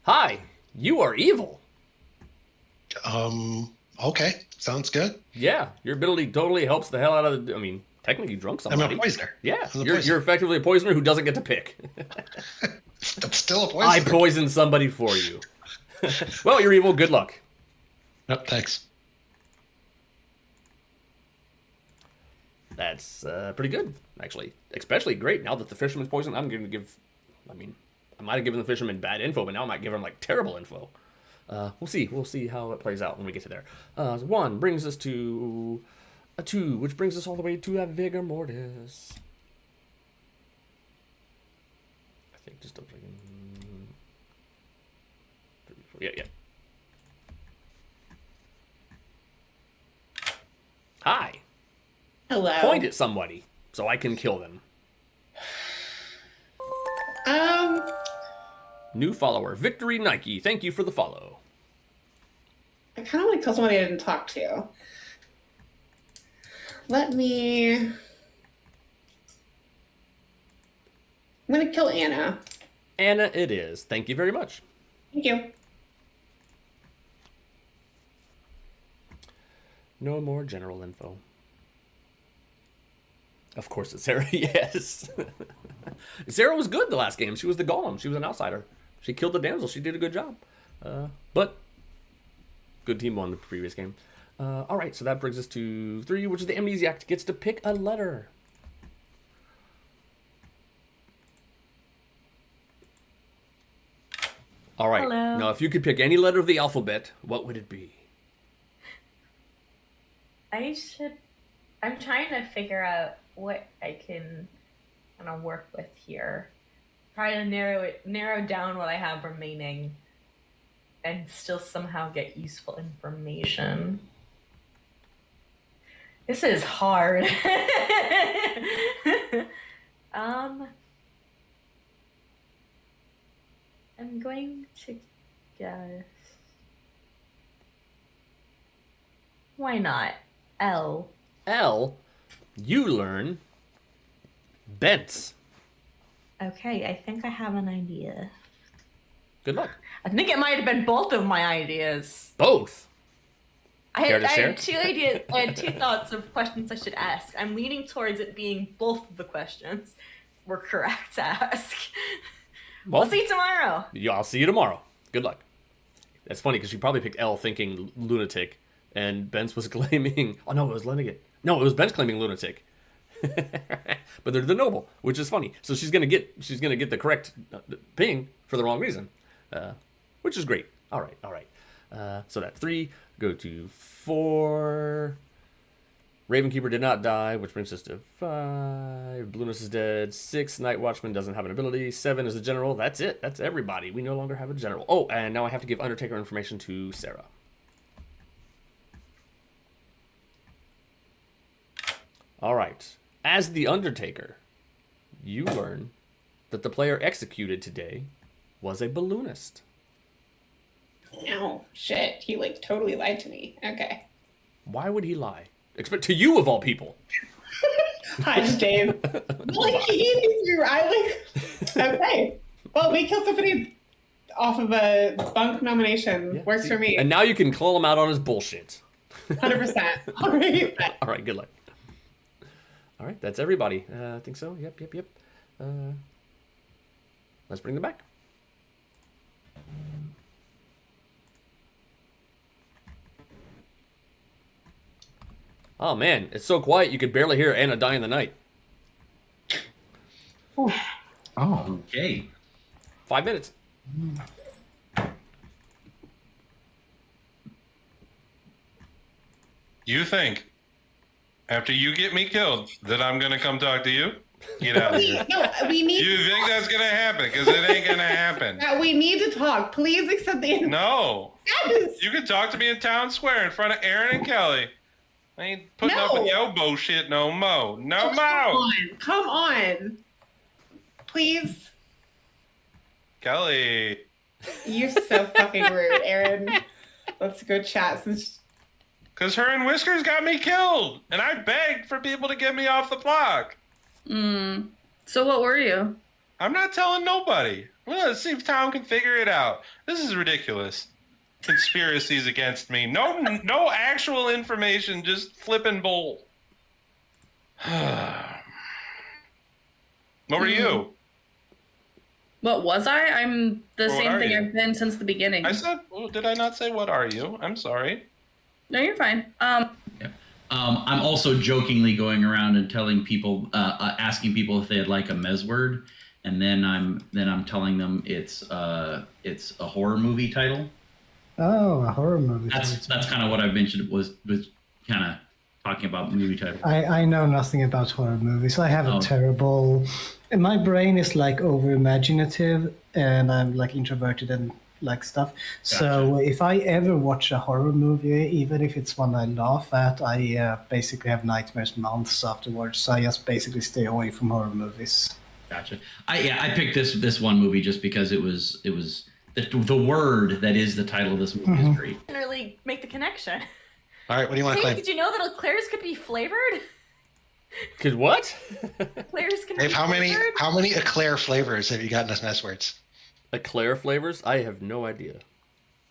Hi, you are evil. Okay, sounds good. Yeah, your ability totally helps the hell out of the. I mean, technically, you drunk somebody. I'm a poisoner. Yeah, I'm a you're poisoner. effectively a poisoner who doesn't get to pick. I'm still a poisoner. I poisoned somebody for you. Well, you're evil. Good luck. Nope, thanks. That's pretty good, actually. Especially great now that the fisherman's poisoned. I'm going to give. I mean, I might have given the fisherman bad info, but now I might give him like terrible info. We'll see. We'll see how it plays out when we get to there. 1 brings us to a 2, which brings us all the way to a vigor mortis. I think just double checking. 3, 4, yeah. Hi. Hello. Point at somebody so I can kill them. New follower, Victory Nike. Thank you for the follow. I kind of want to kill somebody I didn't talk to. I'm gonna kill Anna. Anna it is. Thank you very much. Thank you. No more general info. Of course it's Sarah, yes. Sarah was good the last game. She was the golem. She was an outsider. She killed the damsel. She did a good job. But good team won the previous game. All right, so that brings us to 3, which is the amnesiac gets to pick a letter. All right. Hello. Now, if you could pick any letter of the alphabet, what would it be? I'm trying to figure out what I can kind of work with here. Try to narrow down what I have remaining and still somehow get useful information. This is hard. I'm going to guess. Why not? L. L, you learn bents. Okay, I think I have an idea. Good luck. I think it might have been both of my ideas. Both. I Care to share? had two ideas. I had two thoughts of questions I should ask. I'm leaning towards it being both of the questions were correct to ask. Well, We'll see tomorrow. Yeah, I'll see you tomorrow. Good luck. That's funny because you probably picked L thinking lunatic, and Ben's was claiming. Oh no, it was lunatic. No, it was Ben's claiming lunatic. But they're the noble, which is funny. So she's gonna get the correct ping for the wrong reason, which is great. All right. So that's 3. Go to 4. Ravenkeeper did not die, which brings us to 5. Blueness is dead. 6. Night Watchman doesn't have an ability. 7 is the general. That's it. That's everybody. We no longer have a general. Oh, and now I have to give Undertaker information to Sarah. All right. As the Undertaker, you learn that the player executed today was a balloonist. No, shit. He like totally lied to me. Okay. Why would he lie? Expect to you of all people. Hi, Dave. Like he gave me through. I like. Okay. Well, we killed somebody off of a bunk nomination. Works for me. And now you can call him out on his bullshit. 100%. All right. All right. Good luck. All right. That's everybody. I think so. Yep. Let's bring them back. Oh man, it's so quiet you could barely hear Anna die in the night. Oh. Okay. 5 minutes. You think after you get me killed that I'm gonna come talk to you? Get out of here. No, we need. You think that's gonna happen? Because it ain't gonna happen. We need to talk. Please accept the. No. Yes. You can talk to me in town square in front of Aaron and Kelly. I ain't putting up with your bullshit no mo. No mo. Come on. Please. Kelly. You're so fucking rude, Aaron. Let's go chat since. Because her and Whiskers got me killed. And I begged for people to get me off the block. So what were you? I'm not telling nobody. Well, let's see if town can figure it out. This is ridiculous. Conspiracies against me. No actual information, just flipping bull. What were you? What was I? I'm the Well, what same are thing you? I've been since the beginning. I said, well, did I not say what are you? I'm sorry. No, you're fine. I'm also jokingly going around and telling people, asking people if they'd like a Mez word, and then I'm telling them it's a horror movie title. Oh, a horror movie. That's kind of what I mentioned was kind of talking about movie titles. I know nothing about horror movies. I have a terrible. And my brain is like over imaginative, and I'm like introverted and like stuff. Gotcha. So if I ever watch a horror movie, even if it's one I laugh at, I basically have nightmares months afterwards. So I just basically stay away from horror movies. Gotcha. I picked this one movie just because it was the word that is the title of this movie is great. I didn't really make the connection. All right, what do you want to claim? Did you know that eclairs could be flavored? Could what? Eclairs can Dave, be how flavored? many eclair flavors have you gotten as mess words? Eclair flavors? I have no idea.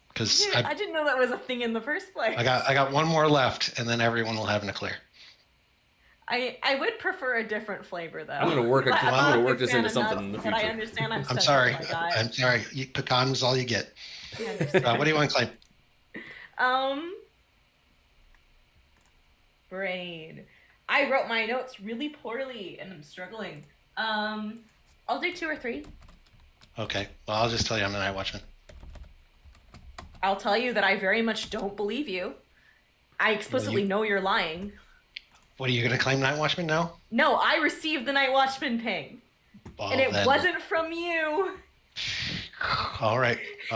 Because I didn't know that was a thing in the first place. I got one more left, and then everyone will have an eclair. I would prefer a different flavor though. I'm gonna work this into something in the future. But I understand. I'm sorry. I'm sorry. Pecan is all you get. What do you want to claim? Brain. I wrote my notes really poorly and I'm struggling. I'll do 2 or 3. Okay. Well, I'll just tell you I'm the Night Watchman. I'll tell you that I very much don't believe you. I explicitly know you're lying. What are you going to claim, Night Watchman, now? No, I received the Night Watchman ping. Well, and it then- wasn't from you. All right. So,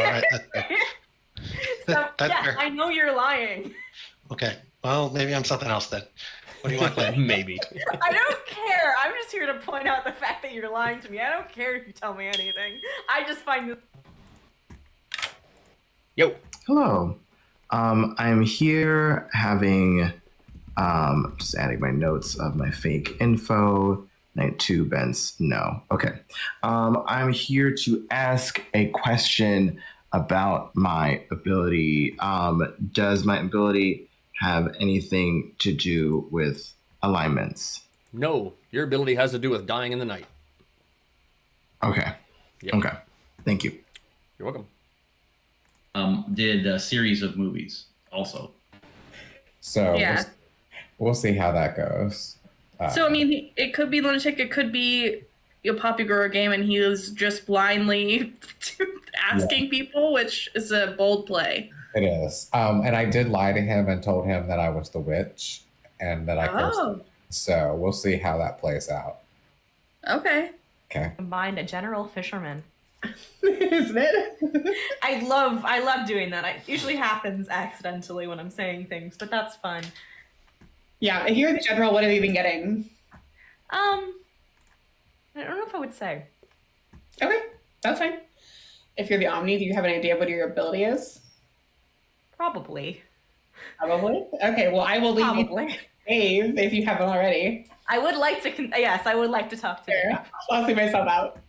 That's yeah, fair. I know you're lying. Okay. Well, maybe I'm something else then. What do you want to claim? Maybe. I don't care. I'm just here to point out the fact that you're lying to me. I don't care if you tell me anything. I just find this. Yo. Hello. I'm here having just adding my notes of my fake info. Night 2 Bents. No. Okay. I'm here to ask a question about my ability. Does my ability have anything to do with alignments? No, your ability has to do with dying in the night. Okay. Yep. Okay. Thank you. You're welcome. Did a series of movies also. So Yeah. we'll see how that goes. So I mean, it could be lunatic. It could be a Poppy Grower game, and he was just blindly asking people, which is a bold play. It is. And I did lie to him and told him that I was the witch and that I cursed him. So we'll see how that plays out. Okay. Okay. Combined a general fisherman. Isn't it? I love doing that. It usually happens accidentally when I'm saying things, but that's fun. Yeah, if you're the general, what have you been getting? I don't know if I would say. Okay, that's fine. If you're the Omni, do you have an idea of what your ability is? Probably. Probably. Okay, well, I will leave Probably. you to Dave if you haven't already. I would like to. Yes, I would like to talk to you. I'll see myself out.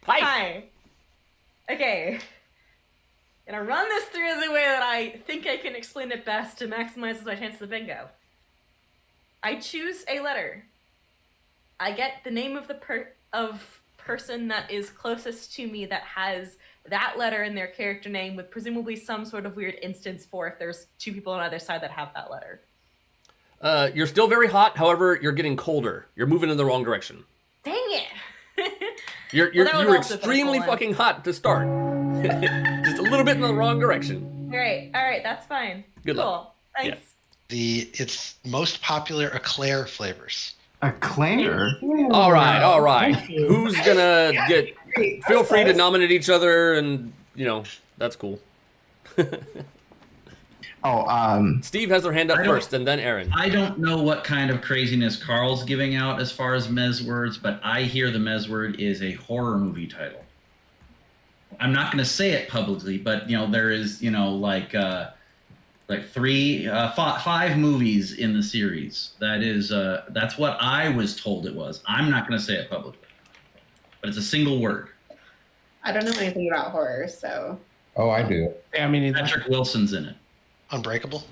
Hi. Okay. Gonna run this through the way that I think I can explain it best to maximize my chances of bingo. I choose a letter. I get the name of the person that is closest to me that has that letter in their character name, with presumably some sort of weird instance for if there's two people on either side that have that letter. You're still very hot. However, you're getting colder. You're moving in the wrong direction. Dang it! You're Well, that would also extremely put a fucking hot to start. Just a little bit in the wrong direction. All right, that's fine. Good cool. luck. Thanks. It's most popular eclair flavors. Eclair? All right. Who's gonna get? Feel free to nominate each other, and that's cool. Steve has their hand up first, and then Aaron. I don't know what kind of craziness Carl's giving out as far as Mez words, but I hear the Mez word is a horror movie title. I'm not going to say it publicly, but there is five movies in the series. That's what I was told it was. I'm not going to say it publicly, but it's a single word. I don't know anything about horror, so. Oh, I do. Yeah, I mean, Patrick Wilson's in it. Unbreakable?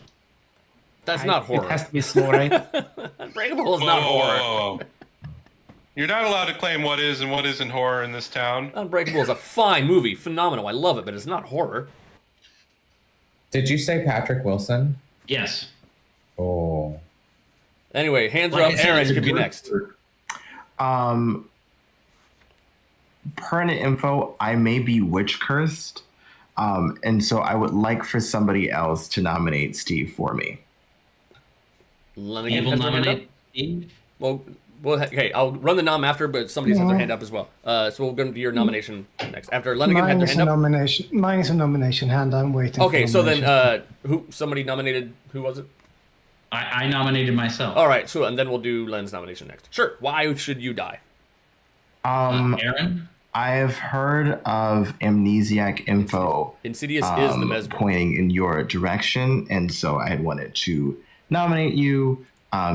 That's not horror. It has to be slow, right? Unbreakable is not horror. Whoa. You're not allowed to claim what is and what isn't horror in this town. Unbreakable is a fine movie, phenomenal. I love it, but it's not horror. Did you say Patrick Wilson? Yes. Oh. Anyway, hands are up. Aaron could be next. Pertinent info, I may be witch cursed. And so I would like for somebody else to nominate Steve for me. Lenigan will has their hand up. nominate Steve? Well, okay, I'll run the nom after, but somebody's had their hand up as well. So we're going to do your nomination next. After Lenigan had Mine their is hand a up. nomination. Mine is a nomination hand. I'm waiting. Okay, for so then nomination. somebody nominated, who was it? I nominated myself. All right, so and then we'll do Len's nomination next. Sure. Why should you die? Aaron? I've heard of amnesiac info. Insidious is the mesmer. Pointing in your direction, and so I wanted to nominate you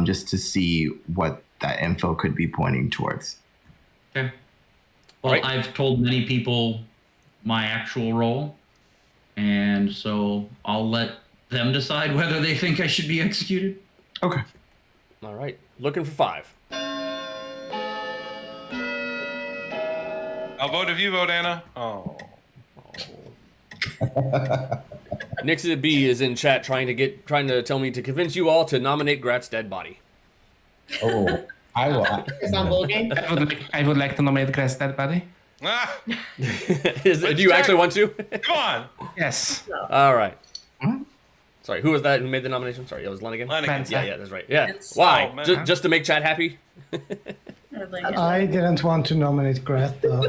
just to see what that info could be pointing towards. Okay. Well, Right. I've told many people my actual role, and so I'll let them decide whether they think I should be executed. Okay. All right, looking for 5. I'll vote if you vote, Anna. Oh. Nixie B is in chat trying to tell me to convince you all to nominate Grat's dead body. Oh, I will. It's on Vulcan. I would like to nominate Grass Dead Body. Ah, Do you actually want to? come on. Yes. All right. Sorry, who was that who made the nomination? Sorry, it was Lenigan? Lenigan. Yeah, that's right. Yeah. It's- Why? Oh, man. Just to make Chad happy? I didn't want to nominate Gret though.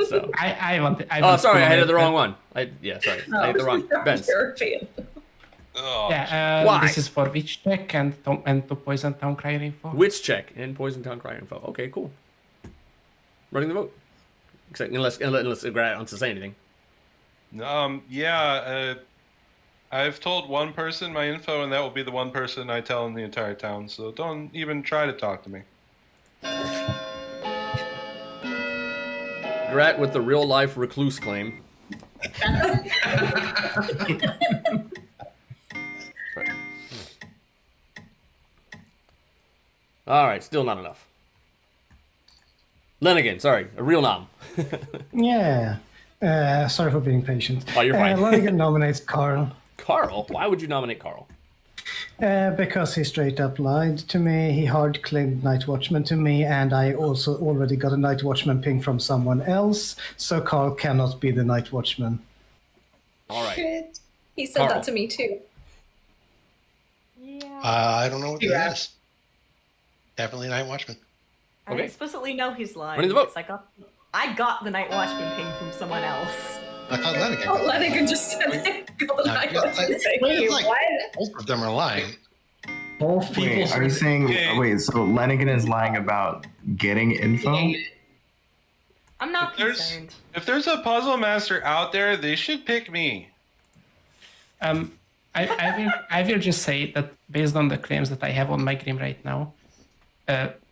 So. I want. Oh, sorry, I had the wrong one. one. Sorry, I had the wrong. Benz. European. Oh, Yeah, Why? this is for Witch Check and to Poison Town Crier info. Witch check and Poison Town Crier info. Okay, cool. Running the vote. Except unless Grat wants to say anything. I've told one person my info, and that will be the one person I tell in the entire town. So don't even try to talk to me. Grat with the real life recluse claim. All right, still not enough. Lenigan, sorry, a real nom. Yeah. Sorry for being patient. Oh, you're fine. Lenigan nominates Carl. Carl? Why would you nominate Carl? Because he straight up lied to me. He hard claimed Night Watchman to me, and I also already got a Night Watchman ping from someone else, so Carl cannot be the Night Watchman. All right. He said Carl. that to me too. Yeah. I don't know what that is. Definitely Night Watchman. I Okay. explicitly know he's lying. Running the vote. because I got the Night Watchman ping from someone else. I thought Lenigan. Oh, Lenigan just said it. God, No, I it's got like- to say. Wait, like- what? Both of them are lying. Both people. Wait, are you saying? Yeah. Wait, so Lenigan is lying about getting info? I'm not If there's- concerned. If there's a puzzle master out there, they should pick me. I will just say that based on the claims that I have on my Grim right now,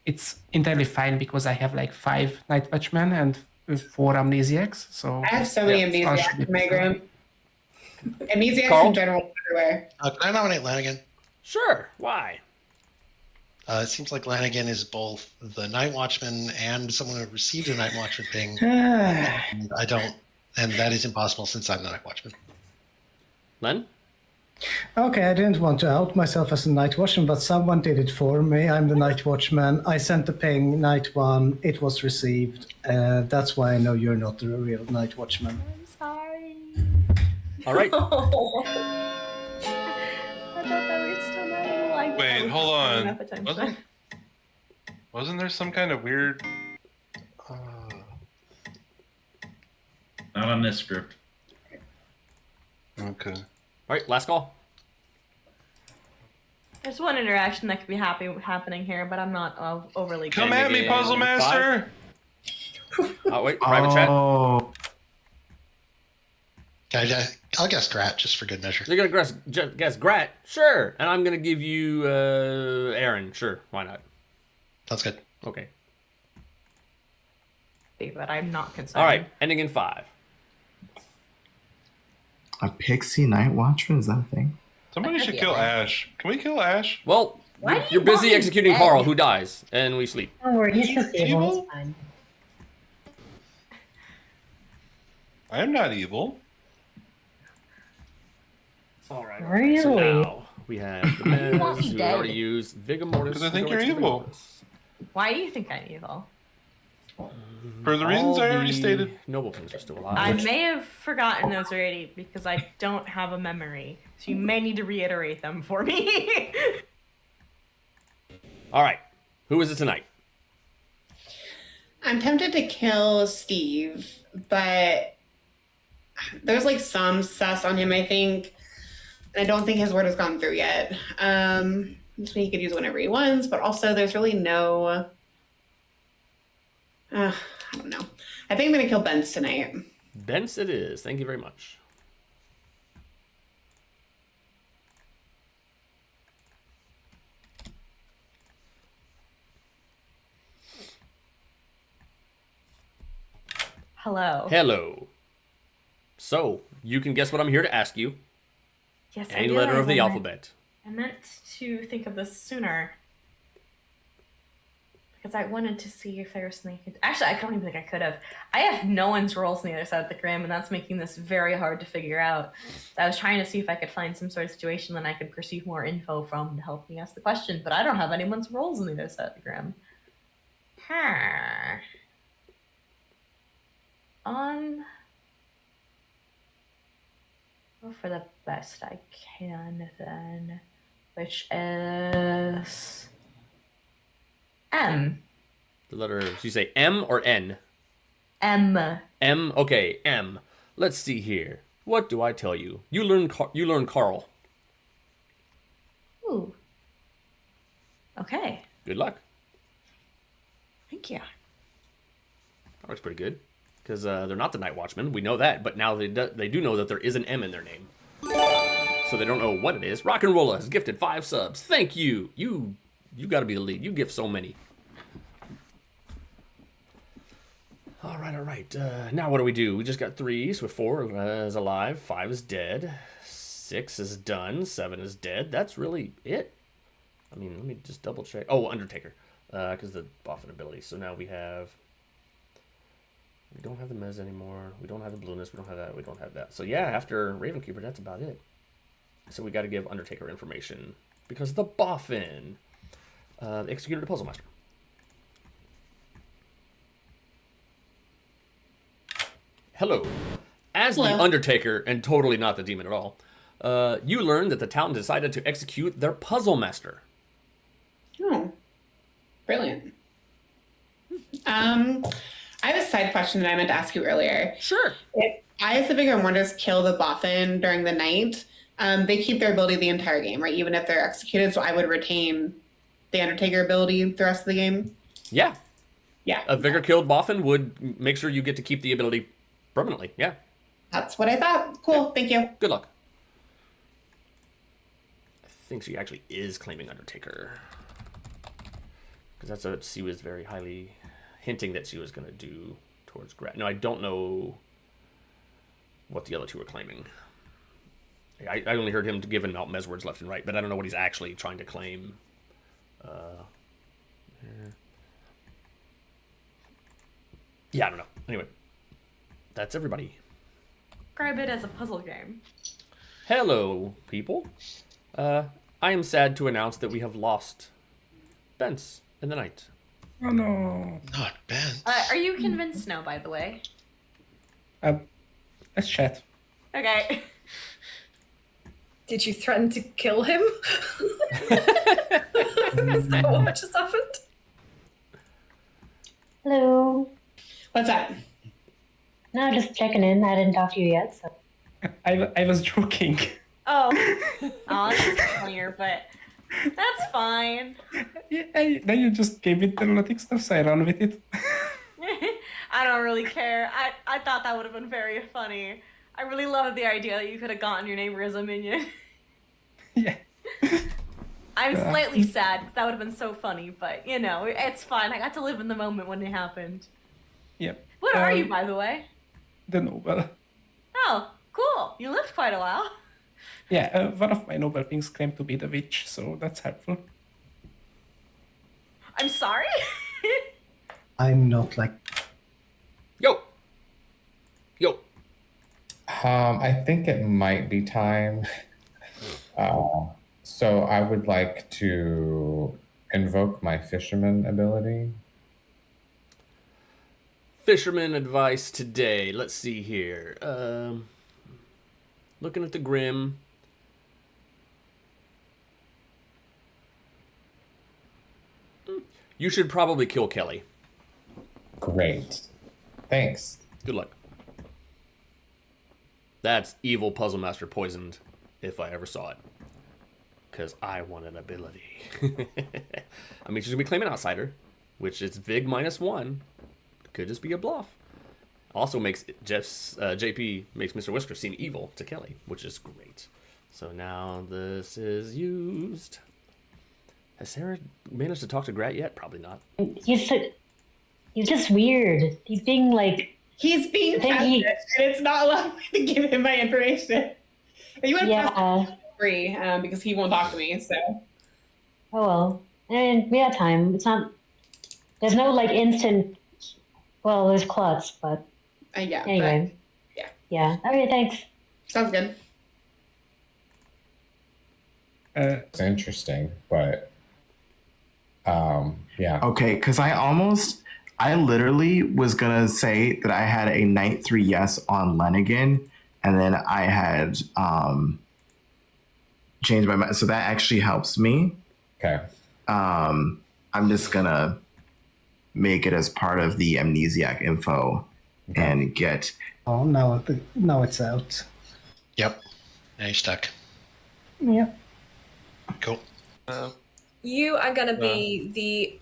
it's entirely fine because I have like 5 Night Watchmen and 4 Amnesiacs. So I have so many all should amnesiacs be in my fine. group. Amnesiacs Carl? in general everywhere. Can I nominate Lanigan? Sure. Why? It seems like Lanigan is both the Night Watchman and someone who received a Night Watchman ping. And I don't, and that is impossible since I'm the Night Watchman. Len? Okay, I didn't want to out myself as a Night Watchman, but someone did it for me. I'm the Night Watchman. I sent the ping, Night 1. It was received. That's why I know you're not the real Night Watchman. I'm sorry. All right. I thought that was still not in the line. Wait, hold on. Enough attention. Wasn't there some kind of weird? Not on this script. Okay. All right, last call. There's one interaction that could be happening here, but I'm not overly. Come at me, Puzzle Master! Oh wait, private chat. Oh, I'll guess Grat just for good measure. You're gonna guess Grat? Sure. And I'm gonna give you Aaron. Sure. Why not? Sounds good. Okay. But I'm not concerned. All right. Ending in 5. a pixie night watchman? Is that a thing? Somebody should kill Ash. Can we kill Ash? Well, Why do you you're busy want him executing dead? Carl, who dies, and we sleep. Don't worry, he's You disabled. evil? It's fine. I am not evil. All right. Really? So now we have the Mez, want me who we dead? already used Vigor Mortis. Because I think you're Vigor evil. Mortis. Why do you think I'm evil? For the reasons All I already the stated. Noble things are still I alive. may have forgotten those already because I don't have a memory. So you may need to reiterate them for me. All right. Who is it tonight? I'm tempted to kill Steve, but there's like some sus on him, I think. And I don't think his word has gone through yet. This means he could use whenever he wants, but also there's really no. I don't know. I think I'm gonna kill Benz tonight. Bence it is. Thank you very much. Hello. Hello. So, you can guess what I'm here to ask you. Yes, Any I letter of realize the I meant- alphabet. I meant to think of this sooner. Because I wanted to see if there was something I could... Actually, I don't even think I could have. I have no one's roles on the other side of the gram, and that's making this very hard to figure out. So I was trying to see if I could find some sort of situation that I could perceive more info from to help me ask the question, but I don't have anyone's roles on the other side of the gram. on. Go for the best I can then, which is M. The letter, so you say M or N? M. M, okay, M. Let's see here. What do I tell you? You learn Carl. Ooh. Okay. Good luck. Thank you. That works pretty good. Because they're not the Night Watchmen. We know that. But now they do know that there is an M in their name. So they don't know what it is. Rock and Rolla has gifted 5 subs. Thank you. You got to be the lead. You gift so many. All right. Now what do we do? We just got 3, so 4 is alive, 5 is dead, 6 is done, 7 is dead. That's really it. I mean, let me just double check. Oh, Undertaker, because the Boffin ability. So now we don't have the Mez anymore. We don't have the Blueness. We don't have that. We don't have that. So yeah, after Ravenkeeper, that's about it. So we got to give Undertaker information because the Boffin executed a Puzzle Master. Hello. As the Undertaker, and totally not the demon at all, you learn that the town decided to execute their Puzzle Master. Oh, brilliant. I have a side question that I meant to ask you earlier. Sure. If Eyes of Vigor and Wonders kill the Boffin during the night, they keep their ability the entire game, right? Even if they're executed, so I would retain the Undertaker ability the rest of the game? Yeah. Yeah. A Vigor killed Boffin would make sure you get to keep the ability permanently, yeah. That's what I thought. Cool, thank you. Good luck. I think she actually is claiming Undertaker. Because that's what she was very highly hinting that she was going to do towards Grat. No, I don't know what the other two were claiming. I only heard him giving out Mez words left and right, but I don't know what he's actually trying to claim. Yeah, I don't know. Anyway, that's everybody. Describe it as a puzzle game. Hello, people. I am sad to announce that we have lost Bence in the night. Oh no. Not Bence. Are you convinced now, by the way? Let's chat. Okay. Did you threaten to kill him? Is that what just happened? Hello. What's up? No, just checking in. I didn't talk to you yet, so. I was joking. Oh, that's familiar, but that's fine. Yeah, then you just gave me the stuff, so I ran with it. I don't really care. I thought that would have been very funny. I really loved the idea that you could have gotten your neighbor as a minion. Yeah. I'm slightly sad because that would have been so funny, but you know, it's fine. I got to live in the moment when it happened. Yep. What are you, by the way? The noble. Oh, cool. You lived quite a while. Yeah, one of my noble things claimed to be the witch, so that's helpful. I'm sorry? I'm not like... Yo! I think it might be time. So I would like to invoke my fisherman ability. Fisherman advice today. Let's see here. Looking at the Grim. You should probably kill Kelly. Great. Thanks. Good luck. That's evil Puzzle Master poisoned, if I ever saw it. Because I want an ability. I mean, she's going to be claiming Outsider, which is Vig -1. Could just be a bluff. Also makes JP makes Mr. Whisker seem evil to Kelly, which is great. So now this is used. Has Sarah managed to talk to Grat yet? Probably not. He's just weird. He's being like... He's being selfish, and it's not allowing me to give him my information. You would have free because he won't talk to me, so... Oh well. And we have time. It's not... There's no like instant... Well, there's Klutz, but... yeah. Anyway. But, yeah. Yeah. Okay, thanks. Sounds good. It's interesting, but... yeah. Okay, because I almost I literally was gonna say that I had a Knight 3 yes on Lenigan, and then I had changed my mind. So that actually helps me. Okay. I'm just gonna make it as part of the amnesiac info and get. Oh, now it's out. Yep. Now you're stuck. Yep. Cool. You are going to be the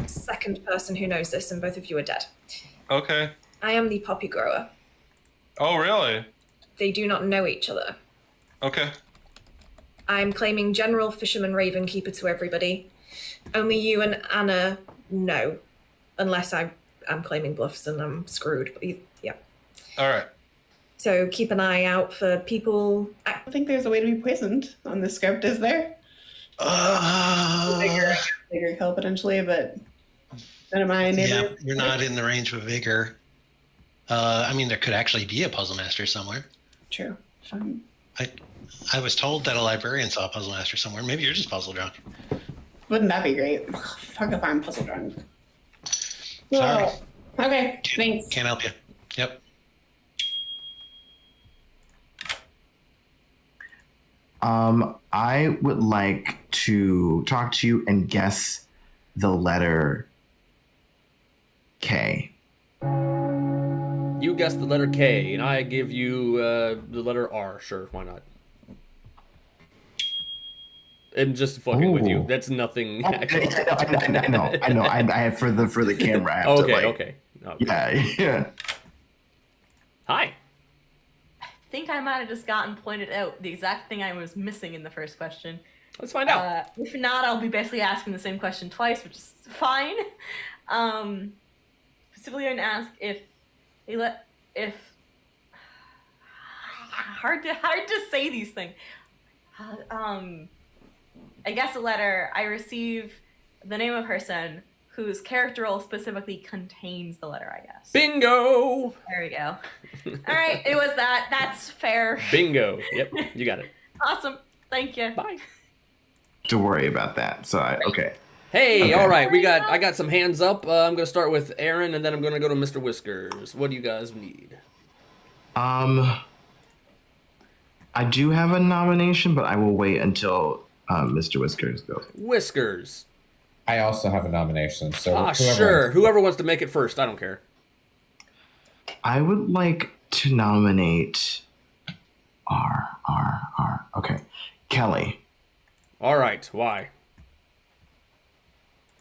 second person who knows this, and both of you are dead. Okay. I am the poppy grower. Oh, really? They do not know each other. Okay. I'm claiming General Fisherman Raven Keeper to everybody. Only you and Anna know, unless I'm claiming bluffs and I'm screwed. But yeah. All right. So keep an eye out for people. I don't think there's a way to be poisoned on this script, is there? Bigger kill potentially, but none of my neighbors. Yeah, you're not in the range of vigor. I mean, there could actually be a puzzle master somewhere. True. I was told that a librarian saw a puzzle master somewhere. Maybe you're just puzzle drunk. Wouldn't that be great? Fuck if I'm puzzle drunk. Sorry. Okay, thanks. Can't help you. Yep. I would like to talk to you and guess the letter K. You guess the letter K, and I give you the letter R. Sure, why not? I'm just fucking with you. That's nothing. I know. I have for the camera. I have okay. Yeah. Hi. I think I might have just gotten pointed out the exact thing I was missing in the first question. Let's find out. If not, I'll be basically asking the same question twice, which is fine. Specifically, going to ask if hard to say these things. I guess a letter. I receive the name of her son, whose character role specifically contains the letter, I guess. Bingo! There we go. All right, it was that. That's fair. Bingo. Yep, you got it. Awesome. Thank you. Bye. To worry about that. So okay. Hey, Okay. all right. I got some hands up. I'm gonna start with Aaron, and then I'm gonna go to Mr. Whiskers. What do you guys need? I do have a nomination, but I will wait until Mr. Whiskers goes. Whiskers. I also have a nomination. So sure. Whoever wants to make it first, I don't care. I would like to nominate R. Okay, Kelly. All right. Why?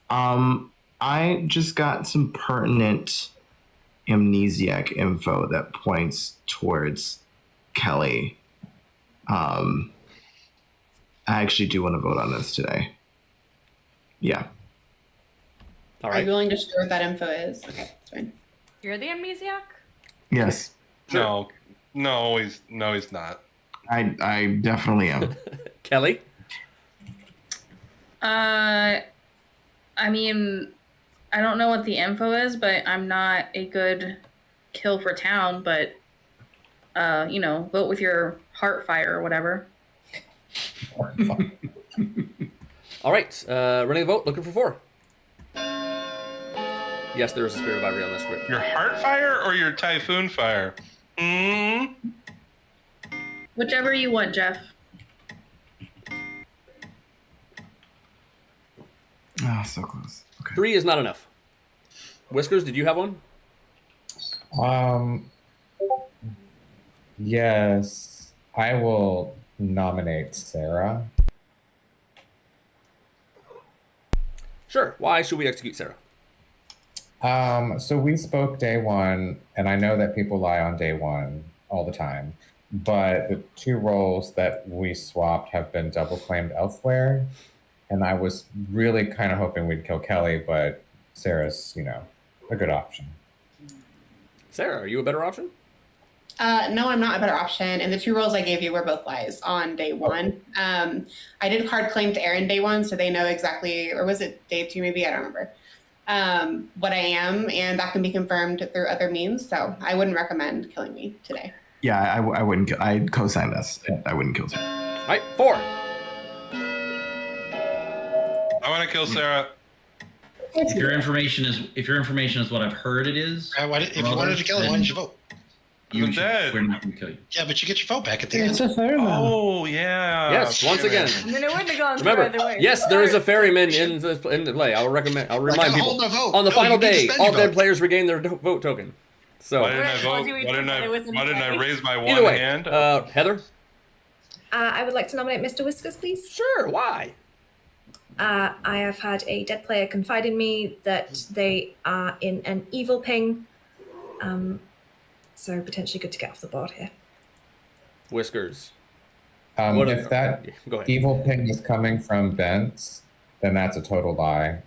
I just got some pertinent amnesiac info that points towards Kelly. I actually do want to vote on this today. Yeah. All Are you willing to share what that info is? Okay, that's fine. You're the amnesiac? Yes. No, he's not. I definitely am. Kelly? I mean, I don't know what the info is, but I'm not a good kill for town, but, vote with your heart fire or whatever. All right. Running a vote. Looking for 4. Yes, there is a spirit of ivory on this script. Your heart fire or your typhoon fire? Whichever you want, Jeff. Oh, so close. Okay. 3 is not enough. Whiskers, did you have one? Yes, I will nominate Sarah. Sure. Why should we execute Sarah? So we spoke day one, and I know that people lie on day one all the time, but the 2 roles that we swapped have been double claimed elsewhere. And I was really kind of hoping we'd kill Kelly, but Sarah's, a good option. Sarah, are you a better option? No, I'm not a better option. And the 2 roles I gave you were both lies on day 1. I did hard claim to Aaron day 1, so they know exactly, or was it day 2 maybe? I don't remember. What I am, and that can be confirmed through other means. So I wouldn't recommend killing me today. Yeah, I wouldn't. I'd co-sign this. I wouldn't kill Sarah. All right, 4. I want to kill Sarah. If your information is what I've heard it is, if you wanted to kill it, why didn't you vote? I'm dead. We're not gonna kill you. Yeah, but you get your vote back at the It's end. a ferryman. Oh yeah. Yes, once again. I mean, it wouldn't have gone Remember, through either way. yes, there is a ferryman in the play. I'll remind people. hold my vote. On the No, final you need to day, spend all your dead vote. players regain their vote token. So Why didn't I Why vote? do we Why think that it was in didn't I play? raise my either one way, hand? Heather. I would like to nominate Mr. Whiskers, please. Sure. Why? I have had a dead player confide in me that they are in an evil ping. So potentially good to get off the board here. Whiskers. What If that Go ahead. evil ping is coming from Vince, then that's a total lie.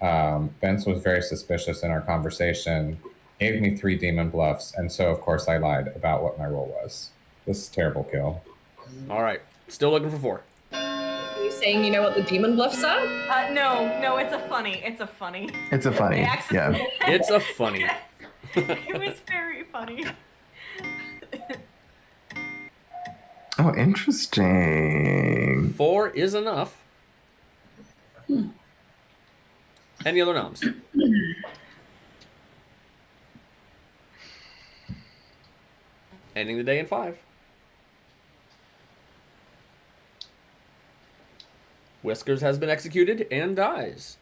Vince was very suspicious in our conversation, gave me 3 demon bluffs, and so of course I lied about what my role was. This is a terrible kill. All right. Still looking for 4. Are you saying you know what the demon bluffs are? No, it's a funny. It's a funny. They Yeah. accidentally- It's a funny. It was very funny. Oh, interesting. 4 is enough. Any other noms? Ending the day in 5. Whiskers has been executed and dies.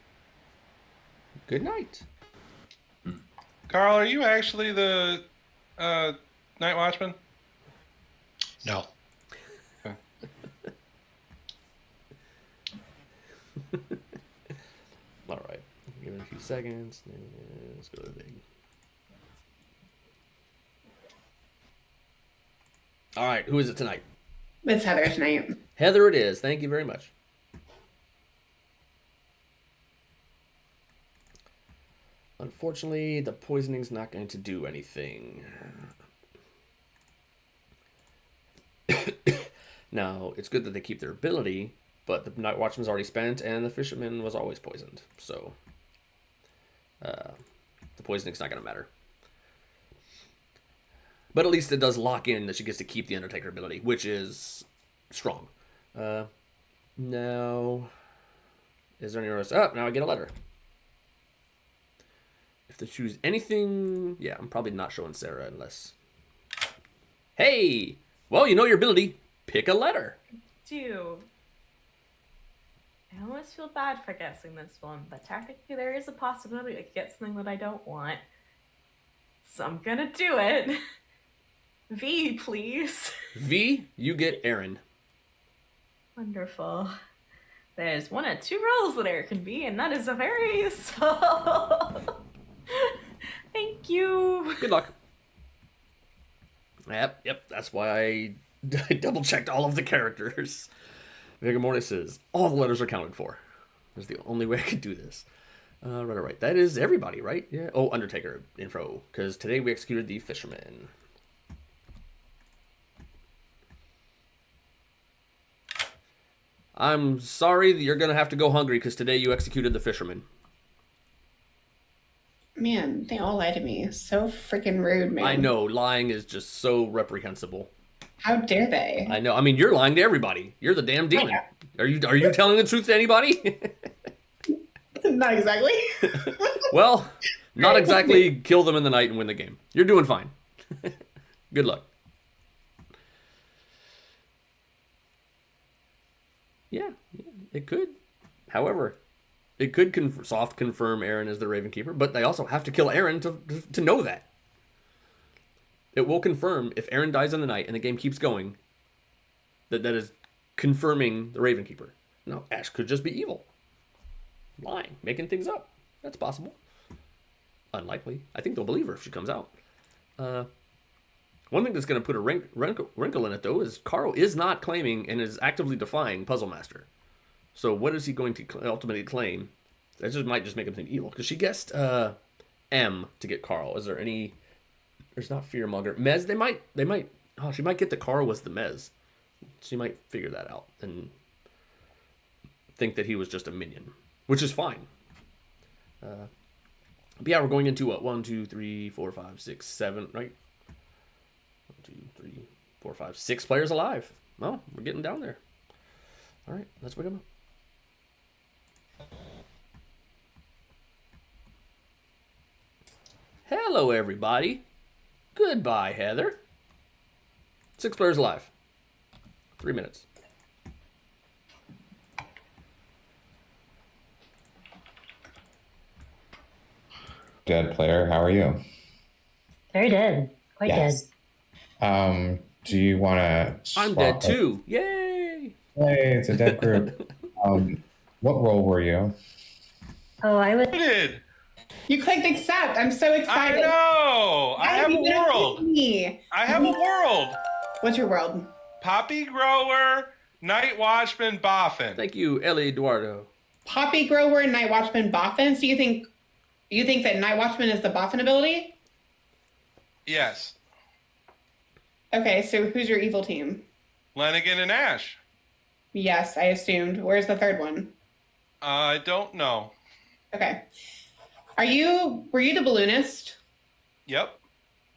Good night. Carl, are you actually the night watchman? No. All right. Give it a few seconds. Let's go to the big. All right. Who is it tonight? It's Heather tonight. Heather it is. Thank you very much. Unfortunately, the poisoning's not going to do anything. Now, it's good that they keep their ability, but the Night Watchman's already spent, and the Fisherman was always poisoned. So, the poisoning's not going to matter. But at least it does lock in that she gets to keep the Undertaker ability, which is strong. Now, is there any others? Oh, now I get a letter. If they choose anything, yeah, I'm probably not showing Sarah unless. Hey, well, you know your ability. Pick a letter. Do. I almost feel bad for guessing this one, but technically there is a possibility I could get something that I don't want. So I'm gonna do it. V, please. V, you get Aaron. Wonderful. There's 1 of 2 roles that there can be, and that is a very useful. Thank you. Good luck. Yep, that's why I double checked all of the characters. Vigor Mortis says, all the letters are counted for. That's the only way I could do this. Right. That is everybody, right? Yeah. Oh, Undertaker info, because today we executed the Fisherman. I'm sorry that you're going to have to go hungry because today you executed the Fisherman. Man, they all lie to me. So freaking rude, man. I know, lying is just so reprehensible. How dare they? I know. I mean, you're lying to everybody. You're the damn demon. Are you telling the truth to anybody? Not exactly. Well, not exactly kill them in the night and win the game. You're doing fine. Good luck. Yeah, it could. However, it could soft confirm Aaron as the Raven Keeper, but they also have to kill Aaron to know that. It will confirm if Aaron dies in the night and the game keeps going, that is confirming the Raven Keeper. No, Ash could just be evil. Lying, making things up. That's possible. Unlikely. I think they'll believe her if she comes out. One thing that's going to put a wrinkle in it, though, is Carl is not claiming and is actively defying Puzzle Master. So what is he going to ultimately claim? That might just make him think evil. Because she guessed M to get Carl. Is there any... There's not Fearmonger. Mez, they might... Oh, she might get that Carl was the Mez. She might figure that out and think that he was just a minion. Which is fine. But yeah, we're going into what? 1, 2, 3, 4, 5, 6, 7, right? 1, 2, 3, 4, 5, 6 players alive. Well, we're getting down there. All right, let's wake them up. Hello, everybody. Goodbye, Heather. 6 players alive. 3 minutes. Dead player, how are you? Very dead. Quite dead. Do you want to? I'm dead too. Yay! Hey, it's a dead group. What role were you? Oh, I was. You clicked accept. I'm so excited. I know. I have a world. I have a world. What's your world? Poppy grower, night watchman, boffin. Thank you, Ellie Eduardo. Poppy grower, night watchman, boffin. So you think that night watchman is the boffin ability? Yes. Okay, so who's your evil team? Lenigan and Ash. Yes, I assumed. Where's the third one? I don't know. Okay. Were you the balloonist? Yep.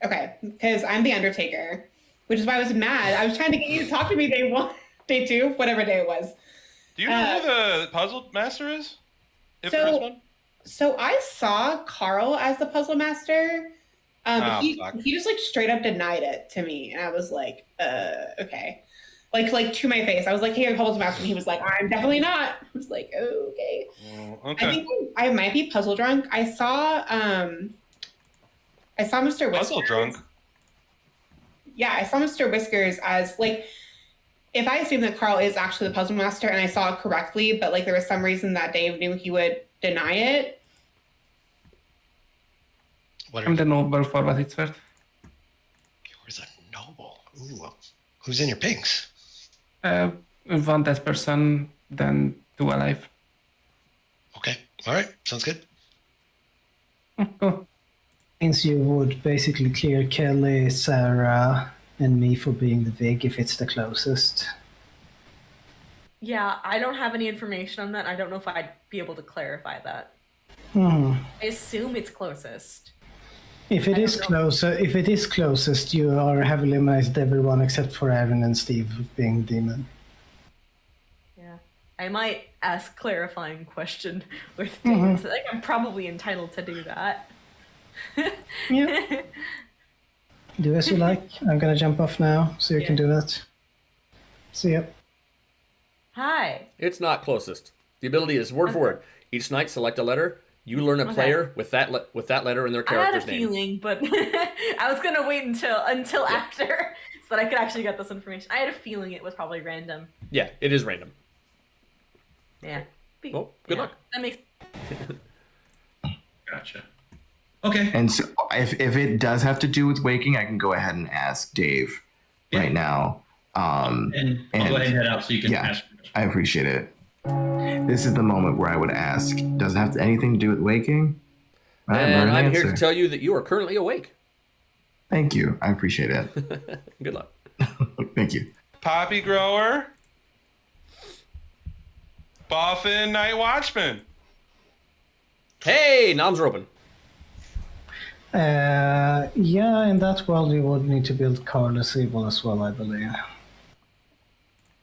Okay, because I'm the Undertaker, which is why I was mad. I was trying to get you to talk to me day 1, day 2, whatever day it was. Do you know who the puzzle master is? If there is one? So I saw Carl as the puzzle master. He just like straight up denied it to me, and I was like, okay, like to my face. I was like, hey, I'm puzzle master, and he was like, I'm definitely not. I was like, oh, okay. Okay. I think I might be puzzle drunk. I saw Mr. Whiskers. Puzzle drunk. Yeah, I saw Mr. Whiskers as like, if I assume that Carl is actually the puzzle master, and I saw it correctly, but like there was some reason that Dave knew he would deny it. I'm the noble for what it's worth. Yours a noble. Ooh. Who's in your pinks? One dead person, then 2 alive. Okay. All right. Sounds good. Cool. Means you would basically clear Kelly, Sarah, and me for being the Vig if it's the closest. Yeah, I don't have any information on that. I don't know if I'd be able to clarify that. Hmm. I assume it's closest. If it is closest, you have eliminated everyone except for Aaron and Steve being demon. Yeah, I might ask clarifying question with Dave. I think I'm probably entitled to do that. Yeah. Do as you like. I'm gonna jump off now, so you can do that. See ya. Hi. It's not closest. The ability is word for word. Each night, select a letter. You learn a player with that letter in their character's name. I had a feeling, but I was gonna wait until after so that I could actually get this information. I had a feeling it was probably random. Yeah, it is random. Yeah. Well, good luck. That makes. Gotcha. Okay. And so if it does have to do with waking, I can go ahead and ask Dave right now. And I'll go ahead and head out so you can ask. I appreciate it. This is the moment where I would ask, does it have anything to do with waking? And I'm here to tell you that you are currently awake. Thank you. I appreciate it. Good luck. Thank you. Poppy grower. Boffin, night watchman. Hey, noms are open. Yeah, in that world you would need to build Carlos Evil as well, I believe.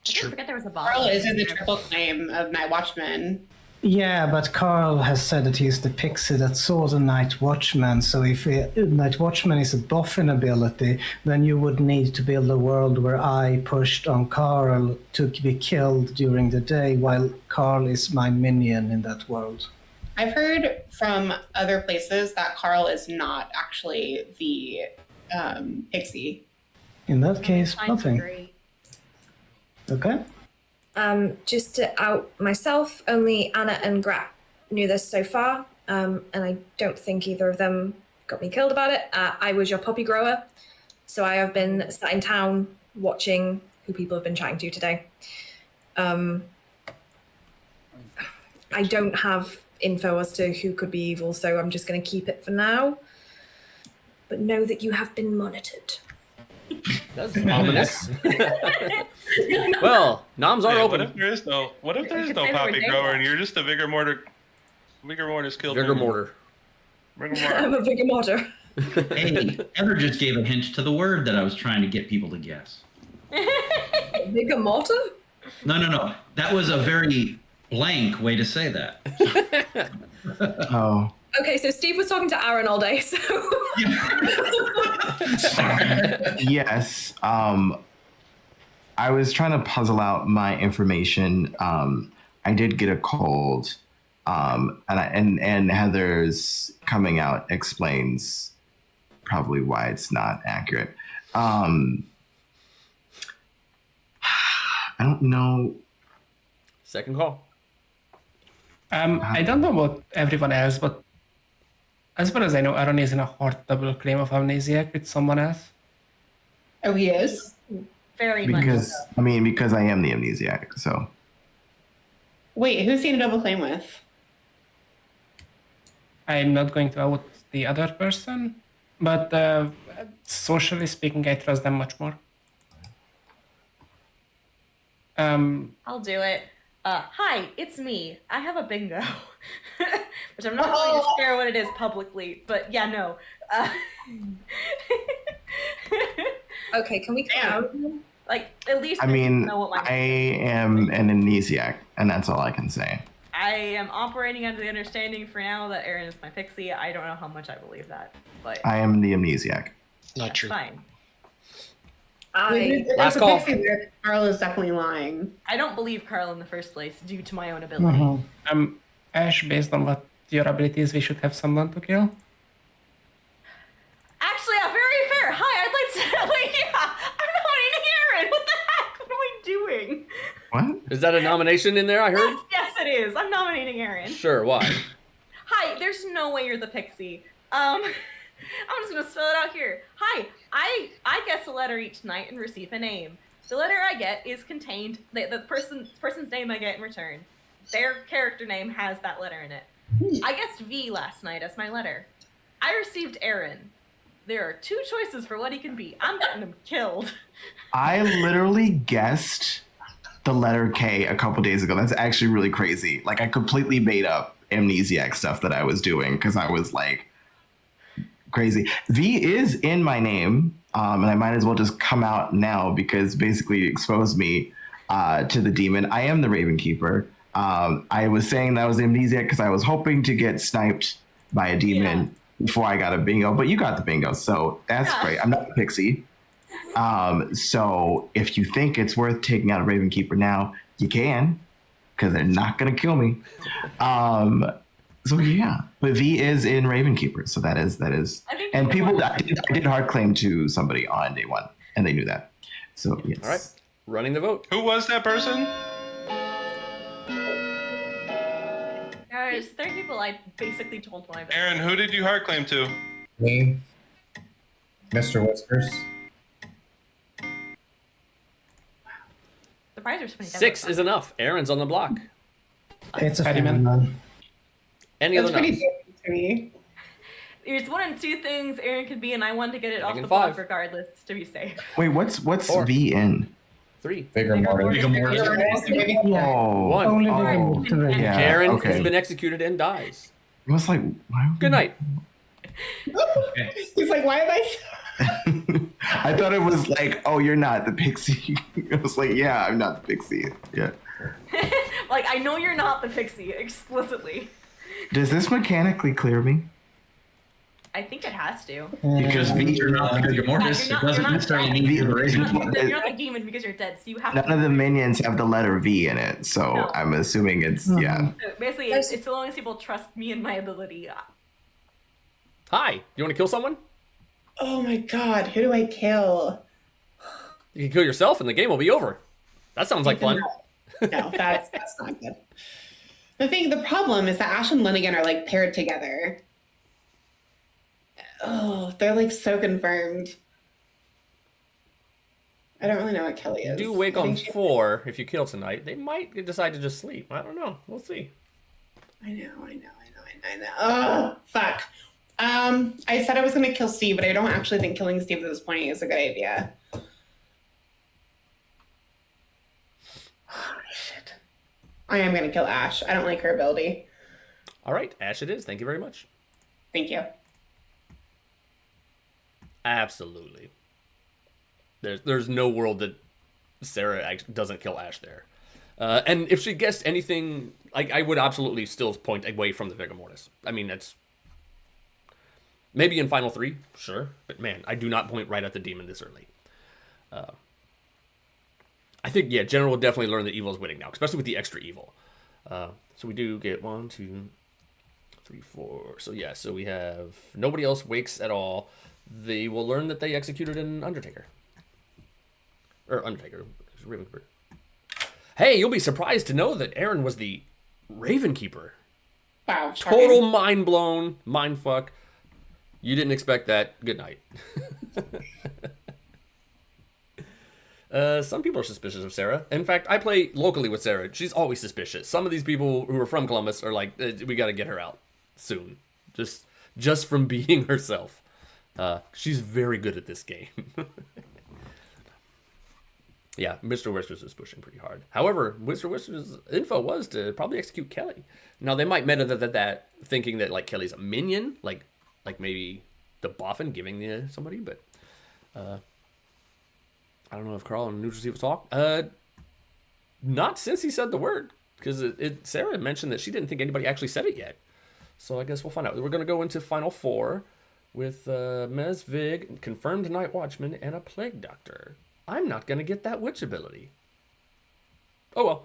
True. I forget there was a boss. Carl is in the triple claim of Night Watchman. Yeah, but Carl has said that he's the pixie that saw the Night Watchman, so if Night Watchman is a boffin ability, then you would need to build a world where I pushed on Carl to be killed during the day, while Carl is my minion in that world. I've heard from other places that Carl is not actually the pixie. In that case, nothing. Great. Okay. Just to out myself, only Anna and Grat knew this so far, and I don't think either of them got me killed about it. I was your puppy grower, so I have been sat in town watching who people have been chatting to today. I don't have info as to who could be evil, so I'm just going to keep it for now. But know that you have been monitored. That's ominous. Well, noms are open. What if there is no poppy grower and you're just a vigor mortar skilled vigor mortar. I'm a vigor mortar. Hey, Heather just gave a hint to the word that I was trying to get people to guess. Vigor mortar? No. That was a very blank way to say that. Oh. Okay, so Steve was talking to Aaron all day, so. Yes. I was trying to puzzle out my information. I did get a cold, and Heather's coming out explains probably why it's not accurate. I don't know. Second call. I don't know about everyone else, but as far as I know, Aaron is in a hard double claim of amnesiac with someone else. Oh, he is? Very much Because so. because I am the amnesiac. So Wait, who's he in a double claim with? I'm not going to out the other person, but socially speaking, I trust them much more. I'll do it. Hi, it's me. I have a bingo, which I'm not going to share what it is publicly, but yeah, no. Okay, can we count? Like, at least I mean, know what my I am an amnesiac, and that's all I can say. I am operating under the understanding for now that Aaron is my pixie. I don't know how much I believe that, but I am the amnesiac. Not true. fine. Last call. Carl is definitely lying. I don't believe Carl in the first place due to my own ability. Ash, based on what your abilities, we should have someone to kill. Actually, very fair. Hi, I'd like to. Wait, yeah, I'm nominating Aaron. What the heck? What am I doing? What? Is that a nomination in there? I heard. Yes, it is. I'm nominating Aaron. Sure. Why? Hi, there's no way you're the pixie. I'm just gonna spell it out here. Hi, I guess a letter each night and receive a name. The letter I get is contained. The person's name I get in return. Their character name has that letter in it. I guessed V last night as my letter. I received Aaron. There are two choices for what he can be. I'm getting him killed. I literally guessed the letter K a couple days ago. That's actually really crazy. Like, I completely made up amnesiac stuff that I was doing because I was like crazy. V is in my name, and I might as well just come out now because basically it exposed me to the demon. I am the Raven Keeper. I was saying that I was amnesiac because I was hoping to get sniped by a demon before I got a bingo, but you got the bingo, so that's great. I'm not a pixie. So if you think it's worth taking out a Raven Keeper now, you can, because they're not going to kill me. So yeah, but V is in Raven Keeper, so that is, and people, I did hard claim to somebody on day one, and they knew that. So yes. All right, running the vote. Who was that person? There's 3 people I basically told my vote. Aaron, who did you hard claim to? Me, Mr. Whiskers. The prize are so many 6 is enough. Aaron's on the block. It's a Patty fun one. Any That's other pretty noms? different to me. There's 1 and 2 things Aaron could be, and I wanted to get it off Making the block 5. regardless to be safe. Wait, what's 4. V in? 3. Vigor Mortis. Vigor Mortis. Yeah, Oh, 1. only oh, Vigor Mortis. yeah. Aaron okay. has been executed and dies. I was like, why? Good night. He's like, why am I? I thought it was like, oh, you're not the pixie. I was like, yeah, I'm not the pixie. Yeah. Like, I know you're not the pixie, explicitly. Does this mechanically clear me? I think it has to. Because V, You're not the Vigor Mortis. You're It not- doesn't you're not necessarily dead. mean you're the You're Raven not, Keeper. you're not the demon because you're dead, so you have none to. of the minions have the letter V in it, so No. I'm assuming it's yeah. So basically, it's so long as people trust me and my ability. Hi. You want to kill someone? Oh my god, who do I kill? You can kill yourself, and the game will be over. That sounds like fun. No, that's not good. The problem is that Ash and Linnigan are like paired together. Oh, they're like so confirmed. I don't really know what Kelly is. Do wake I on think she- 4 if you kill tonight. They might decide to just sleep. I don't know. We'll see. I know. Oh, fuck. I said I was gonna kill Steve, but I don't actually think killing Steve at this point is a good idea. Shit. I am gonna kill Ash. I don't like her ability. All right, Ash it is. Thank you very much. Thank you. Absolutely. There's no world that Sarah doesn't kill Ash there. And if she guessed anything, like I would absolutely still point away from the Vigor Mortis. I mean, that's Maybe in final 3, sure. But man, I do not point right at the demon this early. I think, yeah, General will definitely learn that evil is winning now, especially with the extra evil. So we do get 1, 2, 3, 4. So yeah, so we have nobody else wakes at all. They will learn that they executed an Undertaker. Or Undertaker. Ravenkeeper. Hey, you'll be surprised to know that Aaron was the Ravenkeeper. Wow. Total mind blown, mind fuck. You didn't expect that. Good night. Some people are suspicious of Sarah. In fact, I play locally with Sarah. She's always suspicious. Some of these people who are from Columbus are like, we got to get her out soon. Just from being herself. She's very good at this game. Yeah, Mr. Whiskers is pushing pretty hard. However, Mr. Whiskers' info was to probably execute Kelly. Now, they might meta that thinking that, like, Kelly's a minion, like maybe the Boffin giving the somebody, but I don't know if Carl and Neutral will talk. Not since he said the word, because Sarah mentioned that she didn't think anybody actually said it yet. So I guess we'll find out. We're going to go into Final 4 with Mez Vig, confirmed Night Watchman, and a Plague Doctor. I'm not going to get that witch ability. Oh, well.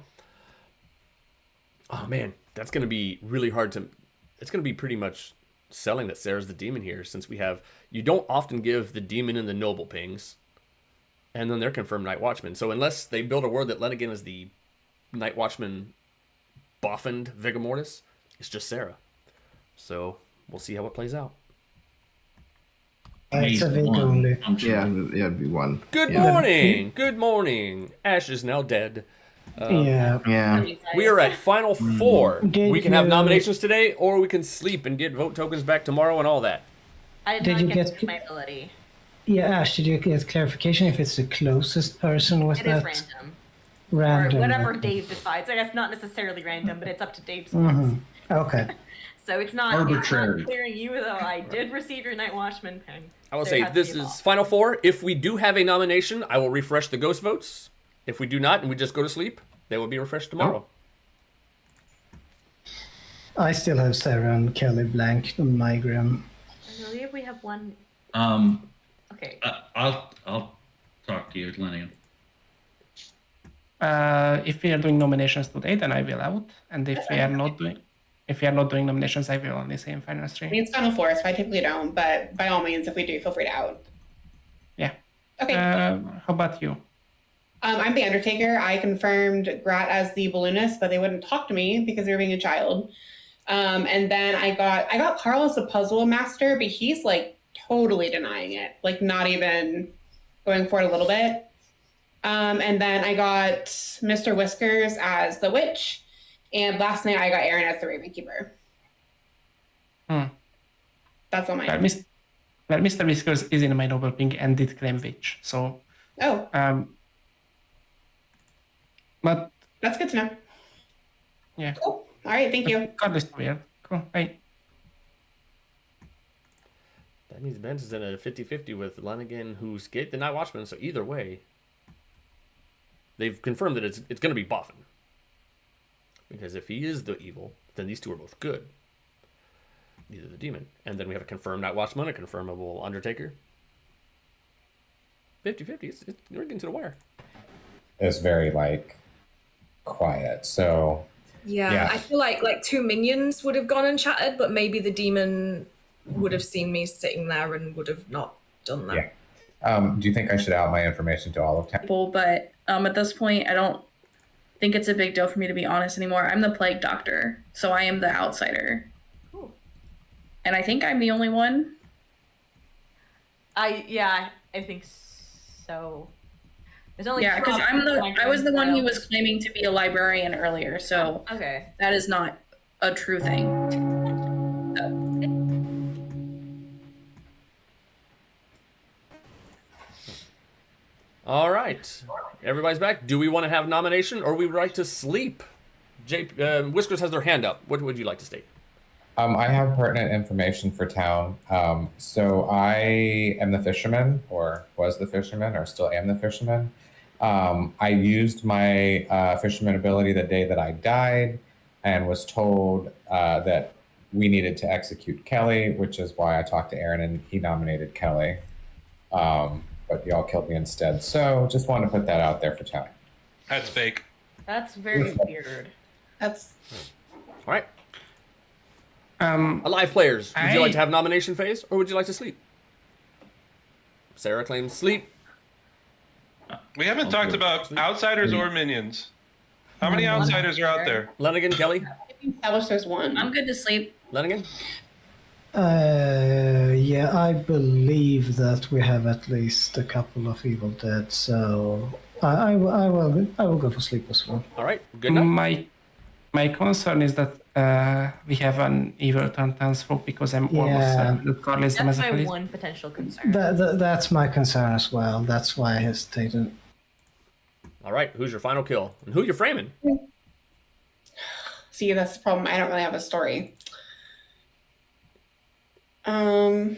Oh, man. That's going to be really hard to... It's going to be pretty much selling that Sarah's the demon here, since we have... You don't often give the demon and the noble pings, and then they're confirmed Night Watchman. So unless they build a word that Lenigan is the Night Watchman boffined Vigor Mortis, it's just Sarah. So we'll see how it plays out. It's a Vig only. Yeah, it'd be 1. Good morning. Good morning. Ash is now dead. Yeah. We are at Final 4. We can have nominations today, or we can sleep and get vote tokens back tomorrow and all that. I did not get my ability. Yeah, Ash, did you get clarification if it's the closest person with It that? is random. Random. Or whatever Dave decides. I guess not necessarily random, but it's up to Dave's Okay. So it's not arbitrary. It's not clearing you, though. I did receive your Night Watchman ping. I will say this is Final 4. If we do have a nomination, I will refresh the ghost votes. If we do not and we just go to sleep, they will be refreshed tomorrow. I still have Sarah and Kelly blank on my gram. I believe we have one. Okay. I'll talk to you, Lenigan. If we are doing nominations today, then I will out. And if we are not doing nominations, I will only say in final I stream. mean, it's Final 4, so I typically don't, but by all means, if we do, feel free to out. Yeah. Okay. How about you? I'm the Undertaker. I confirmed Grat as the balloonist, but they wouldn't talk to me because they were being a child. And then I got Carl as the puzzle master, but he's like totally denying it, like not even going for it a little bit. And then I got Mr. Whiskers as the witch. And last night I got Aaron as the Ravenkeeper. That's all mine. Well, Mr. Whiskers is in my noble ping and did claim witch. So. Oh. But. That's good to know. Yeah. Cool. All right. Thank you. God is weird. Cool. Bye. That means Ben's is in a 50-50 with Lenigan, who's get the Night Watchman. So either way, they've confirmed that it's going to be Boffin. Because if he is the evil, then these two are both good. Neither the demon. And then we have a confirmed Night Watchman, a confirmable Undertaker. 50-50. We're getting to the wire. It's very, quiet. So... Yeah, I feel like 2 minions would have gone and chatted, but maybe the demon would have seen me sitting there and would have not done that. Yeah. Do you think I should out my information to all of town? But at this point, I don't think it's a big deal for me to be honest anymore. I'm the Plague Doctor, so I am the outsider. Cool. And I think I'm the only one. I think so. There's only because I was the one who was claiming to be a librarian earlier, so okay, that is not a true thing. All right, everybody's back. Do we want to have nomination, or we would like to sleep? Whiskers has their hand up. What would you like to state? I have pertinent information for town. So I am the fisherman, or was the fisherman, or still am the fisherman. I used my fisherman ability the day that I died, and was told that we needed to execute Kelly, which is why I talked to Aaron and he nominated Kelly. But y'all killed me instead. So just want to put that out there for town. That's fake. That's very weird. That's All right. Alive players, would you like to have nomination phase, or would you like to sleep? Sarah claims sleep. We haven't talked about outsiders or minions. How many outsiders are out there? Lenigan, Kelly? established there's one. I'm good to sleep. Lenigan? Yeah, I believe that we have at least a couple of Evil Dead, so I will go for sleep as well. All right, good night. My concern is that we have an evil turn townsfolk because I'm almost the car list. That's my one potential concern. That's my concern as well. That's why I hesitated. All right, who's your final kill? And who you're framing? See, that's the problem. I don't really have a story. Do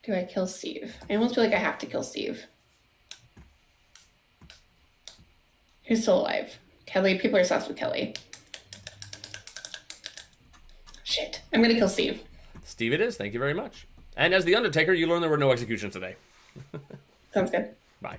I kill Steve? I almost feel like I have to kill Steve. Who's still alive? Kelly. People are obsessed with Kelly. Shit. I'm gonna kill Steve. Steve it is. Thank you very much. And as the Undertaker, you learn there were no executions today. Sounds good. Bye.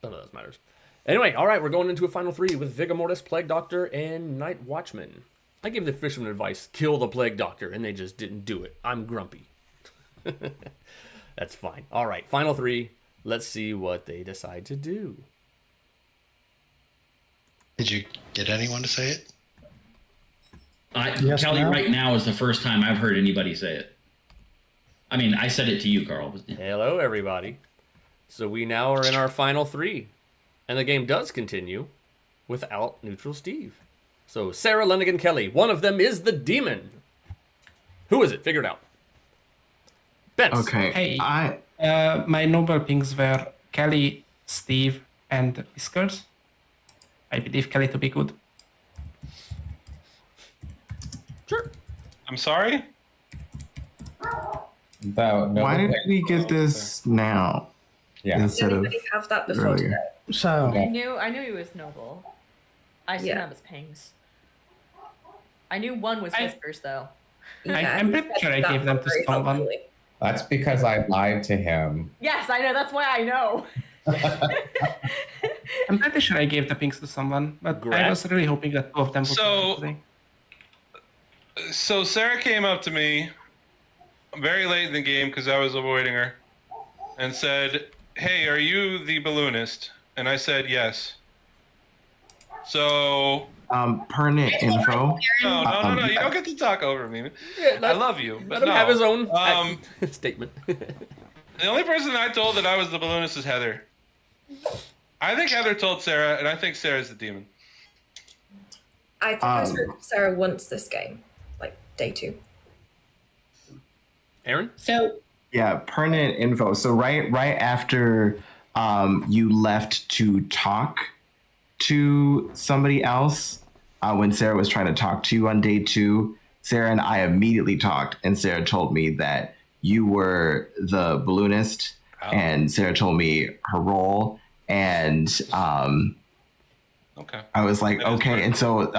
None of those matters. Anyway, all right, we're going into a final three with Vigor Mortis, Plague Doctor, and Night Watchman. I gave the fisherman advice, kill the Plague Doctor, and they just didn't do it. I'm grumpy. That's fine. All right, final three. Let's see what they decide to do. Did you get anyone to say it? Yes, Kelly, right now is the first time I've heard anybody say it. I mean, I said it to you, Carl. Hello, everybody. So we now are in our final three. And the game does continue without Neutral Steve. So Sarah, Lenigan, Kelly. One of them is the demon. Who is it? Figure it out. Benz. Okay. Hey, my noble pings were Kelly, Steve, and Whiskers. I believe Kelly to be good. Sure. I'm sorry? Why did we get this now? Yeah. Instead of have that before earlier. today. So I knew he was noble. I just didn't have his pings. I knew one was Whiskers though. I'm pretty sure I gave them to someone. That's because I lied to him. Yes, I know. That's why I know. I'm pretty sure I gave the pinks to someone, but I was really hoping that two of them would be today. So Sarah came up to me very late in the game because I was avoiding her and said, "Hey, are you the balloonist?" And I said, "Yes." So pertinent info. No. You don't get to talk over me. Yeah, I love you, but let him no. have his own statement. The only person I told that I was the balloonist is Heather. I think Heather told Sarah, and I think Sarah's the demon. I think I spoke to Sarah once this game, like day 2. Aaron? So yeah, pertinent info. So right after you left to talk to somebody else, when Sarah was trying to talk to you on day 2, Sarah and I immediately talked, and Sarah told me that you were the balloonist, and Sarah told me her role, and okay. I was like, okay, and so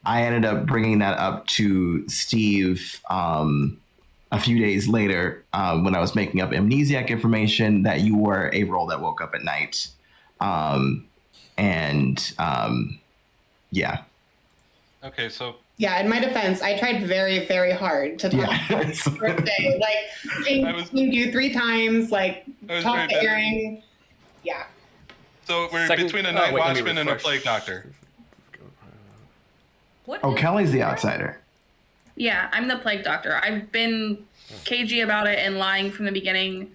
I ended up bringing that up to Steve a few days later when I was making up amnesiac information that you were a role that woke up at night. Yeah. Okay, so yeah, in my defense, I tried very, very hard to talk to her first day. Like, pinged you 3 times, like, talk to Aaron. Yeah. So we're between a Night Watchman and a Plague Doctor. Oh, Kelly's the outsider. Yeah, I'm the Plague Doctor. I've been cagey about it and lying from the beginning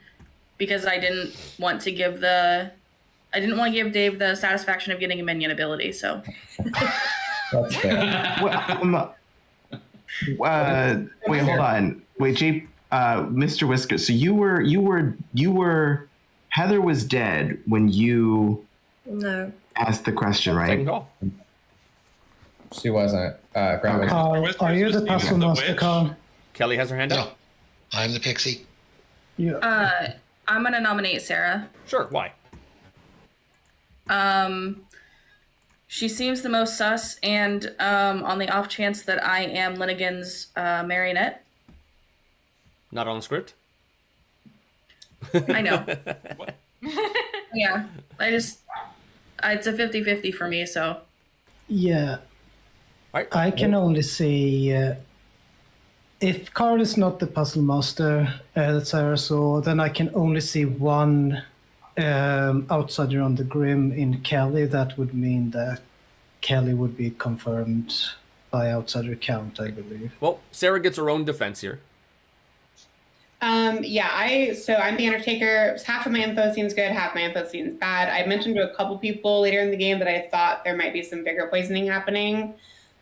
because I didn't want to give Dave the satisfaction of getting a minion ability, so. That's fair. Wait, hold on. Wait, Mr. Whiskers. So you were Heather was dead when you asked the question, right? Second call. She wasn't. Grant was. Are you the puzzle master, Carl? Kelly has her hand up. No, I'm the pixie. You. I'm gonna nominate Sarah. Sure. Why? She seems the most sus, and on the off chance that I am Linnigan's marionette. Not on script? I know. Yeah. It's a 50-50 for me, so. Yeah. Right. I can only see if Carl is not the puzzle master that Sarah saw, then I can only see one outsider on the Grim in Kelly. That would mean that Kelly would be confirmed by outsider count, I believe. Well, Sarah gets her own defense here. I'm the Undertaker. Half of my info seems good, half my info seems bad. I mentioned to a couple people later in the game that I thought there might be some bigger poisoning happening.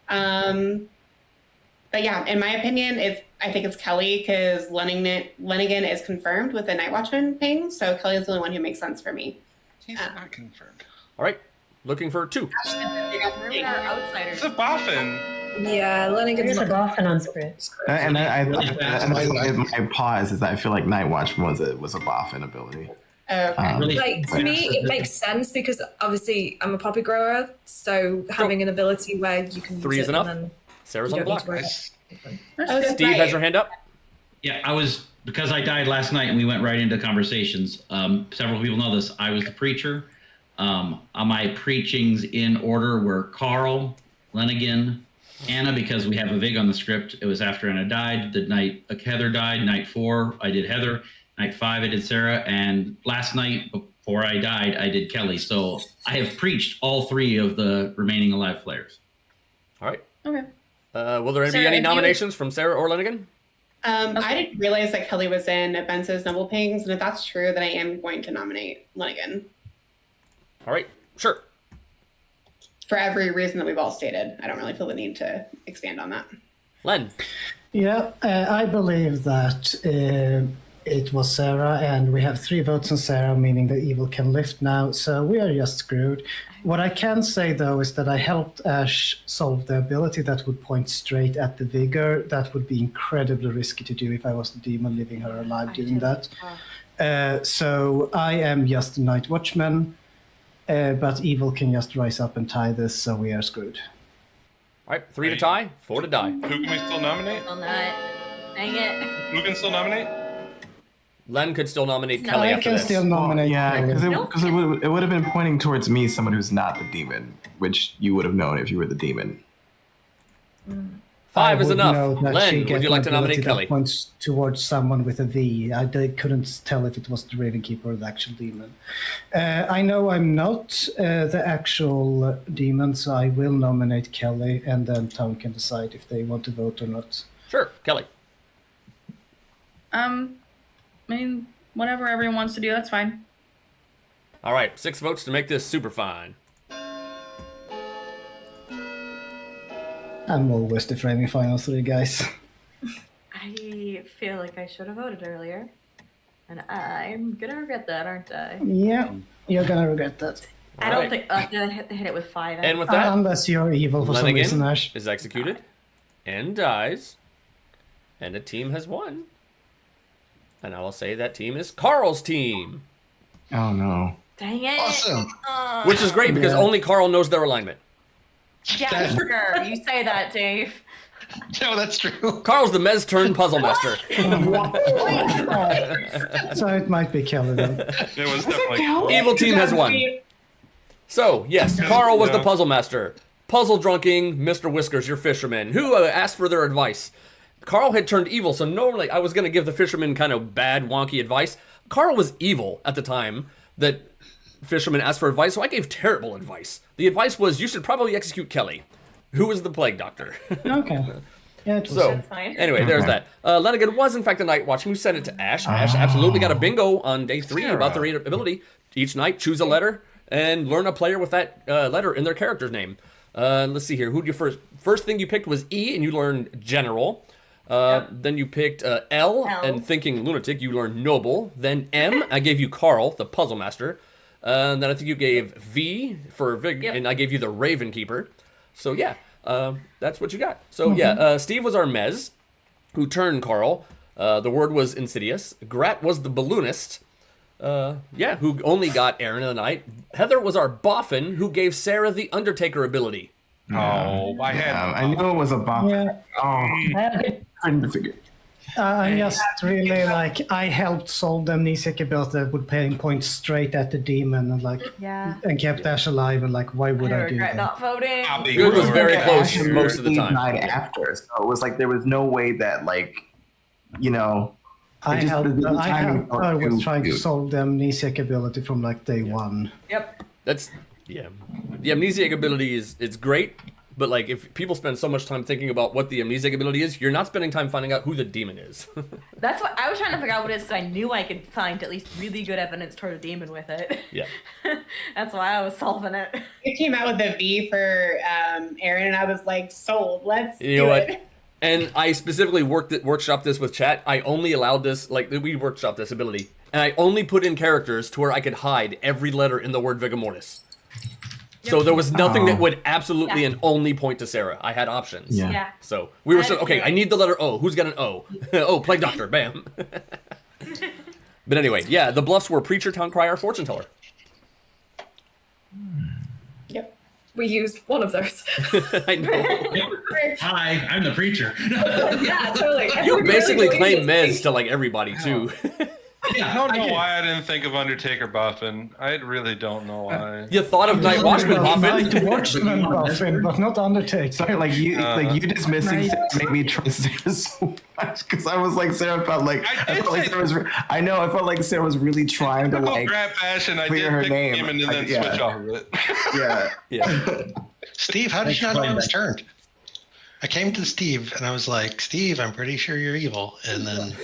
But yeah, in my opinion, I think it's Kelly because Lennigan is confirmed with the Night Watchman ping, so Kelly is the only one who makes sense for me. He's not confirmed. All right, looking for 2. It's a boffin. Yeah, There's a boffin on script. And my pause is that I feel like Night Watchman was a boffin ability. Okay. Like to me, it makes sense because obviously I'm a poppy grower, so having an ability where you can 3 use is it enough. and then Sarah's you on the don't need block. to worry about it. Steve has her hand up. Yeah, because I died last night and we went right into conversations. Several people know this. I was the preacher. My preachings in order were Carl, Lennigan, Anna, because we have a VIG on the script. It was after Anna died. The night Heather died, night 4, I did Heather. Night 5, I did Sarah. And last night, before I died, I did Kelly. So I have preached all 3 of the remaining alive players. All right. Okay. Will there Sarah, be any if you- nominations from Sarah or Lennigan? I didn't realize that Kelly was in Ben's Noble Pings, and if that's true, then I am going to nominate Lennigan. All right, sure. For every reason that we've all stated. I don't really feel the need to expand on that. Len. Yeah, I believe that it was Sarah, and we have 3 votes on Sarah, meaning that evil can lift now, so we are just screwed. What I can say, though, is that I helped Ash solve the ability that would point straight at the Vigor. That would be incredibly risky to do if I was the demon leaving her alive doing that. So I am just a Night Watchman, but evil can just rise up and tie this, so we are screwed. All right, 3 to tie, 4 to die. Who can we still nominate? Still not. Dang it. Who can still nominate? Len could still nominate No, Kelly I after can this. still nominate Yeah, Kelly. because it would have been pointing towards me, someone who's not the demon, which you would have known if you were the demon. 5 is I would enough. know that she Len, would gets you like to an ability nominate that Kelly? points towards someone with a V. I couldn't tell if it was the Raven Keeper or the actual demon. I know I'm not the actual demon, so I will nominate Kelly, and then Town can decide if they want to vote or not. Sure, Kelly. I mean, whatever everyone wants to do, that's fine. All right, 6 votes to make this super fine. I'm always the framing final 3, guys. I feel like I should have voted earlier. And I'm gonna regret that, aren't I? Yeah, you're gonna regret that. I don't think did I hit it with 5. And with that, Unless you're evil for some reason, Lennigan Ash. is executed and dies, and a team has won. And I will say that team is Carl's team. Oh no. Dang it. Awesome. Which is great because Yeah. only Carl knows their alignment. Yeah, sure. You say that, Dave. No, that's true. Carl's the Mez turn puzzle master. So it might be Kelly then. It was definitely. Evil team has won. So, yes, Carl was the No. puzzle master. Puzzle drunking Mr. Whiskers, your fisherman, who asked for their advice. Carl had turned evil, so normally I was going to give the fisherman kind of bad, wonky advice. Carl was evil at the time that fisherman asked for advice, so I gave terrible advice. The advice was, you should probably execute Kelly, who was the plague doctor. Okay. Yeah, it was So, fine. anyway, there's that. Lennigan was, in fact, a night watchman who sent it to Ash. Ash absolutely got a bingo on day 3 about their ability. Each night, choose a letter and learn a player with that letter in their character's name. Let's see here. Who'd you first thing you picked was E, and you learned general. Then you picked L, and thinking lunatic, you learned noble. Then M, I gave you Carl, the puzzle master. And then I think you gave V for Vig, and I gave you the Raven Keeper. So yeah, that's what you got. So yeah, Steve was our Mez, who turned Carl. The word was insidious. Grat was the balloonist. Yeah, who only got Aaron of the night. Heather was our boffin who gave Sarah the Undertaker ability. Oh, I knew it was a boffin. Yeah. Oh, couldn't figure. I'm just really like, I helped solve the amnesiac ability with paying points straight at the demon and like, and kept Ash alive, and like, why would I do regret that? not voting. Good was very close most of the time. Died after, so it was like there was no way that like, you know. I was trying to solve the amnesiac ability from like day one. Yep. The amnesiac ability it's great, but like if people spend so much time thinking about what the amnesiac ability is, you're not spending time finding out who the demon is. That's what I was trying to figure out what it is, so I knew I could find at least really good evidence toward a demon with it. Yeah. That's why I was solving it. It came out with a V for Aaron, and I was like, sold. Let's You know do what? it. And I specifically workshopped this with chat. I only allowed this, like, we workshopped this ability, and I only put in characters to where I could hide every letter in the word Vigamortis. So there was nothing that would absolutely and only point to Sarah. I had options. Yeah. So we were okay, I need the letter O. Who's got an O? Oh, Plague Doctor. Bam. But anyway, yeah, the bluffs were Preacher, Town Crier, Fortune Teller. Yep. We used one of those. I know. Hi, I'm the preacher. Yeah, totally. You basically claim Mez to like everybody too. I don't know why I didn't think of Undertaker Buffin. I really don't know why. You thought of Night Watchman Night Buffin. Watchman Buffin, but not Undertaker. Sorry, like you dismissing Sarah made me trust Sarah so much because I was like Sarah felt like I felt like Sarah was really trying to like Grab fashion. I clear did her pick name. him and then switch off of it. Yeah. Steve, how did you not know I was turned? I came to Steve and I was like, Steve, I'm pretty sure you're evil. And then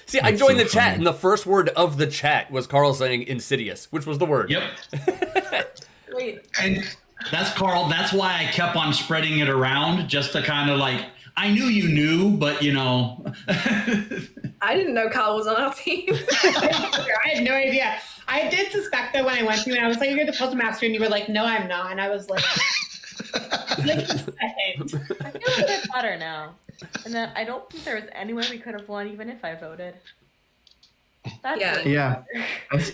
See, I joined the chat, and the first word of the chat was Carl saying insidious, which was the word. Yep. Wait. And that's Carl. That's why I kept on spreading it around, just to kind of like, I knew you knew, but you know. I didn't know Carl was on our team. I had no idea. I did suspect though when I went to you and I was like, you're the puzzle master, and you were like, no, I'm not. And I was like, I feel a bit better now. And then I don't think there was any way we could have won even if I voted. That's Yeah.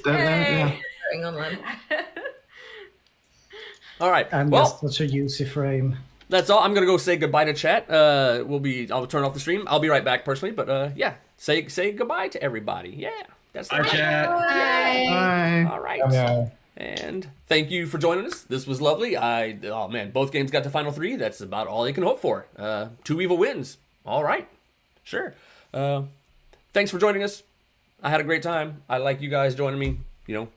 Yay. Online. All right. I'm just such a UC frame. That's all. I'm gonna go say goodbye to chat. I'll turn off the stream. I'll be right back personally, but yeah, say goodbye to everybody. Yeah, that's Bye, chat. Bye. All right. Yeah. And thank you for joining us. This was lovely. Oh man, both games got to final three. That's about all you can hope for. 2 evil wins. All right, sure. Thanks for joining us. I had a great time. I like you guys joining me. You know,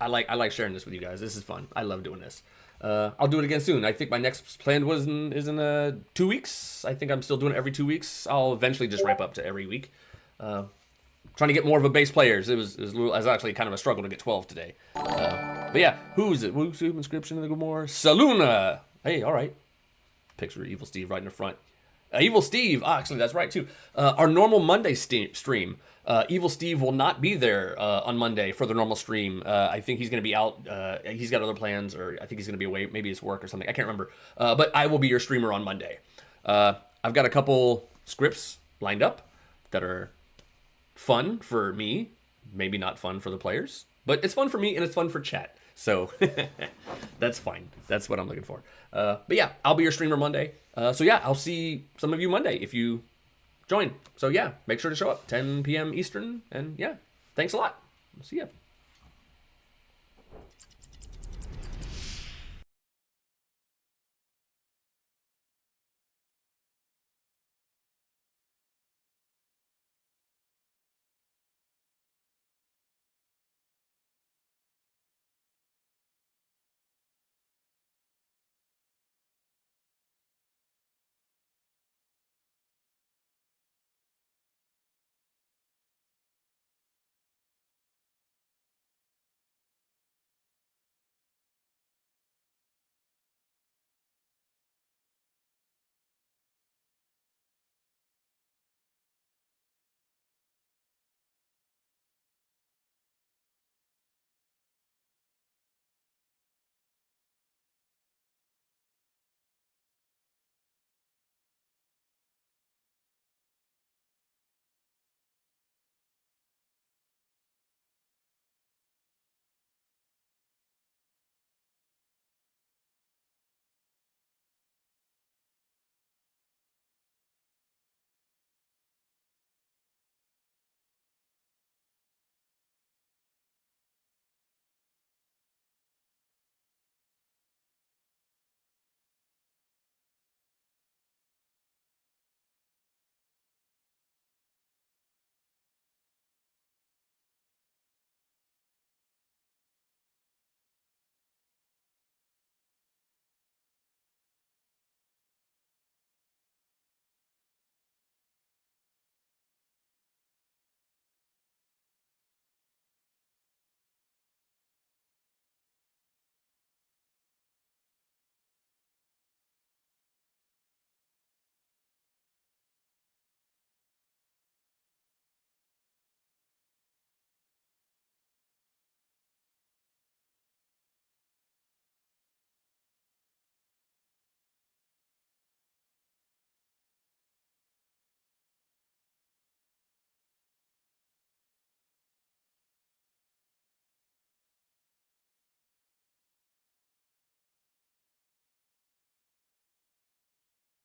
I like sharing this with you guys. This is fun. I love doing this. I'll do it again soon. I think my next plan is in 2 weeks. I think I'm still doing it every 2 weeks. I'll eventually just ramp up to every week. Trying to get more of a base players. It was actually kind of a struggle to get 12 today. But yeah, who's it? Who's the inscription of the Gomorrah? Saluna. Hey, all right. Picture of Evil Steve right in the front. Evil Steve. Actually, that's right too. Our normal Monday stream. Evil Steve will not be there on Monday for the normal stream. I think he's going to be out. He's got other plans, or I think he's going to be away. Maybe it's work or something. I can't remember. But I will be your streamer on Monday. I've got a couple scripts lined up that are fun for me, maybe not fun for the players, but it's fun for me and it's fun for chat. So that's fine. That's what I'm looking for. But yeah, I'll be your streamer Monday. So yeah, I'll see some of you Monday if you join. So yeah, make sure to show up 10 p.m. Eastern. And yeah, thanks a lot. See ya.